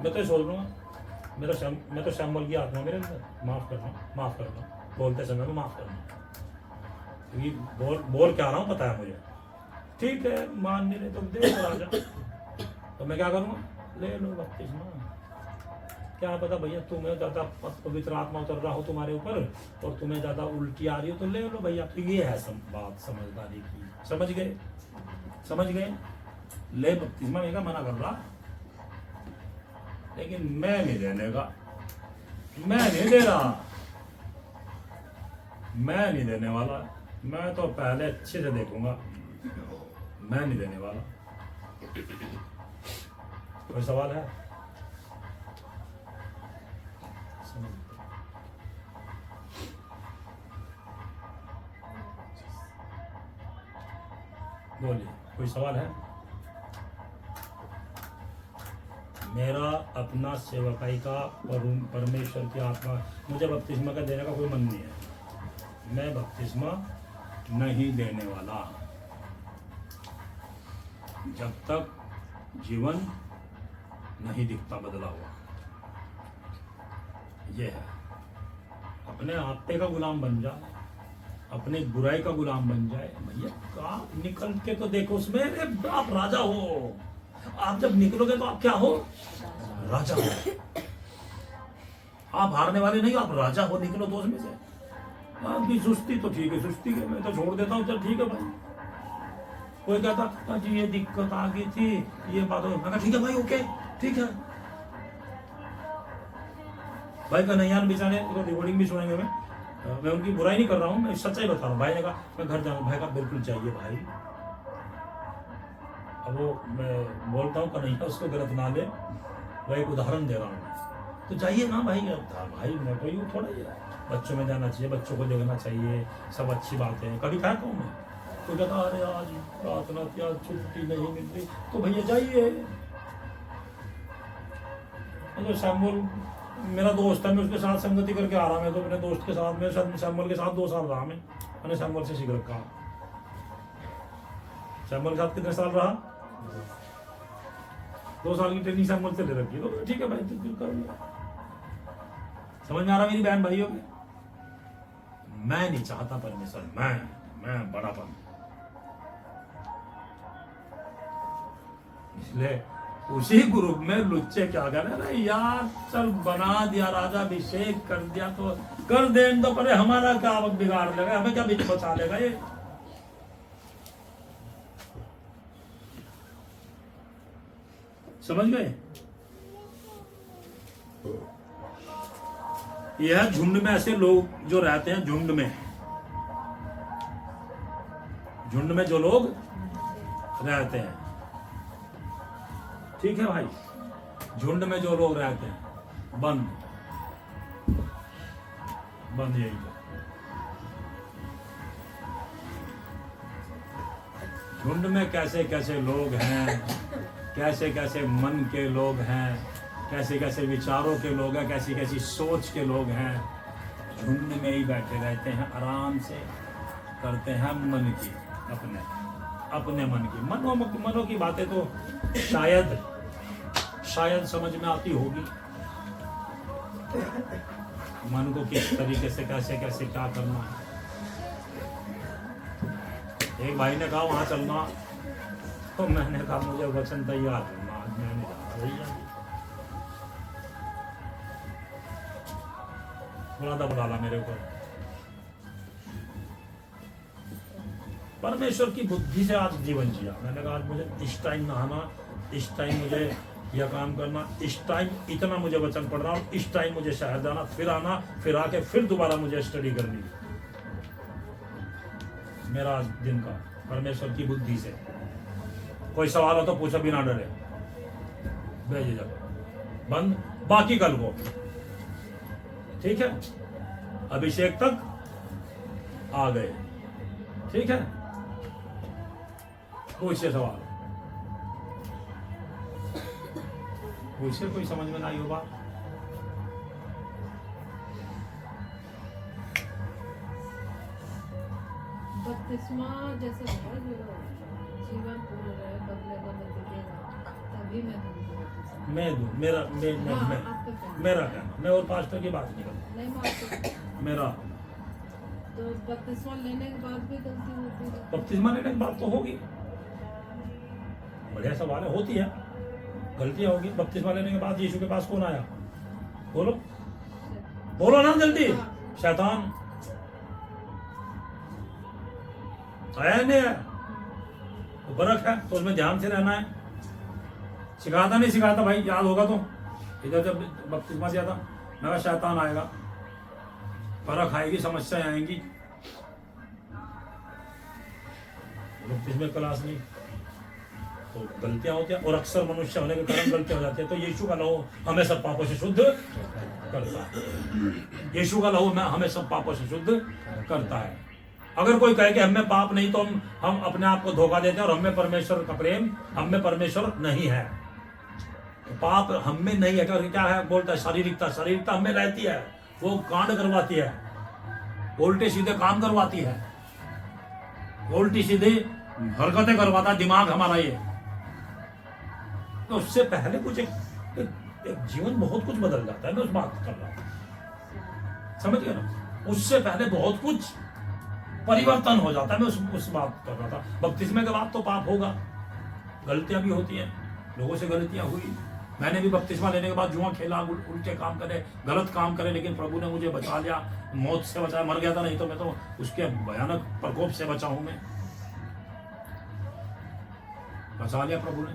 मैं तो ये सोच लूंगा, मैं तो शैम्बल की आत्मा मेरे अंदर, माफ करना, बोलते समय में माफ करना। क्योंकि बोल क्या रहा हूं पता है मुझे। ठीक है, मान नहीं रहे तो दे राजा, तो मैं क्या करूंगा? ले लो बपतिस्मा। क्या पता भैया तुम्हें ज्यादा पवित्र आत्मा उतर रहा हो तुम्हारे ऊपर और तुम्हें ज्यादा उल्टी आ रही हो, तो ले लो भैया। तो ये है बात समझदारी की। समझ गए? ले बपतिस्मा। मैं क्या मना कर रहा, लेकिन मैं नहीं देने का। मैं नहीं दे रहा, मैं नहीं देने वाला। मैं तो पहले अच्छे से देखूंगा, मैं नहीं देने वाला। कोई सवाल है? बोलिए, कोई सवाल है? मेरा अपना सेवकाई का परमेश्वर की आत्मा, मुझे बपतिस्मा का देने का कोई मन नहीं है। मैं बपतिस्मा नहीं देने वाला जब तक जीवन नहीं दिखता बदला हुआ। यह है, अपने आपे का गुलाम बन जाए, अपने बुराई का गुलाम बन जाए। भैया काम निकल के तो देखो उसमें, आप राजा हो। आप जब निकलोगे तो आप क्या हो? राजा हो। आप हारने वाले नहीं, आप राजा हो। निकलो तो उसमें से। आपकी सुस्ती तो ठीक है, सुस्ती है, मैं तो छोड़ देता हूँ, चल ठीक है भाई। कोई कहता जी ये दिक्कत आ गई थी, ये बात हो, मैं ठीक है भाई, ओके ठीक है भाई। कन्हैया बेचारे तो रिकॉर्डिंग भी सुनेंगे। मैं उनकी बुराई नहीं कर रहा हूँ, मैं सच्चाई बता रहा हूँ। भाई ने कहा मैं घर जाऊँ। भाई का बिल्कुल चाहिए भाई। अब वो मैं बोलता हूँ कन्हैया उसको गलत ना ले, वह एक उदाहरण दे रहा हूँ। तो जाइए ना भाई, अब भाई मैं कोई थोड़ा ही है, बच्चों में जाना चाहिए, बच्चों को देखना चाहिए, सब अच्छी बातें हैं। कभी कहता हूँ मैं तो कहता अरे आज प्रार्थना थी, आज छुट्टी नहीं मिल रही, तो भैया जाइए। तो सैमुअल मेरा दोस्त है, मैं उसके साथ संगति करके आ रहा, मैं तो अपने दोस्त के साथ, मैं सैमुअल के साथ 2 साल रहा, मैंने सैमुअल से सीख रखा। सैमुअल के साथ कितने साल रहा? 2 साल की ट्रेनिंग सैमुअल से ले रखी, तो ठीक है भाई, तो फिर कर लिया। समझ में आ रहा मेरी बहन भाइयों के? मैं नहीं चाहता परमेश्वर, मैं बड़ापन, इसलिए उसी ग्रुप में लुच्चे क्या कर रहे यार, चल बना दिया, राजा अभिषेक कर दिया तो कर दे, तो पर हमारा क्या बिगाड़ लेगा, हमें क्या बीच बचा लेगा ये। समझ गए? यह झुंड में ऐसे लोग जो रहते हैं, झुंड में जो लोग रहते हैं, ठीक है भाई, झुंड में जो लोग रहते हैं, बंद यही है। झुंड में कैसे कैसे लोग हैं, कैसे कैसे मन के लोग हैं, कैसे कैसे विचारों के लोग हैं, कैसी कैसी सोच के लोग हैं, झुंड में ही बैठे रहते हैं, आराम से करते हैं मन की, अपने मन की, मनों की बातें तो शायद समझ में आती होगी, मन को किस तरीके से कैसे कैसे क्या करना है। एक भाई ने कहा वहां चलना, तो मैंने कहा मुझे वचन तैयार करना, आज मैं नहीं जा रहा भैया, बुला ला मेरे ऊपर। परमेश्वर की बुद्धि से आज जीवन जिया। मैंने कहा आज मुझे इस टाइम नहाना, इस टाइम मुझे यह काम करना, इस टाइम इतना मुझे वचन पढ़ रहा हूँ, इस टाइम मुझे शहर जाना, फिर आना, फिर आके फिर दोबारा मुझे स्टडी करनी। मेरा आज दिन का परमेश्वर की बुद्धि से। कोई सवाल हो तो पूछो बिना डरे, बेझिझक, बंद, बाकी कल को, ठीक है? अभिषेक तक आ गए, ठीक है? पूछिए सवाल, पूछिए, कोई समझ में ना आई हो बात। बपतिस्मा जैसे है जो जीवन पूर्ण रहे, बदले बदल दिखेगा, तभी मैं दूंगा बपतिस्मा। मैं दूं, मेरा कहना, मैं और पास्टर की बात नहीं करता, नहीं मानते मेरा। तो बपतिस्मा लेने के बाद भी गलती होती है। बपतिस्मा लेने के बाद तो होगी, बढ़िया सवाल है, होती है, गलतियां होगी। बपतिस्मा लेने के बाद यीशु के पास कौन आया? बोलो बोलो ना जल्दी। शैतान आया नहीं है, तो बरक है, तो उसमें ध्यान से रहना है। सिखाता नहीं सिखाता भाई, याद होगा तो इधर जब बपतिस्मा दिया था, मैं कहा शैतान आएगा, फर्क आएगी, समस्याएं आएंगी, बपतिस्मा क्लास नहीं, तो गलतियां होती हैं, और अक्सर मनुष्य होने के कारण गलतियां हो जाती है। तो यीशु का लहू हमें सब पापों से शुद्ध करता है, यीशु का लहू हमें सब पापों से शुद्ध करता है। अगर कोई कहे कि हमें पाप नहीं, तो हम अपने आप को धोखा देते हैं, और हमें परमेश्वर का प्रेम, हमें परमेश्वर नहीं है। तो पाप हमें नहीं है, क्या है? बोलता है शारीरिकता हमें रहती है, वो कांड करवाती है, उल्टे सीधे काम करवाती है, उल्टी सीधी हरकतें करवाता है दिमाग हमारा ये। तो उससे पहले कुछ एक जीवन बहुत कुछ बदल जाता है। मैं उस बात कर रहा हूं, समझ गए ना? उससे पहले बहुत कुछ परिवर्तन हो जाता है। मैं उस बात कर रहा था। बपतिस्मे के बाद तो पाप होगा, गलतियां भी होती हैं, लोगों से गलतियां हुई। मैंने भी बपतिस्मा लेने के बाद जुआ खेला, उल्टे काम करे, गलत काम करे, लेकिन प्रभु ने मुझे बचा लिया, मौत से बचाया। मर गया था, नहीं तो मैं तो उसके भयानक प्रकोप से बचा हूं। मैं बचा लिया प्रभु ने।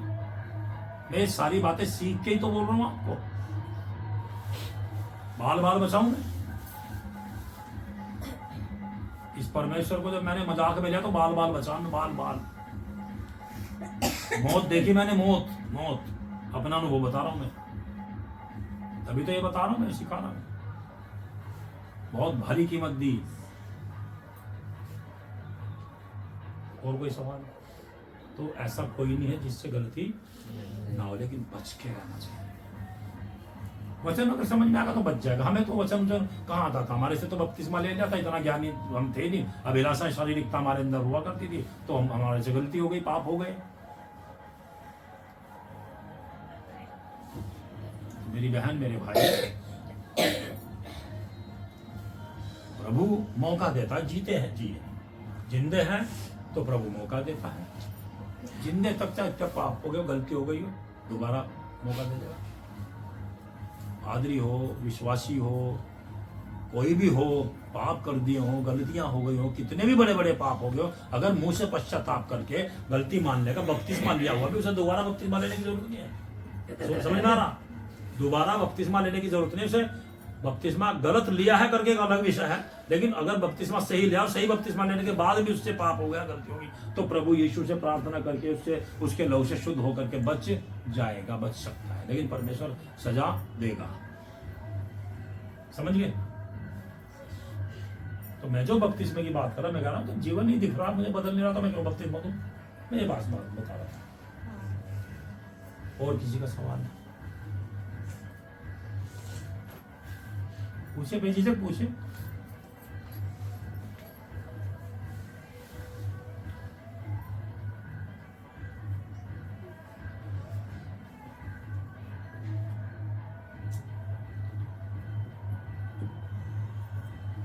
मैं ये सारी बातें सीख के ही तो बोल रहा हूं आपको, बाल बाल बचाऊं मैं। इस परमेश्वर को जब मैंने मजाक में लिया तो बाल बाल बचा, मैं बाल बाल मौत देखी मैंने, मौत मौत अपना अनुभव बता रहा हूं मैं, तभी तो ये बता रहा हूं, मैं सिखा रहा हूं। बहुत भारी कीमत दी। और कोई सवाल? तो ऐसा कोई नहीं है जिससे गलती ना हो, लेकिन बच के रहना चाहिए। वचन अगर समझ में आएगा तो बच जाएगा। हमें तो वचन कहाँ आता था, हमारे से तो बपतिस्मा ले लिया था, इतना ज्ञानी हम थे नहीं। अभिलाषा शारीरिकता हमारे अंदर हुआ करती थी, तो हमारे से गलती हो गई, पाप हो गए। मेरी बहन, मेरे भाई, प्रभु मौका देता है, जीते हैं जिए, जिंदे हैं तो प्रभु मौका देता है। जिंदे तक चाहे पाप हो गए, गलती हो गई हो, दोबारा मौका दे देगा। पादरी हो, विश्वासी हो, कोई भी हो, पाप कर दिए हो, गलतियां हो गई हो, कितने भी बड़े बड़े पाप हो गए हो, अगर मुंह से पश्चाताप करके गलती मान लेगा, बपतिस्मा लिया हुआ भी, उसे दोबारा बपतिस्मा लेने की जरूरत नहीं है। समझ में आ रहा? दोबारा बपतिस्मा लेने की जरूरत नहीं। उसे बपतिस्मा गलत लिया है करके एक अलग विषय है, लेकिन अगर बपतिस्मा सही लिया और सही बपतिस्मा लेने के बाद भी उससे पाप हो गया, गलती होगी, तो प्रभु यीशु से प्रार्थना करके उससे, उसके लहू से शुद्ध होकर के बच जाएगा, बच सकता है। लेकिन परमेश्वर सजा देगा। समझ गए? तो मैं जो बपतिस्मे की बात कर रहा, मैं कह रहा हूं तो जीवन नहीं दिख रहा, मुझे बदल नहीं रहा, तो मैं क्यों बपतिस्मा दूं? मैं ये बात बता रहा था। और किसी का सवाल है? पूछे, बेझिझक पूछे।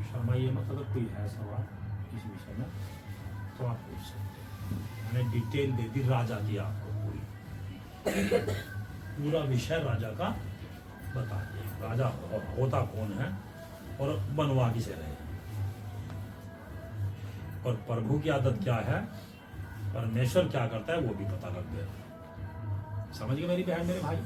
शर्माइए मत, अगर कोई है सवाल इस विषय में तो आप पूछ सकते हैं। मैंने डिटेल दे दी राजा की, आपको पूरा विषय राजा का बता दिया। राजा होता कौन है और बनवा किसे रहे, और प्रभु की आदत क्या है, परमेश्वर क्या करता है, वो भी पता लग गया। समझ गए मेरी बहन, मेरे भाई?